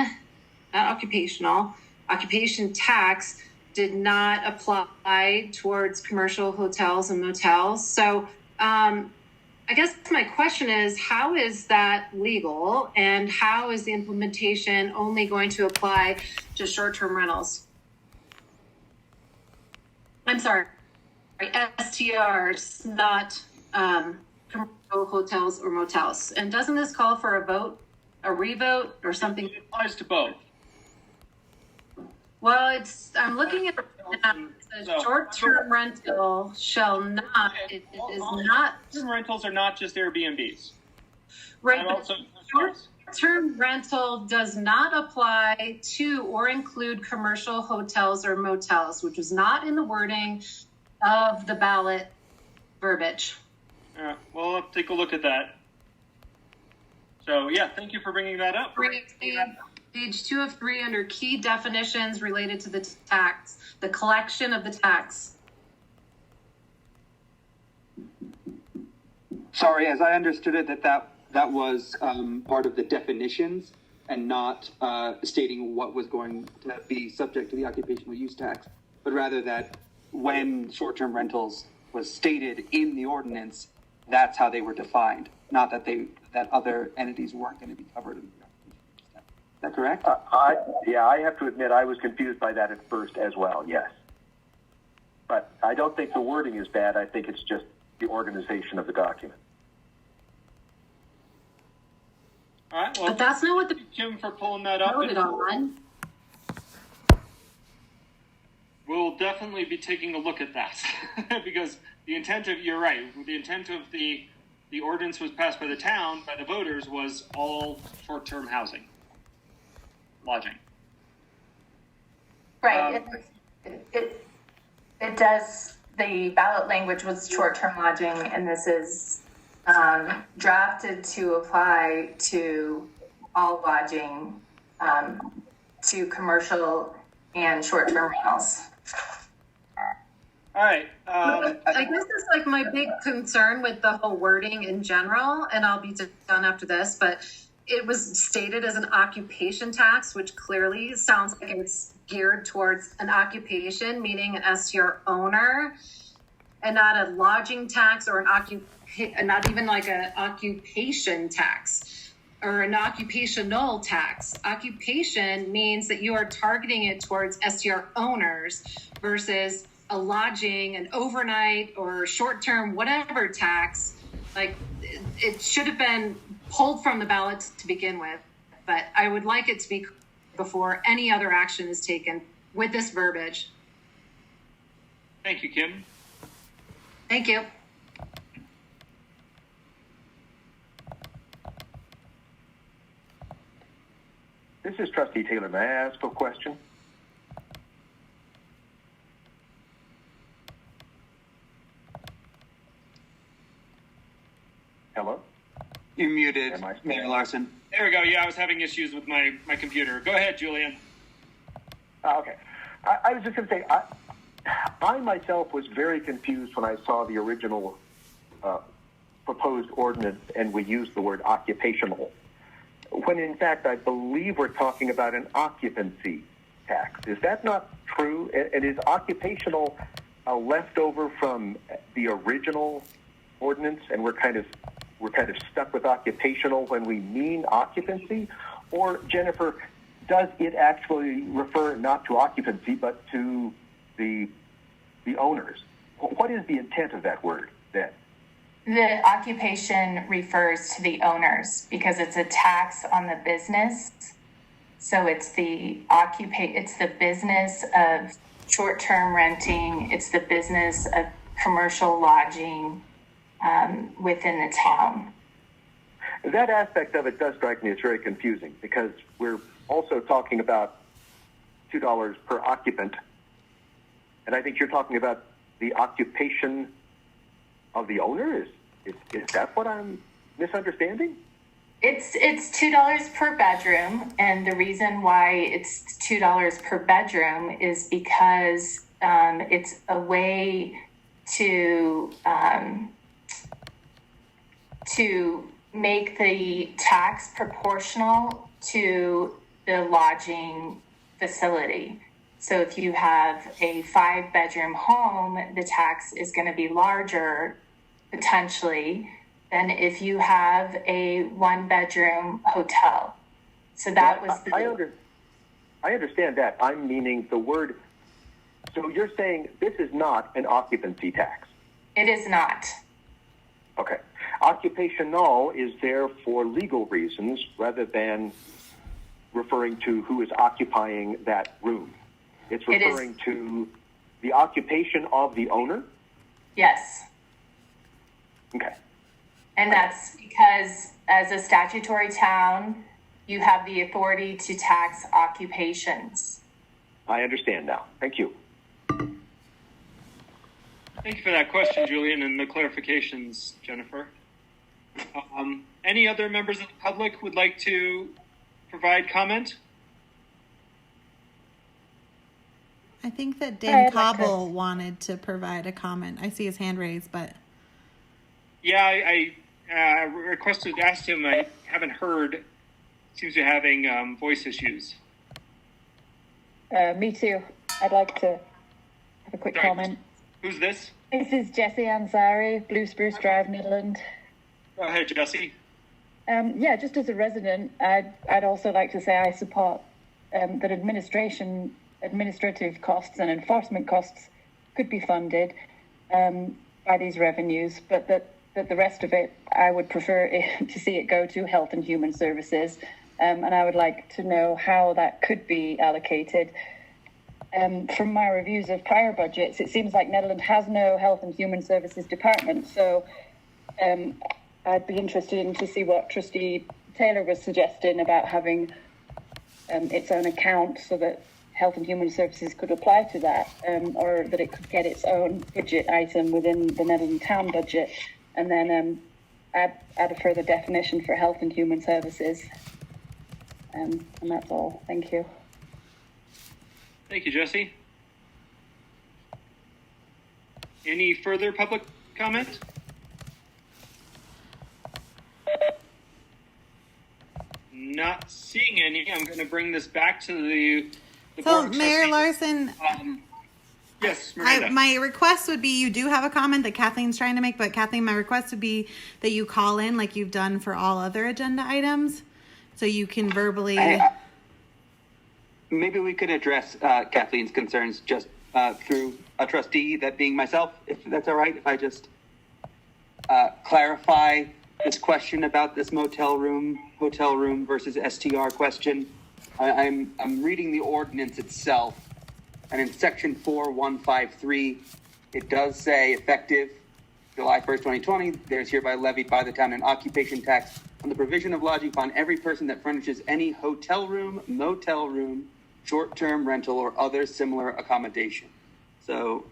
tax did not apply towards commercial hotels and motels. So I guess my question is, how is that legal, and how is the implementation only going to apply to short-term rentals? I'm sorry, STRs, not commercial hotels or motels. And doesn't this call for a vote, a revote, or something? It applies to both. Well, I'm looking at the short-term rental shall not, it is not. Short-term rentals are not just Airbnbs. Right. Short-term rental does not apply to or include commercial hotels or motels, which was not in the wording of the ballot verbiage. All right. Well, let's take a look at that. So, yeah, thank you for bringing that up. Page 2 of 3 under key definitions related to the tax, the collection of the tax. Sorry, as I understood it, that was part of the definitions and not stating what was going to be subject to the occupational use tax, but rather that when short-term rentals was stated in the ordinance, that's how they were defined, not that that other entities weren't going to be covered in the Is that correct? I have to admit I was confused by that at first as well, yes. But I don't think the wording is bad. I think it's just the organization of the document. All right, well, but that's not what the Kim for pulling that up. Voted on. We'll definitely be taking a look at that because the intent of, you're right, the intent of the ordinance was passed by the town, by the voters, was all short-term housing. Lodging. Right. It does, the ballot language was short-term lodging, and this is drafted to apply to all lodging, to commercial and short-term rentals. All right. I guess it's like my big concern with the whole wording in general, and I'll be done after this, but it was stated as an occupation tax, which clearly sounds like it's geared towards an occupation, meaning an STR owner, and not a lodging tax or not even like an occupation tax or an occupational tax. Occupation means that you are targeting it towards STR owners versus a lodging, an overnight or short-term whatever tax. Like, it should have been pulled from the ballot to begin with, but I would like it to be before any other action is taken with this verbiage. Thank you, Kim. Thank you. This is Trustee Taylor. May I ask a question? Hello? You're muted, Mayor Larson. There we go. Yeah, I was having issues with my computer. Go ahead, Julian. Okay. I was just going to say, I myself was very confused when I saw the original proposed ordinance and we used the word occupational, when in fact I believe we're talking about an occupancy tax. Is that not true? And is occupational a leftover from the original ordinance, and we're kind of stuck with occupational when we mean occupancy? Or, Jennifer, does it actually refer not to occupancy but to the owners? What is the intent of that word then? The occupation refers to the owners because it's a tax on the business. So it's the business of short-term renting. It's the business of commercial lodging within the town. That aspect of it does strike me as very confusing because we're also talking about $2 per occupant, and I think you're talking about the occupation of the owner. Is that what I'm misunderstanding? It's $2 per bedroom, and the reason why it's $2 per bedroom is because it's a way to make the tax proportional to the lodging facility. So if you have a 5-bedroom home, the tax is going to be larger potentially than if you have a 1-bedroom hotel. So that was I understand that. I'm meaning the word. So you're saying this is not an occupancy tax? It is not. Okay. Occupational is there for legal reasons rather than referring to who is occupying that room. It's referring to the occupation of the owner? Yes. Okay. And that's because as a statutory town, you have the authority to tax occupations. I understand now. Thank you. Thank you for that question, Julian, and the clarifications, Jennifer. Any other members of the public would like to provide comment? I think that Dan Cobble wanted to provide a comment. I see his hand raised, but... Yeah, I asked him. I haven't heard. Seems to be having voice issues. Me too. I'd like to have a quick comment. Who's this? This is Jessie Ansari, Blue Spruce Drive, Nederland. Go ahead, Jessie. Yeah, just as a resident, I'd also like to say I support that administrative costs and enforcement costs could be funded by these revenues, but that the rest of it, I would prefer to see it go to Health and Human Services, and I would like to know how that could be allocated. From my reviews of prior budgets, it seems like Nederland has no Health and Human Services department, so I'd be interested in to see what Trustee Taylor was suggesting about having its own account so that Health and Human Services could apply to that, or that it could get its own budget item within the Nederland town budget, and then add a further definition for Health and Human Services. And that's all. Thank you. Thank you, Jessie. Any further public comment? Not seeing any. I'm going to bring this back to the So, Board of Mayor Trustees. Larson, Yes, Miranda. my request would be, you do have a comment that Kathleen's trying to make, but Kathleen, my request would be that you call in like you've done for all other agenda items, so you can verbally. Maybe we could address Kathleen's concerns just through a trustee, that being myself, if that's all right, if I just clarify this question about this hotel room versus STR question. I'm reading the ordinance itself, and in section 4153, it does say effective July 1st, 2020, there's hereby levied by the town an occupation tax on the provision of lodging upon every person that furnishes any hotel room, motel room, short-term rental, or other similar accommodation. So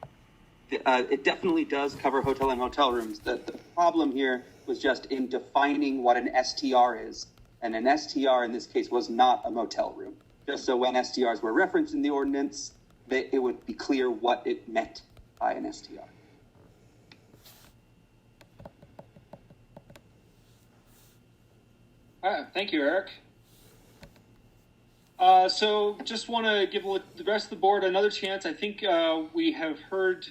it definitely does cover hotel and motel rooms. The problem here was just in defining what an STR is. And an STR in this case was not a motel room. Just so when STRs were referenced in the ordinance, it would be clear what it meant by an STR. Thank you, Eric. So just want to give the rest of the board another chance. I think we have heard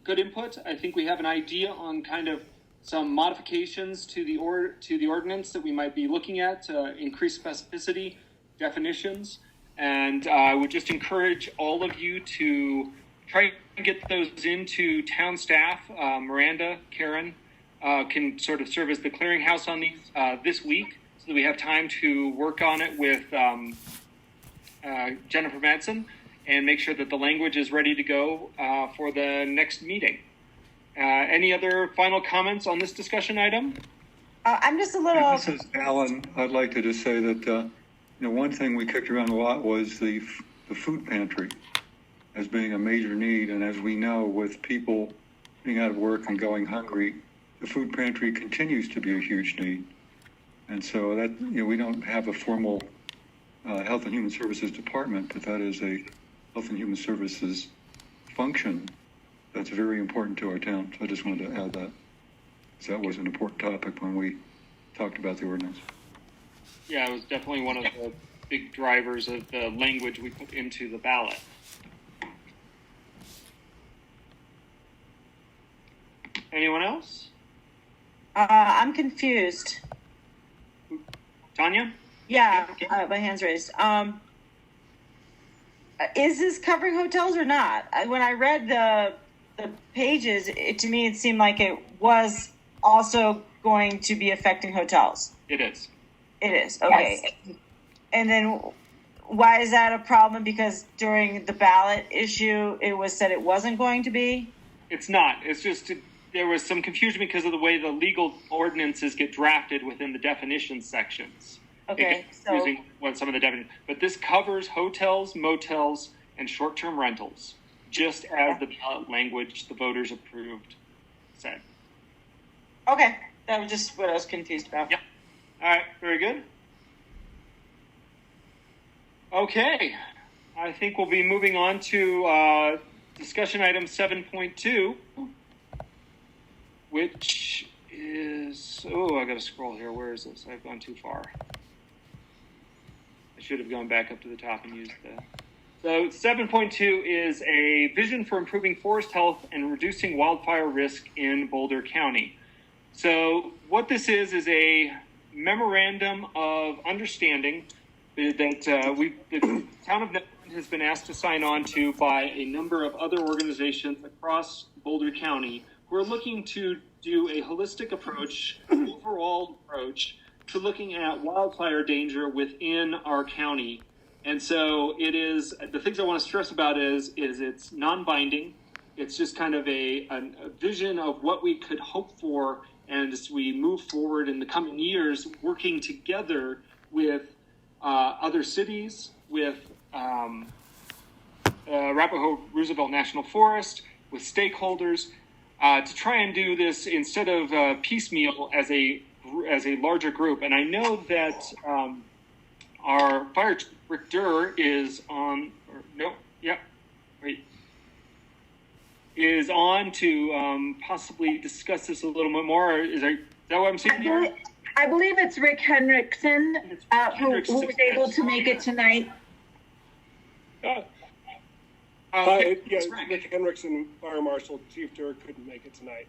good input. I think we have an idea on kind of some modifications to the ordinance that we might be looking at to increase specificity, definitions, and I would just encourage all of you to try and get those into town staff. Miranda, Karen can sort of serve as the clearinghouse on these this week, so that we have time to work on it with Jennifer Madsen and make sure that the language is ready to go for the next meeting. Any other final comments on this discussion item? I'm just a little. This is Alan. I'd like to just say that one thing we kicked around a lot was the food pantry as being a major need, and as we know, with people being out of work and going hungry, the food pantry continues to be a huge need. And so that we don't have a formal Health and Human Services department, but that is a Health and Human Services function that's very important to our town. So I just wanted to add that, because that was an important topic when we talked about the ordinance. Yeah, it was definitely one of the big drivers of the language we put into the ballot. Anyone else? I'm confused. Tanya? Yeah, my hand's raised. Is this covering hotels or not? When I read the pages, to me it seemed like it was also going to be affecting hotels. It is. It is, okay. Yes. And then why is that a problem? Because during the ballot issue, it was said it wasn't going to be? It's not. It's just there was some confusion because of the way the legal ordinances get drafted within the definition sections. Okay, using some of the definitions. But this covers hotels, motels, and short-term rentals, just as the ballot language the voters approved said. Okay, that was just what I was confused about. Yeah. All right, very good. Okay, I think we'll be moving on to discussion item 7.2, which is, I got to scroll here. Where is this? I've gone too far. I should have gone back up to the top and used the... So 7.2 is a vision for improving forest health and reducing wildfire risk in Boulder County. So what this is a memorandum of understanding that the town of Nederland has been asked to sign on to by a number of other organizations across Boulder County who are looking to do a holistic approach, overall approach to looking at wildfire danger within our county. And so it is, the things I want to stress about is it's non-binding. It's just kind of a vision of what we could hope for, and as we move forward in the coming years, working together with other cities, with Arapahoe Roosevelt National Forest, with stakeholders, to try and do this instead of piecemeal as a larger group. And I know that our fire Rick Durr is on, is on to possibly discuss this a little bit more. Is that what I'm seeing here? I believe it's Rick Henriksen, who was able to make it tonight. Yes, Rick Henriksen, Fire Marshal. Chief Durr couldn't make it tonight.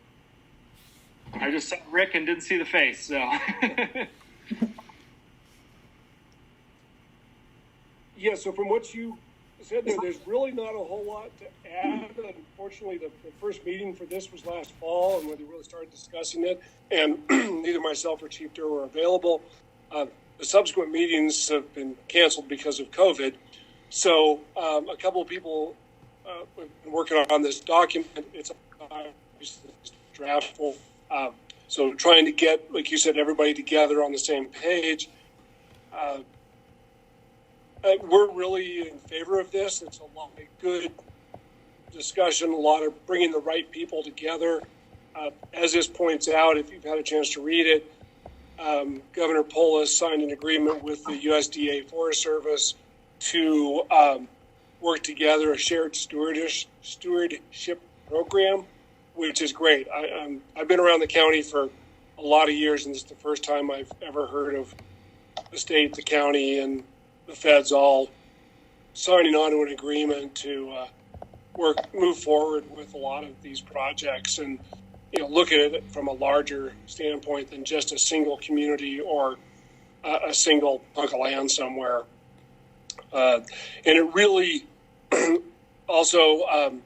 I just saw Rick and didn't see the face, so. Yeah, so from what you said there's really not a whole lot to add. Unfortunately, the first meeting for this was last fall, and when they really started discussing it, and neither myself or Chief Durr were available. The subsequent meetings have been canceled because of COVID. So a couple of people have been working on this document. It's draftable. So trying to get, like you said, everybody together on the same page. We're really in favor of this. It's a lot of good discussion, a lot of bringing the right people together. As this points out, if you've had a chance to read it, Governor Polis signed an agreement with the USDA Forest Service to work together a shared stewardship program, which is great. I've been around the county for a lot of years, and this is the first time I've ever heard of the state, the county, and the feds all signing on to an agreement to move forward with a lot of these projects and look at it from a larger standpoint than just a single community or a single hunk of land somewhere. And it really also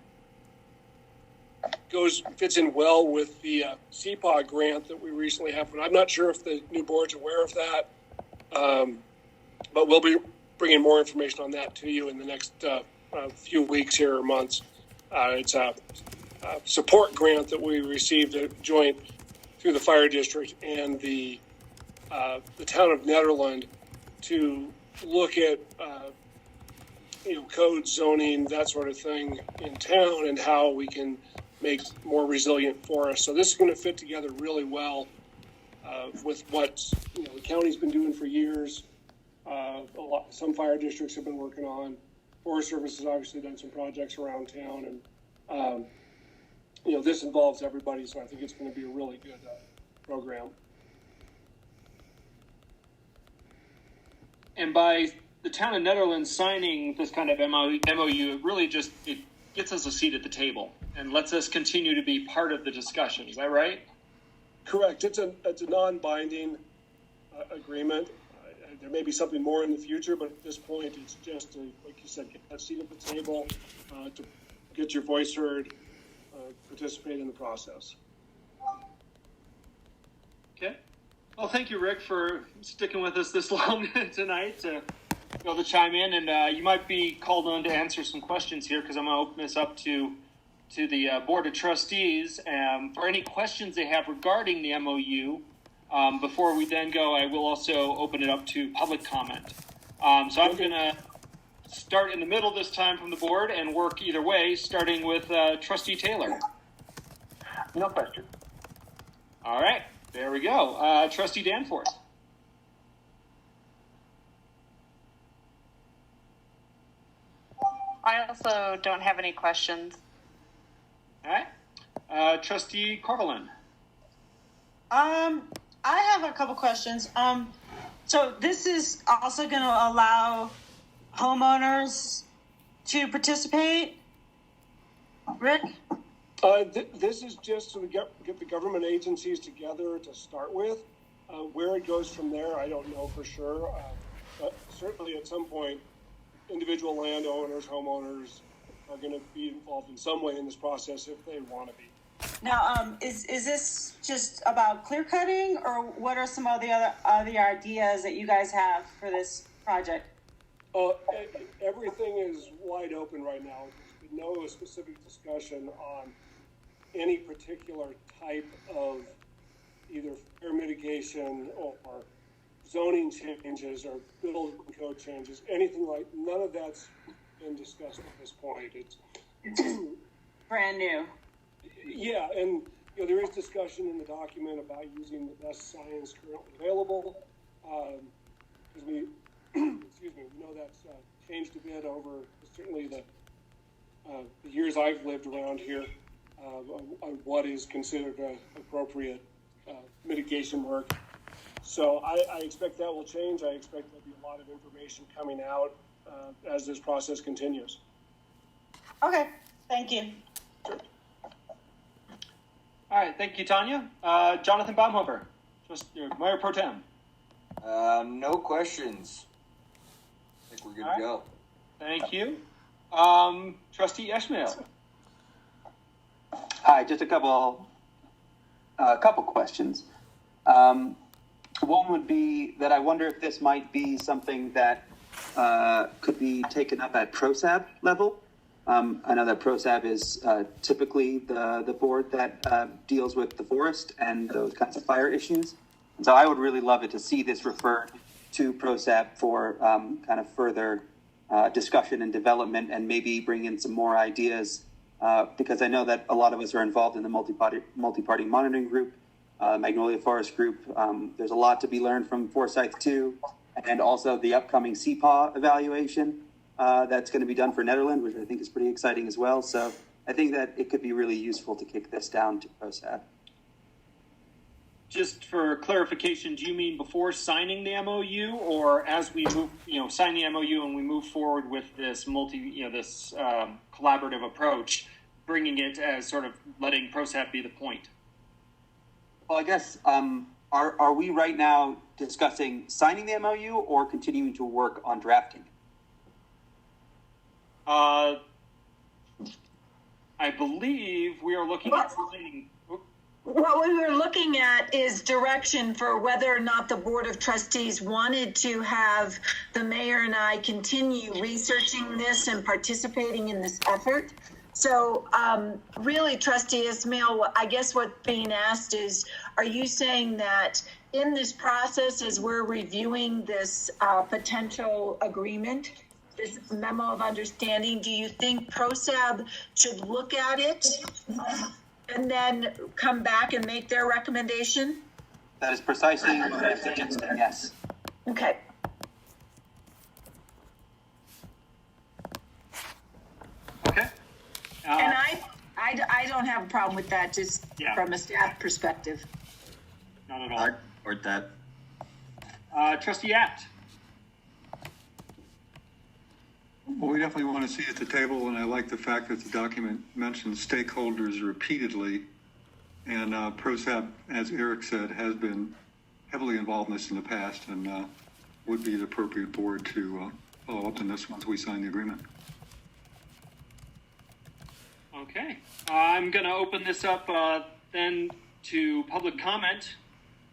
fits in well with the CPAW grant that we recently have. I'm not sure if the new board's aware of that, but we'll be bringing more information on that to you in the next few weeks here or months. It's a support grant that we received a joint through the fire district and the town of Nederland to look at code, zoning, that sort of thing in town and how we can make more resilient forests. So this is going to fit together really well with what the county's been doing for years. Some fire districts have been working on. Forest Service has obviously done some projects around town, and this involves everybody. So I think it's going to be a really good program. And by the town of Netherlands signing this kind of MOU, it really it gets us a seat at the table and lets us continue to be part of the discussion. Is that right? Correct. It's a non-binding agreement. There may be something more in the future, but at this point, it's just, like you said, get that seat at the table to get your voice heard, participate in the process. Okay. Well, thank you, Rick, for sticking with us this long tonight to be able to chime in. And you might be called on to answer some questions here because I'm going to open this up to the Board of Trustees for any questions they have regarding the MOU. Before we then go, I will also open it up to public comment. So I'm going to start in the middle this time from the board and work either way, starting with Trustee Taylor. No question. All right, there we go. Trustee Danforth. I also don't have any questions. All right. Trustee Corvalin. I have a couple questions. So this is also going to allow homeowners to participate, Rick? This is just to get the government agencies together to start with. Where it goes from there, I don't know for sure. But certainly at some point, individual landowners, homeowners are going to be involved in some way in this process if they want to be. Now, is this just about clear cutting, or what are some of the other ideas that you guys have for this project? Everything is wide open right now. There's been no specific discussion on any particular type of either fire mitigation or zoning changes or building code changes, anything like. None of that's been discussed at this point. It's brand new. Yeah, and there is discussion in the document about using the best science currently available. Because we know that's changed a bit over certainly the years I've lived around here on what is considered appropriate mitigation work. So I expect that will change. I expect there'll be a lot of information coming out as this process continues. Okay, thank you. All right, thank you, Tanya. Jonathan Baumhofer, Mayor Pro Tem. No questions. I think we're good to go. Thank you. Trustee Ishmael. Hi, just a couple questions. One would be that I wonder if this might be something that could be taken up at ProSab level. I know that ProSab is typically the board that deals with the forest and those kinds of fire issues. And so I would really love it to see this referred to ProSab for kind of further discussion and development, and maybe bring in some more ideas, because I know that a lot of us are involved in the multi-party monitoring group, Magnolia Forest Group. There's a lot to be learned from Forsyth 2, and also the upcoming CPAW evaluation that's going to be done for Nederland, which I think is pretty exciting as well. So I think that it could be really useful to kick this down to ProSab. Just for clarification, do you mean before signing the MOU, or as we move, sign the MOU and we move forward with this collaborative approach, bringing it as sort of letting ProSab be the point? Well, I guess, are we right now discussing signing the MOU or continuing to work on drafting? I believe we are looking at signing. What we were looking at is direction for whether or not the Board of Trustees wanted to have the mayor and I continue researching this and participating in this effort. So really, Trustee Ismail, I guess what's being asked is, are you saying that in this process, as we're reviewing this potential agreement, this memo of understanding, do you think ProSab should look at it and then come back and make their recommendation? That is precisely what I'm suggesting, yes. Okay. Okay. And I don't have a problem with that, just from a staff perspective. Not at all. I support that. Trustee Apt. Well, we definitely want to see at the table, and I like the fact that the document mentions stakeholders repeatedly. And ProSab, as Eric said, has been heavily involved in this in the past, and would be the appropriate board to follow up on this once we sign the agreement. Okay. I'm going to open this up then to public comment.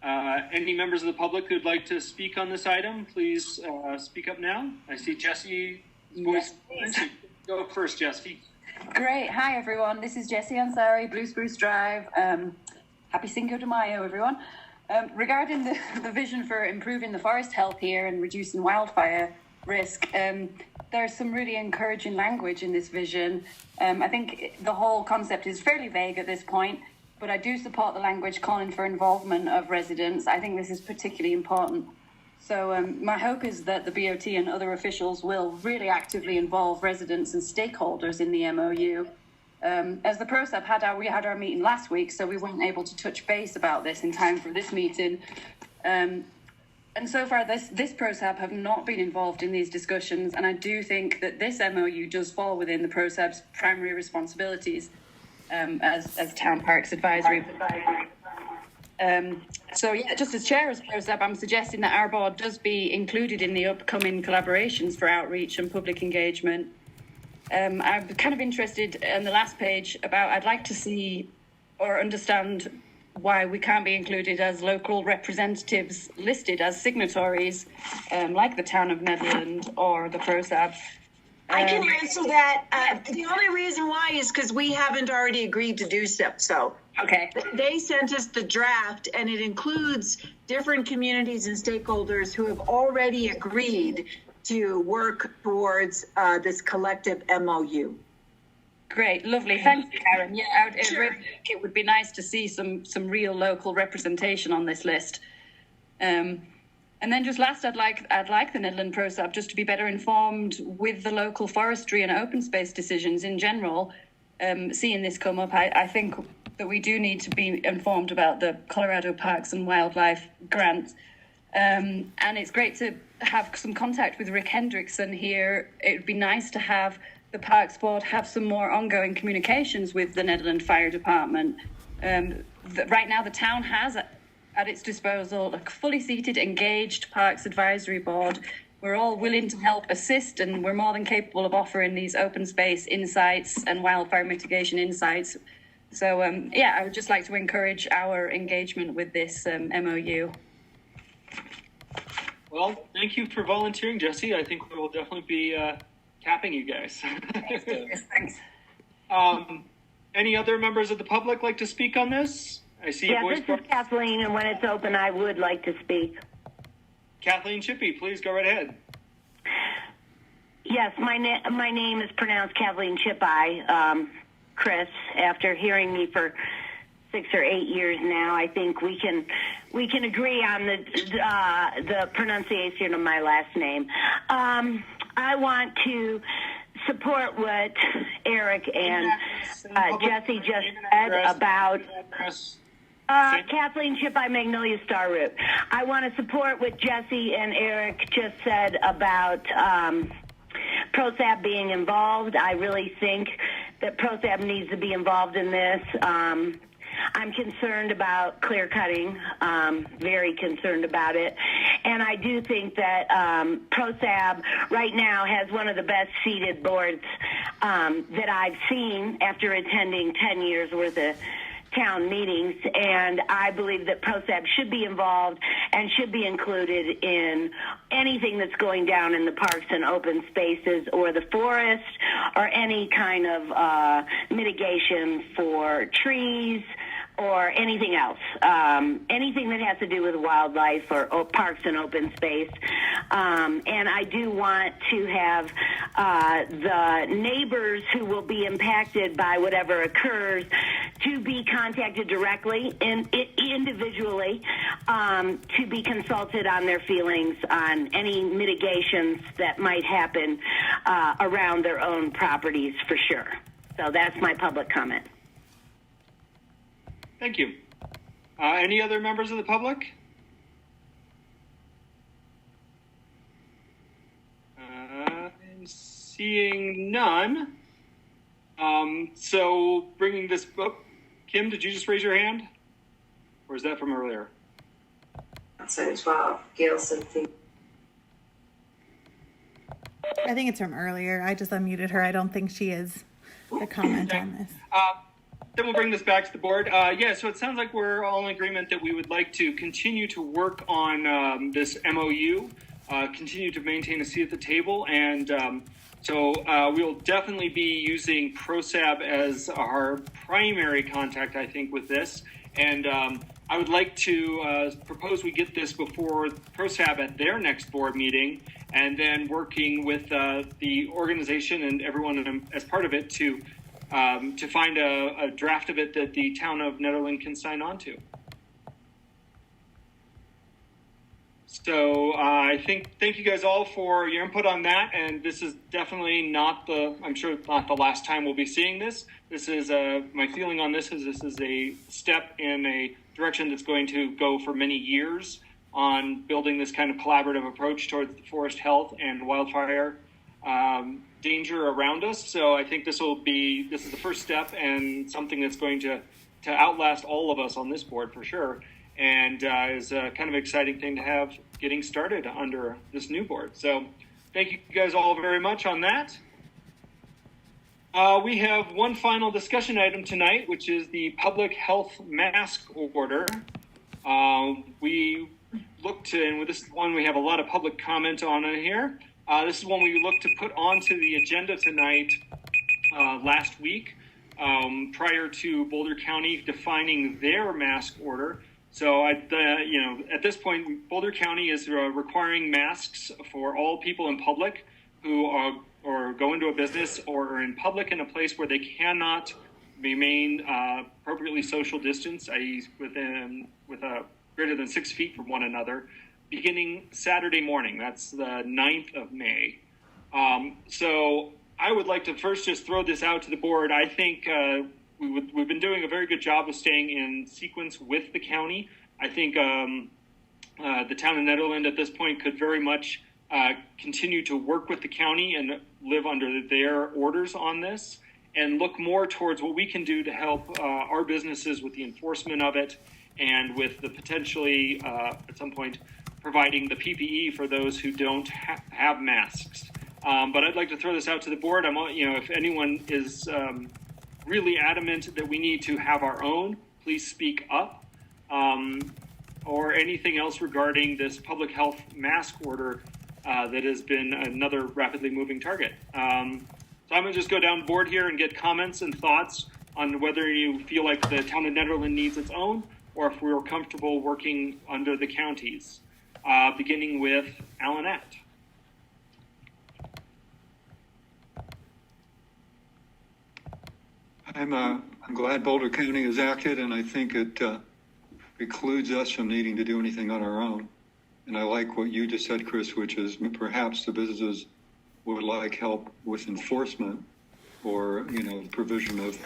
Any members of the public who'd like to speak on this item, please speak up now. I see Jesse. Yes, go first, Jesse. Great. Hi, everyone. This is Jessie Ansari, Blue Spruce Drive. Happy Cinco de Mayo, everyone. Regarding the vision for improving the forest health here and reducing wildfire risk, there's some really encouraging language in this vision. I think the whole concept is fairly vague at this point, but I do support the language calling for involvement of residents. I think this is particularly important. So my hope is that the BOT and other officials will really actively involve residents and stakeholders in the MOU. As the ProSab we had our meeting last week, so we weren't able to touch base about this in time for this meeting. And so far, this ProSab have not been involved in these discussions, and I do think that this MOU does fall within the ProSab's primary responsibilities as Town Parks Advisory. So yeah, just as chair of ProSab, I'm suggesting that our board does be included in the upcoming collaborations for outreach and public engagement. I'm kind of interested in the last page about, I'd like to see or understand why we can't be included as local representatives listed as signatories, like the town of Nederland or the ProSab. I can answer that. The only reason why is because we haven't already agreed to do so. Okay. They sent us the draft, and it includes different communities and stakeholders who have already agreed to work towards this collective MOU. Great, lovely. Thank you, Karen. Yeah, it would be nice to see some real local representation on this list. And then just last, I'd like the Nederland ProSab just to be better informed with the local forestry and open space decisions in general. Seeing this come up, I think that we do need to be informed about the Colorado Parks and Wildlife grant And it's great to have some contact with Rick Hendrickson here. It would be nice to have the Parks Board have some more ongoing communications with the Nederland Fire Department. Right now, the town has at its disposal a fully seated, engaged Parks Advisory Board. We're all willing to help assist, and we're more than capable of offering these open space insights and wildfire mitigation insights. So, I would just like to encourage our engagement with this MOU. Well, thank you for volunteering, Jesse. I think we will definitely be tapping you guys. Thanks. Any other members of the public like to speak on this? I see a voice. This is Kathleen, and when it's open, I would like to speak. Kathleen Chippy, please go right ahead. Yes, my name is pronounced Kathleen Chippi. Chris, after hearing me for 6 or 8 years now, I think we can agree on the pronunciation of my last name. I want to support what Eric and Jesse just said about Kathleen Chippi, Magnolia Star Route. I want to support what Jesse and Eric just said about ProSab being involved. I really think that ProSab needs to be involved in this. I'm concerned about clear cutting, very concerned about it. And I do think that ProSab right now has one of the best seated boards that I've seen after attending 10 years worth of town meetings, and I believe that ProSab should be involved and should be included in anything that's going down in the parks and open spaces or the forest or any kind of mitigation for trees or anything else, anything that has to do with wildlife or parks and open space. And I do want to have the neighbors who will be impacted by whatever occurs to be contacted directly and individually, to be consulted on their feelings on any mitigations that might happen around their own properties for sure. So that's my public comment. Thank you. Any other members of the public? I'm seeing none. So bringing this book, Kim, did you just raise your hand? Or is that from earlier? So 12, Gail Cynthia. I think it's from earlier. I just unmuted her. I don't think she is a comment on this. Then we'll bring this back to the board. So it sounds like we're all in agreement that we would like to continue to work on this MOU, continue to maintain a seat at the table, and so we'll definitely be using ProSab as our primary contact, I think, with this. And I would like to propose we get this before ProSab at their next board meeting, and then working with the organization and everyone as part of it to find a draft of it that the town of Nederland can sign on to. So thank you guys all for your input on that. And this is definitely I'm sure not the last time we'll be seeing this. This is my feeling on this is a step in a direction that's going to go for many years on building this kind of collaborative approach towards forest health and wildfire danger around us. So I think this is the first step and something that's going to outlast all of us on this board for sure. And is a kind of exciting thing to have getting started under this new board. So thank you guys all very much on that. We have one final discussion item tonight, which is the public health mask order. We looked to, and with this one we have a lot of public comment on it here. This is one we looked to put onto the agenda tonight last week, prior to Boulder County defining their mask order. So at this point, Boulder County is requiring masks for all people in public who or go into a business or are in public in a place where they cannot remain appropriately social distance, i.e. with a greater than 6 feet from one another, beginning Saturday morning. That's the 9th of May. So I would like to first just throw this out to the board. I think we've been doing a very good job of staying in sequence with the county. I think the town of Nederland at this point could very much continue to work with the county and live under their orders on this, and look more towards what we can do to help our businesses with the enforcement of it, and with the potentially at some point providing the PPE for those who don't have masks. But I'd like to throw this out to the board. If anyone is really adamant that we need to have our own, please speak up. Or anything else regarding this public health mask order that has been another rapidly moving target. So I'm going to just go down the board here and get comments and thoughts on whether you feel like the town of Nederland needs its own, or if we're comfortable working under the counties, beginning with Alan Apt. I'm glad Boulder County has acted, and I think it precludes us from needing to do anything on our own. And I like what you just said, Chris, which is perhaps the businesses would like help with enforcement or, provision of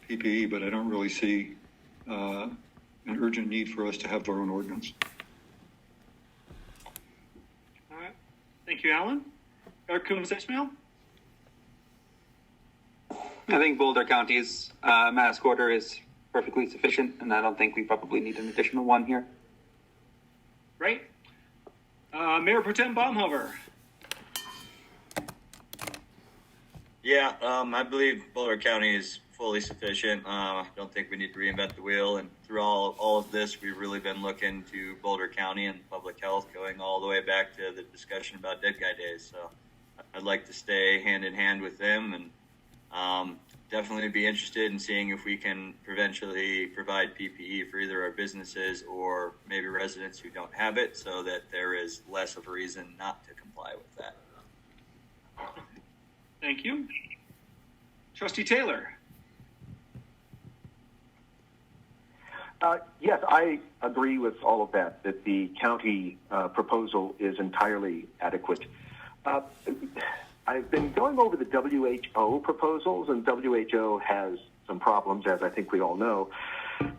PPE, but I don't really see an urgent need for us to have our own ordinance. All right. Thank you, Alan. Eric Coombs-Ismail? I think Boulder County's mask order is perfectly sufficient, and I don't think we probably need an additional one here. Great. Mayor Pro Tem Baumhover. Yeah, I believe Boulder County is fully sufficient. I don't think we need to reinvent the wheel. And through all of this, we've really been looking to Boulder County and public health, going all the way back to the discussion about Dead Guy Days. So I'd like to stay hand in hand with them, and definitely be interested in seeing if we can eventually provide PPE for either our businesses or maybe residents who don't have it, so that there is less of a reason not to comply with that. Thank you. Trustee Taylor. Yes, I agree with all of that the county proposal is entirely adequate. I've been going over the WHO proposals, and WHO has some problems, as I think we all know.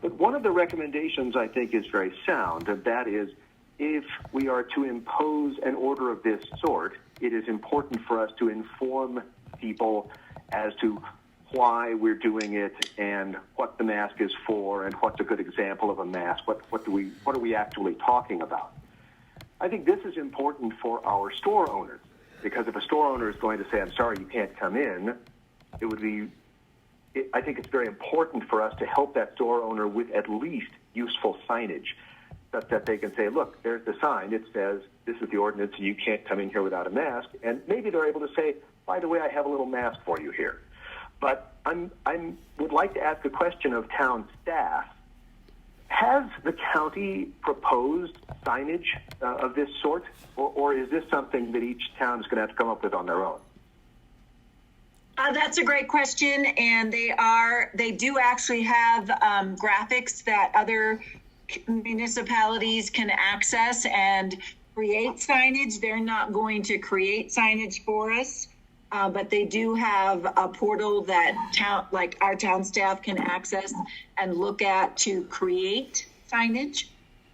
But one of the recommendations I think is very sound, and that is if we are to impose an order of this sort, it is important for us to inform people as to why we're doing it and what the mask is for and what's a good example of a mask. What are we actually talking about? I think this is important for our store owners, because if a store owner is going to say, I'm sorry, you can't come in, I think it's very important for us to help that store owner with at least useful signage, such that they can say, look, there's the sign. It says, this is the ordinance, and you can't come in here without a mask. And maybe they're able to say, by the way, I have a little mask for you here. But I would like to ask a question of town staff. Has the county proposed signage of this sort, or is this something that each town is going to have to come up with on their own? That's a great question, and they do actually have graphics that other municipalities can access and create signage. They're not going to create signage for us, but they do have a portal that our town staff can access and look at to create signage.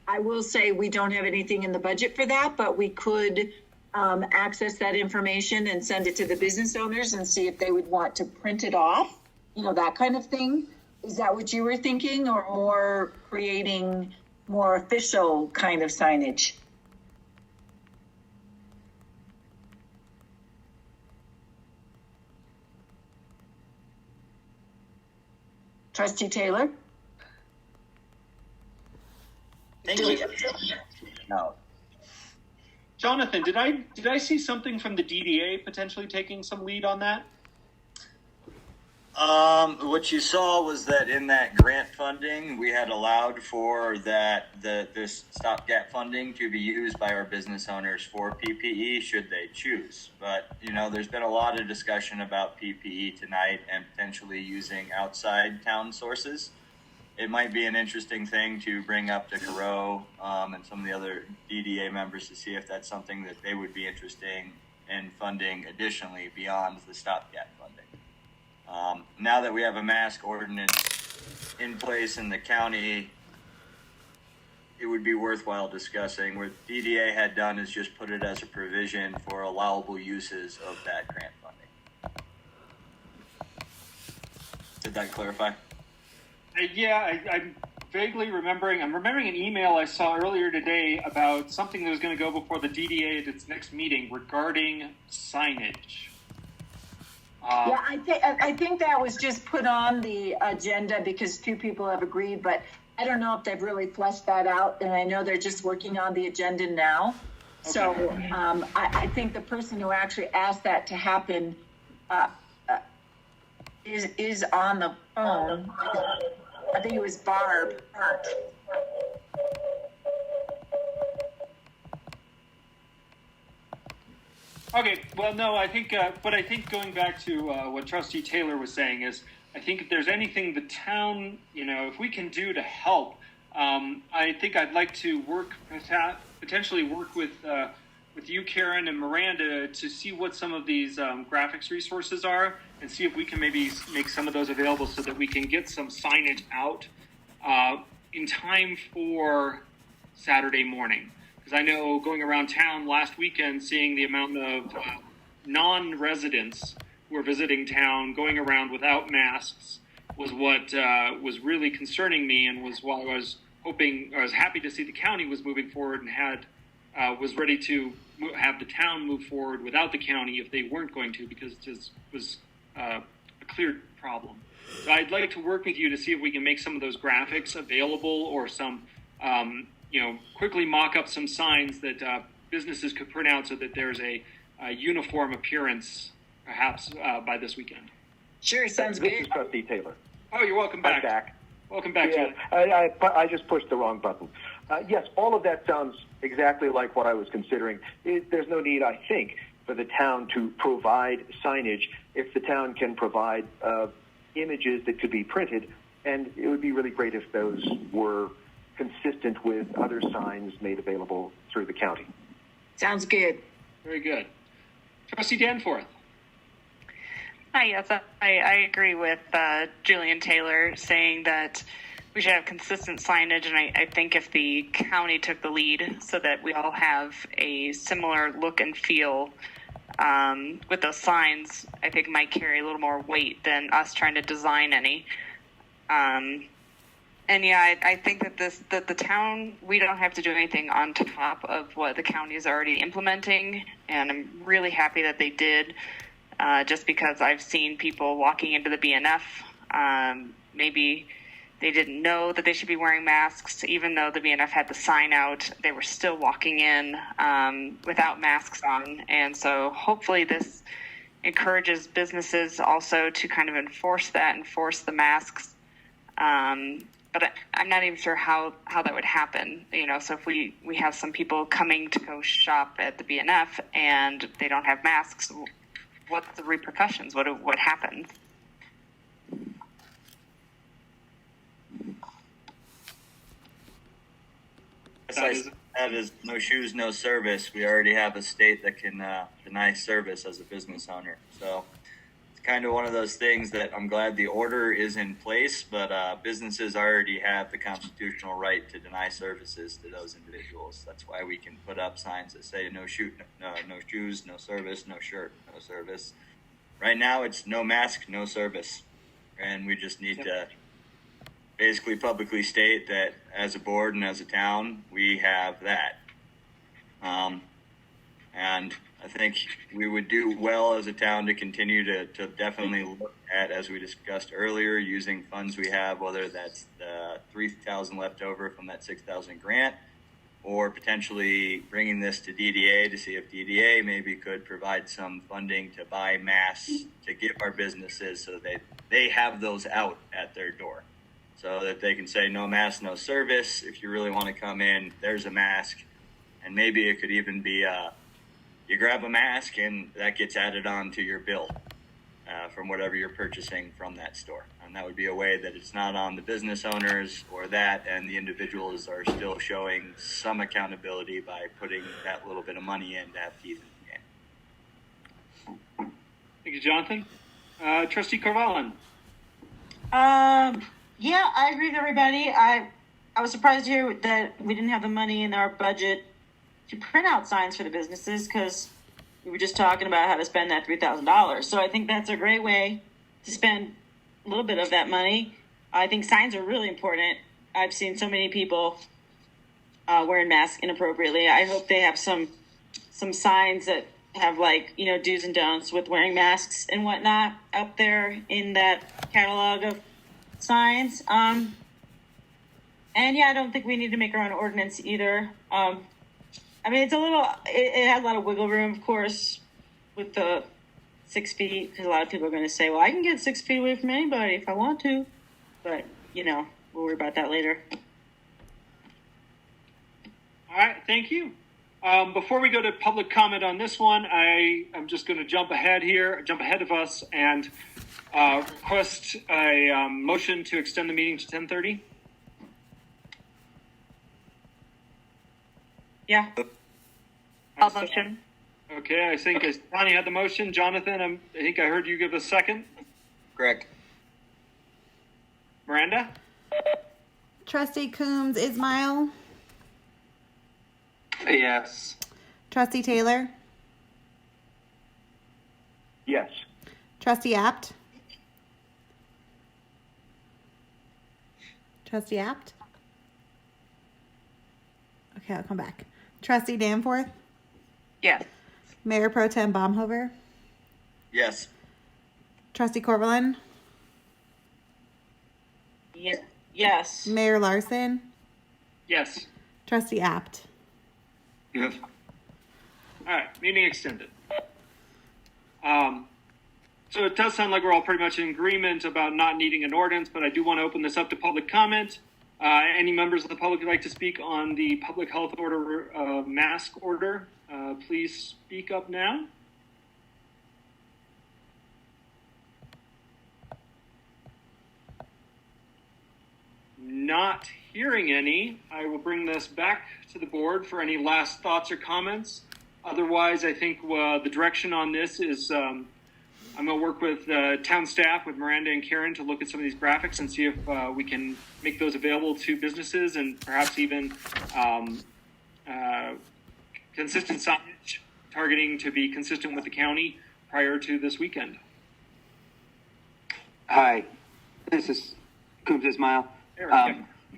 I will say we don't have anything in the budget for that, but we could access that information and send it to the business owners and see if they would want to print it off, that kind of thing. Is that what you were thinking, or more creating more official kind of signage? Trustee Taylor? Thank you. No. Jonathan, did I see something from the DDA potentially taking some lead on that? What you saw was that in that grant funding, we had allowed for this stopgap funding to be used by our business owners for PPE should they choose. But, there's been a lot of discussion about PPE tonight and potentially using outside town sources. It might be an interesting thing to bring up to Caro and some of the other DDA members to see if that's something that they would be interested in funding additionally beyond the stopgap funding. Now that we have a mask ordinance in place in the county, it would be worthwhile discussing. What DDA had done is just put it as a provision for allowable uses of that grant funding. Did that clarify? I'm vaguely remembering. I'm remembering an email I saw earlier today about something that was going to go before the DDA at its next meeting regarding signage. Yeah, I think that was just put on the agenda because two people have agreed, but I don't know if they've really fleshed that out, and I know they're just working on the agenda now. Okay. So I think the person who actually asked that to happen is on the phone. I think it was Barb. Okay, well, no, I think, but I think going back to what Trustee Taylor was saying is, I think if there's anything the town, if we can do to help, I think I'd like to potentially work with you, Karen, and Miranda to see what some of these graphics resources are and see if we can maybe make some of those available so that we can get some signage out in time for Saturday morning. Because I know going around town last weekend, seeing the amount of non-residents who were visiting town going around without masks was what was really concerning me, and was why I was happy to see the county was moving forward and was ready to have the town move forward without the county if they weren't going to, because it just was a clear problem. So I'd like to work with you to see if we can make some of those graphics available, or some quickly mock up some signs that businesses could print out so that there's a uniform appearance, perhaps by this weekend. Sure, sounds good. This is Trustee Taylor. Oh, you're welcome back. I'm back. Welcome back, yeah, I just pushed the wrong button. Yes, all of that sounds exactly like what I was considering. There's no need, I think, for the town to provide signage if the town can provide images that could be printed, and it would be really great if those were consistent with other signs made available through the county. Sounds good. Very good. Trustee Danforth. Hi, yes, I agree with Julian Taylor saying that we should have consistent signage, and I think if the county took the lead so that we all have a similar look and feel with those signs, I think might carry a little more weight than us trying to design any. And yeah, I think that the town, we don't have to do anything on top of what the county is already implementing, and I'm really happy that they did, just because I've seen people walking into the BNF, maybe they didn't know that they should be wearing masks, even though the BNF had the sign out, they were still walking in without masks on, and so hopefully this encourages businesses also to kind of enforce the masks. But I'm not even sure how that would happen. So if we have some people coming to go shop at the BNF and they don't have masks, what's the repercussions? What happens? That is no shoes, no service. We already have a state that can deny service as a business owner. So kind of one of those things that I'm glad the order is in place, but businesses already have the constitutional right to deny services to those individuals. That's why we can put up signs that say no shoes, no service, no shirt, no service. Right now it's no mask, no service. And we just need to basically publicly state that as a board and as a town, we have that. And I think we would do well as a town to continue to definitely look at, as we discussed earlier, using funds we have, whether that's the $3,000 left over from that $6,000 grant, or potentially bringing this to DDA to see if DDA maybe could provide some funding to buy masks to give our businesses so that they have those out at their door, so that they can say no mask, no service. If you really want to come in, there's a mask, and maybe it could even be you grab a mask and that gets added on to your bill from whatever you're purchasing from that store. And that would be a way that it's not on the business owners or that, and the individuals are still showing some accountability by putting that little bit of money in to have teeth in the game. Thank you, Jonathan. Trustee Carvalhan. Yeah, I agree with everybody. I was surprised to hear that we didn't have the money in our budget to print out signs for the businesses, because we were just talking about how to spend that $3,000. So I think that's a great way to spend a little bit of that money. I think signs are really important. I've seen so many people wearing masks inappropriately. I hope they have some signs that have, like, you know, do's and don'ts with wearing masks and whatnot up there in that catalog of signs. And yeah, I don't think we need to make our own ordinance either. I mean, it's it has a lot of wiggle room, of course, with the 6 feet, because a lot of people are going to say, well, I can get 6 feet away from anybody if I want to. But, you know, we'll worry about that later. All right, thank you. Before we go to public comment on this one, I am just going to jump ahead of us, and request a motion to extend the meeting to 10:30. Yeah. I'll motion. Okay, I think Connie had the motion. Jonathan, I think I heard you give a second. Correct. Miranda? Trustee Coombs Ismail. Yes. Trustee Taylor. Yes. Trustee Apt. Trustee Apt. Okay, I'll come back. Trustee Danforth. Yes. Mayor Pro Tem Baumhover. Yes. Trustee Corvallin. Yes. Mayor Larson. Yes. Trustee Apt. Yes. All right, meeting extended. So it does sound like we're all pretty much in agreement about not needing an ordinance, but I do want to open this up to public comment. Any members of the public who'd like to speak on the public health order, mask order, please speak up now. Not hearing any, I will bring this back to the board for any last thoughts or comments. Otherwise, I think the direction on this is I'm going to work with town staff, with Miranda and Karen, to look at some of these graphics and see if we can make those available to businesses, and perhaps even consistent signage targeting to be consistent with the county prior to this weekend. Hi, this is Coombs Ismail.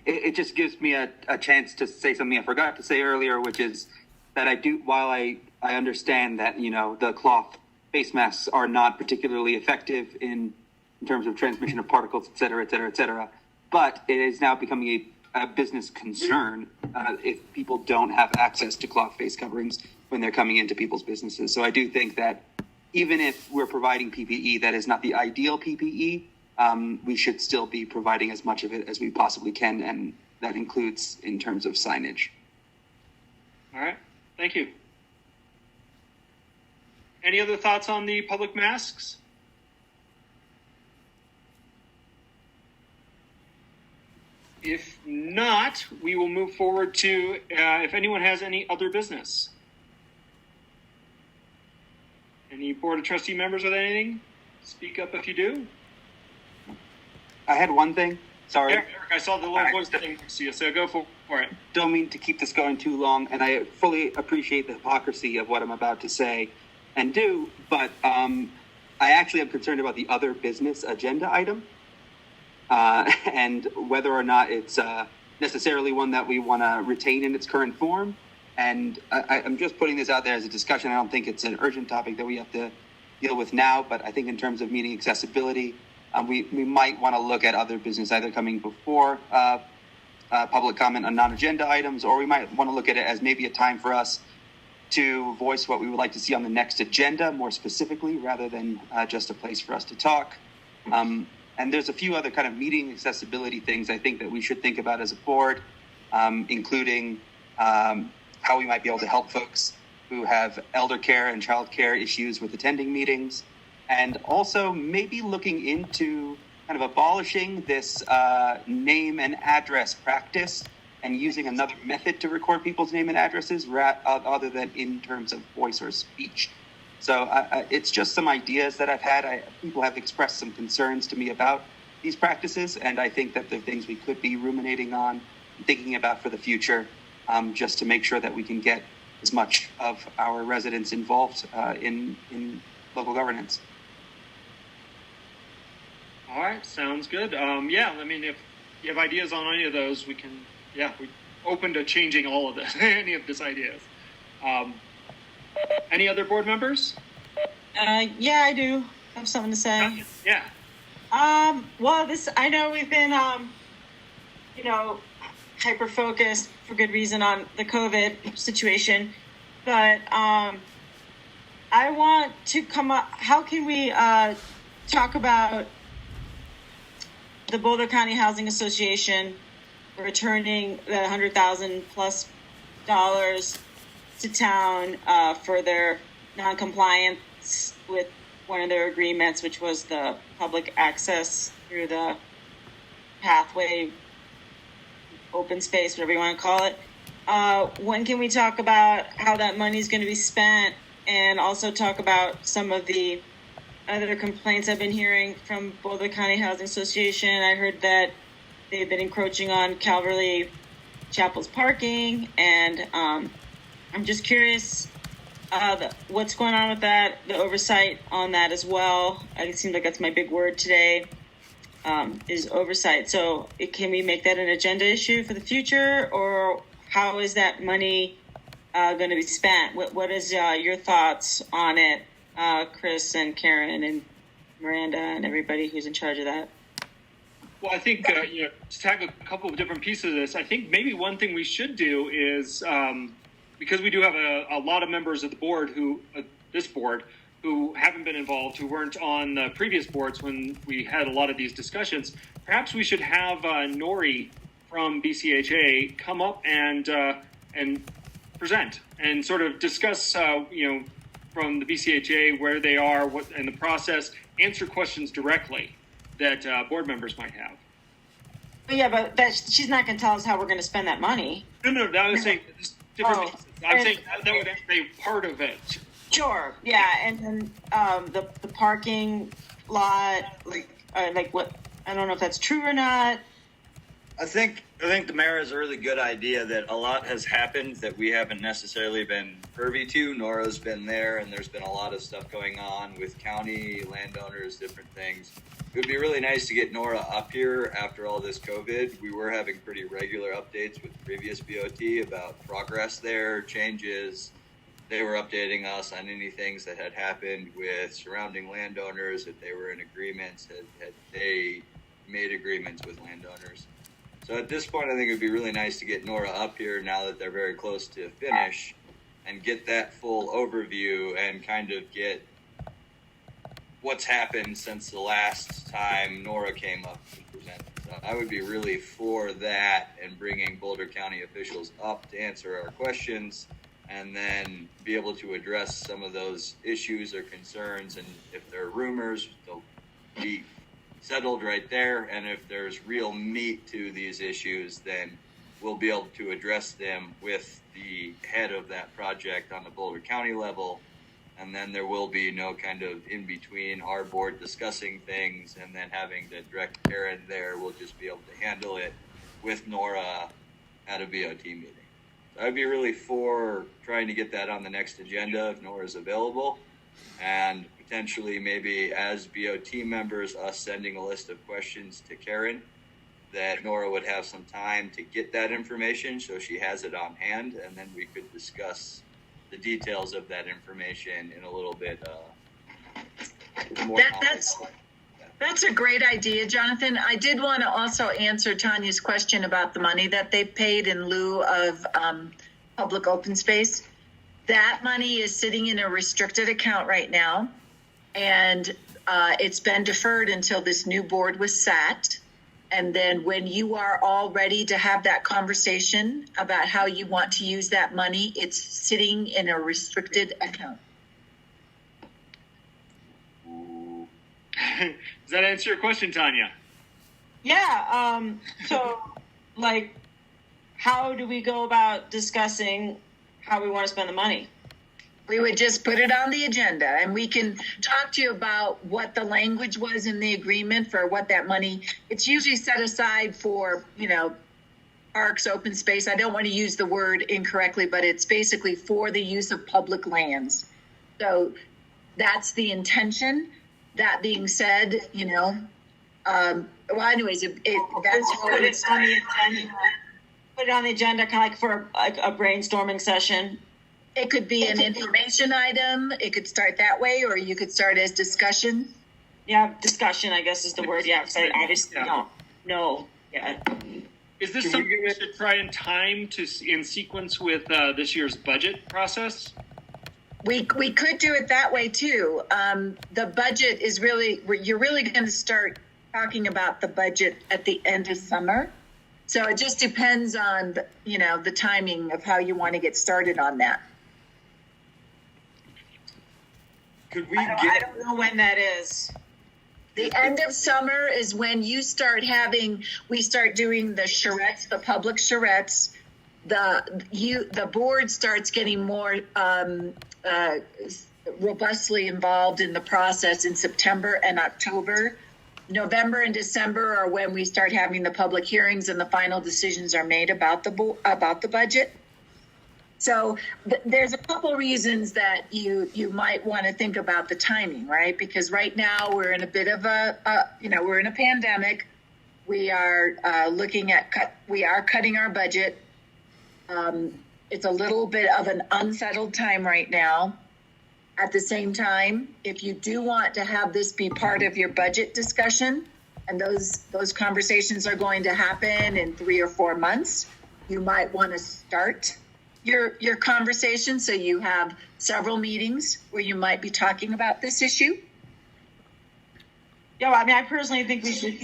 It just gives me a chance to say something I forgot to say earlier, which is that while I understand that, you know, the cloth face masks are not particularly effective in terms of transmission of particles, et cetera, et cetera, et cetera, but it is now becoming a business concern if people don't have access to cloth face coverings when they're coming into people's businesses. So I do think that even if we're providing PPE that is not the ideal PPE, we should still be providing as much of it as we possibly can, and that includes in terms of signage. All right, thank you. Any other thoughts on the public masks? If not, we will move forward to if anyone has any other business. Any Board of Trustee members with anything? Speak up if you do. I had one thing. Sorry. Eric, I saw the little voice thing next to you, so go for it. Don't mean to keep this going too long, and I fully appreciate the hypocrisy of what I'm about to say and do, but I actually am concerned about the other business agenda item and whether or not it's necessarily one that we want to retain in its current form. And I'm just putting this out there as a discussion. I don't think it's an urgent topic that we have to deal with now, but I think in terms of meeting accessibility, we might want to look at other business either coming before public comment on non-agenda items, or we might want to look at it as maybe a time for us to voice what we would like to see on the next agenda more specifically, rather than just a place for us to talk. And there's a few other kind of meeting accessibility things I think that we should think about as a board, including how we might be able to help folks who have elder care and child care issues with attending meetings, and also maybe looking into kind of abolishing this name and address practice and using another method to record people's name and addresses other than in terms of voice or speech. So it's just some ideas that I've had. People have expressed some concerns to me about these practices, and I think that they're things we could be ruminating on thinking about for the future, just to make sure that we can get as much of our residents involved in local governance. All right, sounds good. Yeah, I mean, if you have ideas on any of those, we're open to changing all of this, any of these ideas. Any other board members? Yeah, I do have something to say. Yeah. Well, I know we've been, hyper focused for good reason on the COVID situation, but I want to come up. How can we talk about the Boulder County Housing Association returning the $100,000+ to town for their non-compliance with one of their agreements, which was the public access through the pathway, open space, whatever you want to call it. When can we talk about how that money is going to be spent, and also talk about some of the other complaints I've been hearing from Boulder County Housing Association? I heard that they've been encroaching on Calvary Chapel's parking, and I'm just curious what's going on with that, the oversight on that as well. It seems like that's my big word today, is oversight. So can we make that an agenda issue for the future, or how is that money going to be spent? What is your thoughts on it, Chris and Karen and Miranda and everybody who's in charge of that? Well, I think, to tackle a couple of different pieces of this, I think maybe one thing we should do is, because we do have a lot of members of the board this board, who haven't been involved, who weren't on the previous boards when we had a lot of these discussions, perhaps we should have Nori from BCHA come up and present and sort of discuss, from the BCHA where they are, what in the process, answer questions directly that board members might have. Yeah, but she's not going to tell us how we're going to spend that money. No, I was saying different pieces. I'm saying that would be part of it. Sure, yeah, and then the parking lot, like what? I don't know if that's true or not. I think the mayor has a really good idea that a lot has happened that we haven't necessarily been privy to. Nora's been there, and there's been a lot of stuff going on with county landowners, different things. It would be really nice to get Nora up here after all this COVID. We were having pretty regular updates with previous BOT about progress there, changes. They were updating us on any things that had happened with surrounding landowners, that they were in agreements, had they made agreements with landowners. So at this point, I think it would be really nice to get Nora up here now that they're very close to finish and get that full overview and kind of get what's happened since the last time Nora came up to present. So I would be really for that and bringing Boulder County officials up to answer our questions and then be able to address some of those issues or concerns. And if there are rumors, they'll be settled right there. And if there's real meat to these issues, then we'll be able to address them with the head of that project on the Boulder County level. And then there will be no kind of in between our board discussing things and then having to direct Karen there. We'll just be able to handle it with Nora at a BOT meeting. So I'd be really for trying to get that on the next agenda if Nora's available, and potentially maybe as BOT members, us sending a list of questions to Karen, that Nora would have some time to get that information so she has it on hand, and then we could discuss the details of that information in a little bit more. That's a great idea, Jonathan. I did want to also answer Tanya's question about the money that they paid in lieu of public open space. That money is sitting in a restricted account right now, and it's been deferred until this new board was sat. And then when you are all ready to have that conversation about how you want to use that money, it's sitting in a restricted account. Does that answer your question, Tanya? Yeah. So, how do we go about discussing how we want to spend the money? We would just put it on the agenda, and we can talk to you about what the language was in the agreement for what that money. It's usually set aside for, parks, open space. I don't want to use the word incorrectly, but it's basically for the use of public lands. So that's the intention. That being said, well, anyways, that's put it on the agenda. Put it on the agenda, kind of like for a brainstorming session. It could be an information item. It could start that way, or you could start as discussion. Yeah, discussion, I guess, is the word. Yeah, because I just don't know yet. Is this something we should try and time in sequence with this year's budget process? We could do it that way too. The budget is you're really going to start talking about the budget at the end of summer. So it just depends on the timing of how you want to get started on that. Could we I don't know when that is. The end of summer is when we start doing the charrettes, the public charrettes. The board starts getting more robustly involved in the process in September and October. November and December are when we start having the public hearings and the final decisions are made about the budget. So there's a couple reasons that you might want to think about the timing, right? Because right now we're in a bit of we're in a pandemic. We are we are cutting our budget. It's a little bit of an unsettled time right now. At the same time, if you do want to have this be part of your budget discussion, and those conversations are going to happen in 3 or 4 months, you might want to start your conversation so you have several meetings where you might be talking about this issue. Yeah, I personally think we should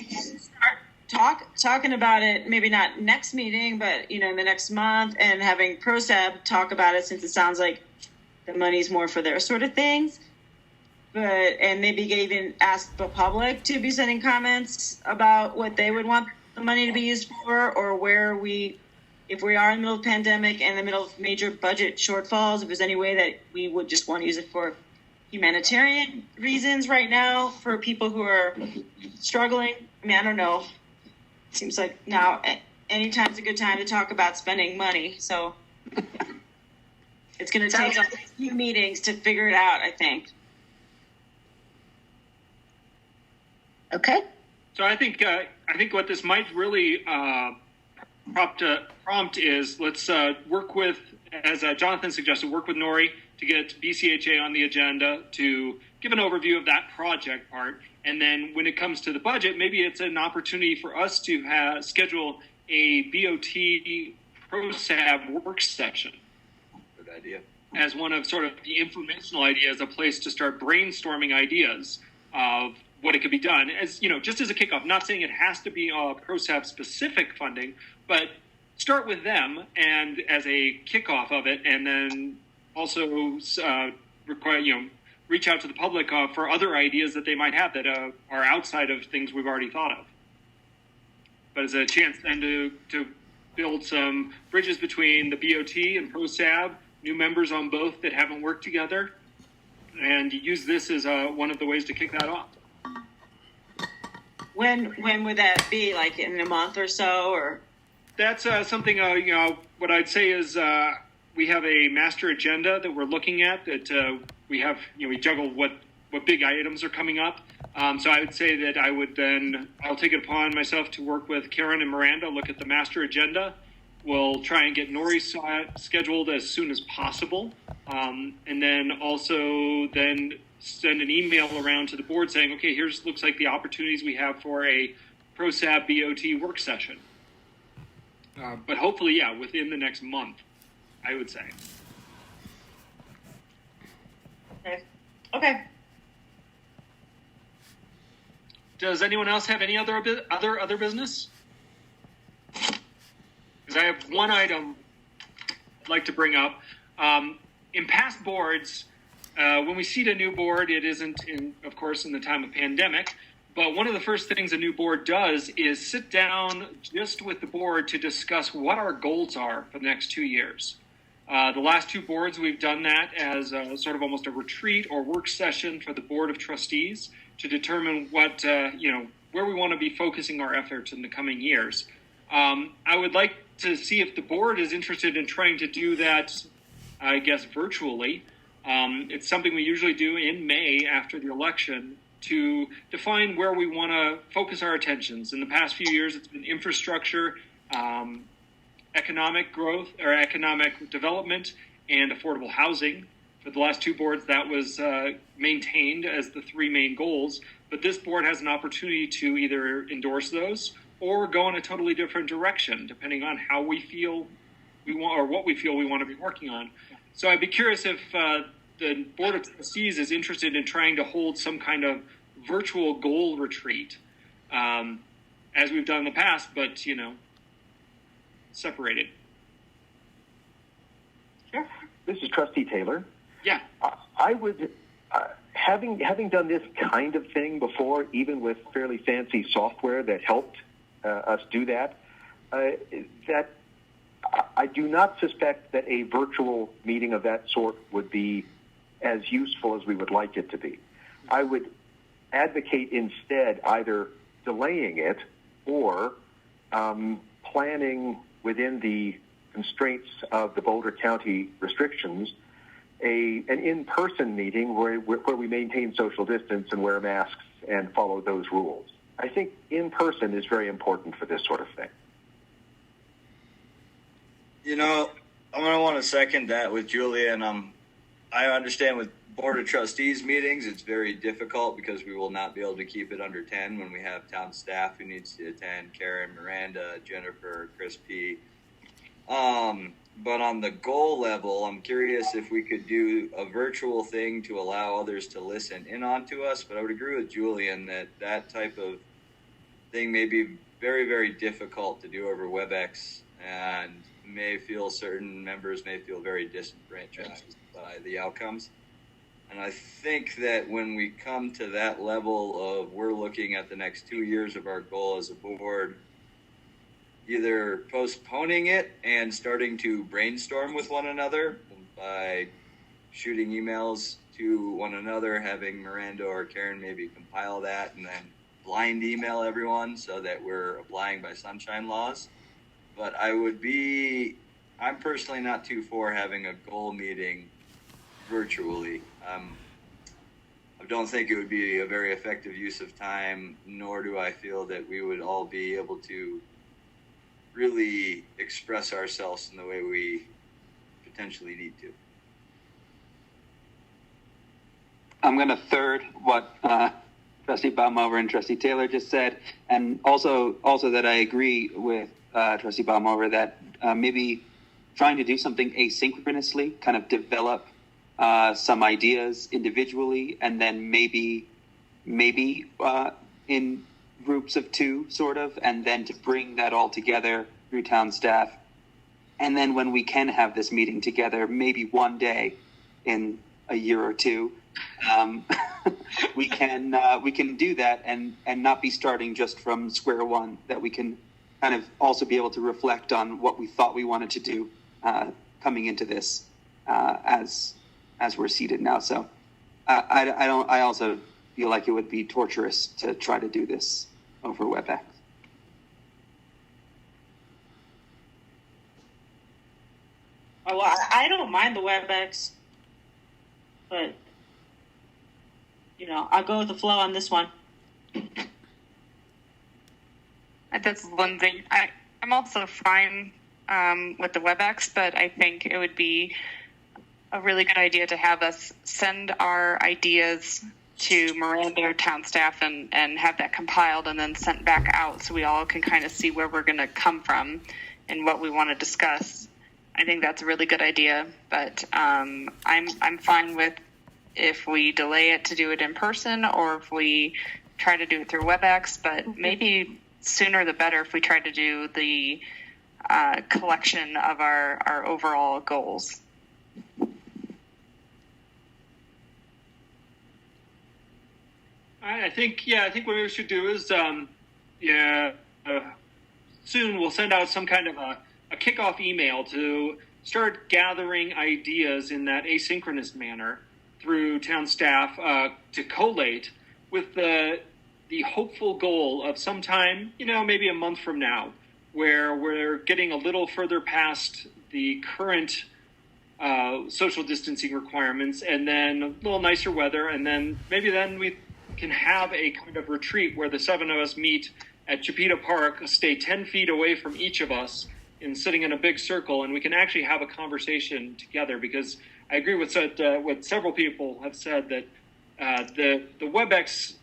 start talking about it, maybe not next meeting, but in the next month, and having ProSab talk about it, since it sounds like the money's more for their sort of things. And maybe even ask the public to be sending comments about what they would want the money to be used for, or if we are in the middle of the pandemic and in the middle of major budget shortfalls, if there's any way that we would just want to use it for humanitarian reasons right now for people who are struggling. I don't know. It seems like now anytime's a good time to talk about spending money. So it's going to take a few meetings to figure it out, I think. Okay. So I think what this might really prompt is, let's work with, as Jonathan suggested, work with Nori to get BCHA on the agenda to give an overview of that project part. And then when it comes to the budget, maybe it's an opportunity for us to schedule a BOT ProSab work session. Good idea. As one of sort of the informational ideas, a place to start brainstorming ideas of what it could be done, as just as a kickoff. Not saying it has to be ProSab specific funding, but start with them and as a kickoff of it, and then also reach out to the public for other ideas that they might have that are outside of things we've already thought of. But as a chance then to build some bridges between the BOT and ProSab, new members on both that haven't worked together, and use this as one of the ways to kick that off. When would that be? Like in a month or so, or? That's something. What I'd say is we have a master agenda that we're looking at. That we have. We juggle what big items are coming up. So I would say that I'll take it upon myself to work with Karen and Miranda, look at the master agenda. We'll try and get Nori scheduled as soon as possible, and then also send an email around to the board saying, okay, looks like the opportunities we have for a ProSab BOT work session. But hopefully, within the next month, I would say. Okay. Does anyone else have any other business? Because I have one item I'd like to bring up. In past boards, when we seat a new board, it isn't, of course, in the time of pandemic. But one of the first things a new board does is sit down just with the board to discuss what our goals are for the next 2 years. The last two boards, we've done that as sort of almost a retreat or work session for the Board of Trustees to determine where we want to be focusing our efforts in the coming years. I would like to see if the board is interested in trying to do that, I guess, virtually. It's something we usually do in May after the election to define where we want to focus our attentions. In the past few years, it's been infrastructure, economic growth or economic development, and affordable housing. For the last two boards, that was maintained as the three main goals. But this board has an opportunity to either endorse those or go in a totally different direction, depending on how we feel we want or what we feel we want to be working on. So I'd be curious if the Board of Trustees is interested in trying to hold some kind of virtual goal retreat, as we've done in the past, but, separated. Sure. This is Trustee Taylor. Yeah. I would, having done this kind of thing before, even with fairly fancy software that helped us do that, that I do not suspect that a virtual meeting of that sort would be as useful as we would like it to be. I would advocate instead either delaying it or planning within the constraints of the Boulder County restrictions an in-person meeting where we maintain social distance and wear masks and follow those rules. I think in-person is very important for this sort of thing. I'm going to want to second that with Julia, and I understand with Board of Trustees meetings, it's very difficult because we will not be able to keep it under 10 when we have town staff who needs to attend, Karen, Miranda, Jennifer, Chris P. But on the goal level, I'm curious if we could do a virtual thing to allow others to listen in onto us. But I would agree with Julian that type of thing may be very, very difficult to do over WebEx, and certain members may feel very disenfranchised by the outcomes. And I think that when we come to that level of we're looking at the next 2 years of our goal as a board, either postponing it and starting to brainstorm with one another by shooting emails to one another, having Miranda or Karen maybe compile that and then blind email everyone so that we're applying by sunshine laws. But I'm personally not too for having a goal meeting virtually. I don't think it would be a very effective use of time, nor do I feel that we would all be able to really express ourselves in the way we potentially need to. I'm going to third what Trustee Baumhover and Trustee Taylor just said, and also that I agree with Trustee Baumhover that maybe trying to do something asynchronously, kind of develop some ideas individually, and then maybe in groups of two, sort of, and then to bring that all together through town staff. And then when we can have this meeting together, maybe one day in a year or two, we can do that and not be starting just from square one, that we can kind of also be able to reflect on what we thought we wanted to do coming into this as we're seated now. So I also feel like it would be torturous to try to do this over WebEx. Oh, well, I don't mind the WebEx, but I'll go with the flow on this one. That's one thing. I'm also fine with the WebEx, but I think it would be a really good idea to have us send our ideas to Miranda or town staff and have that compiled and then sent back out so we all can kind of see where we're going to come from and what we want to discuss. I think that's a really good idea, but I'm fine with if we delay it to do it in person or if we try to do it through WebEx, but maybe sooner the better if we try to do the collection of our overall goals. I think what we should do is, soon we'll send out some kind of a kickoff email to start gathering ideas in that asynchronous manner through town staff to collate with the hopeful goal of sometime, maybe a month from now, where we're getting a little further past the current social distancing requirements, and then a little nicer weather, and then maybe then we can have a kind of retreat where the 7 of us meet at Chipeta Park, stay 10 feet away from each of us, and sitting in a big circle, and we can actually have a conversation together. Because I agree with what several people have said, that the WebEx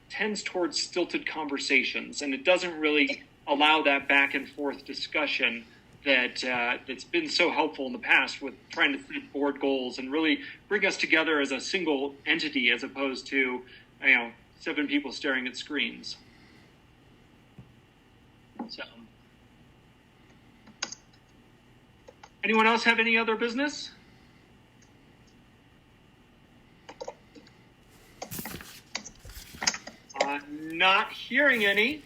tends towards stilted conversations, and it doesn't really allow that back and forth discussion that's been so helpful in the past with trying to set board goals and really bring us together as a single entity, as opposed to 7 people staring at screens. So, anyone else have any other business? I'm not hearing any.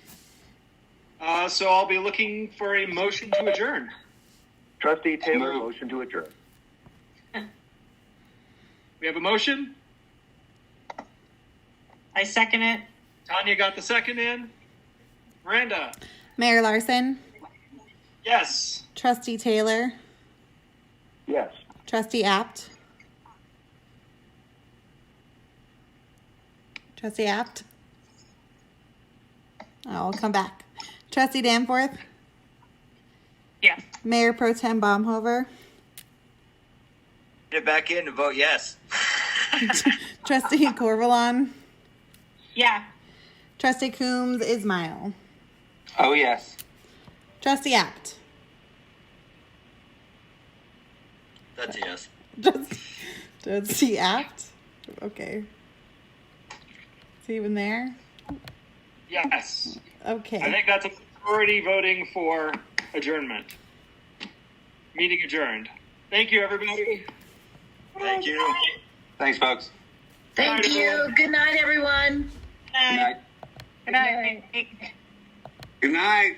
So I'll be looking for a motion to adjourn. Trustee Taylor, motion to adjourn. We have a motion. I second it. Tanya got the second in. Miranda. Mayor Larson. Yes. Trustee Taylor. Yes. Trustee Apt. Trustee Apt. I'll come back. Trustee Danforth. Yes. Mayor Pro Tem Baumhover. Get back in and vote yes. Trustee Corvalon. Yeah. Trustee Coombs Ismail. Oh, yes. Trustee Apt. That's a yes. Trustee Apt. Okay. Is he even there? Yes. Okay. I think that's a majority voting for adjournment. Meeting adjourned. Thank you, everybody. Thank you. Thanks, folks. Thank you. Good night, everyone. Good night. Good night. Good night.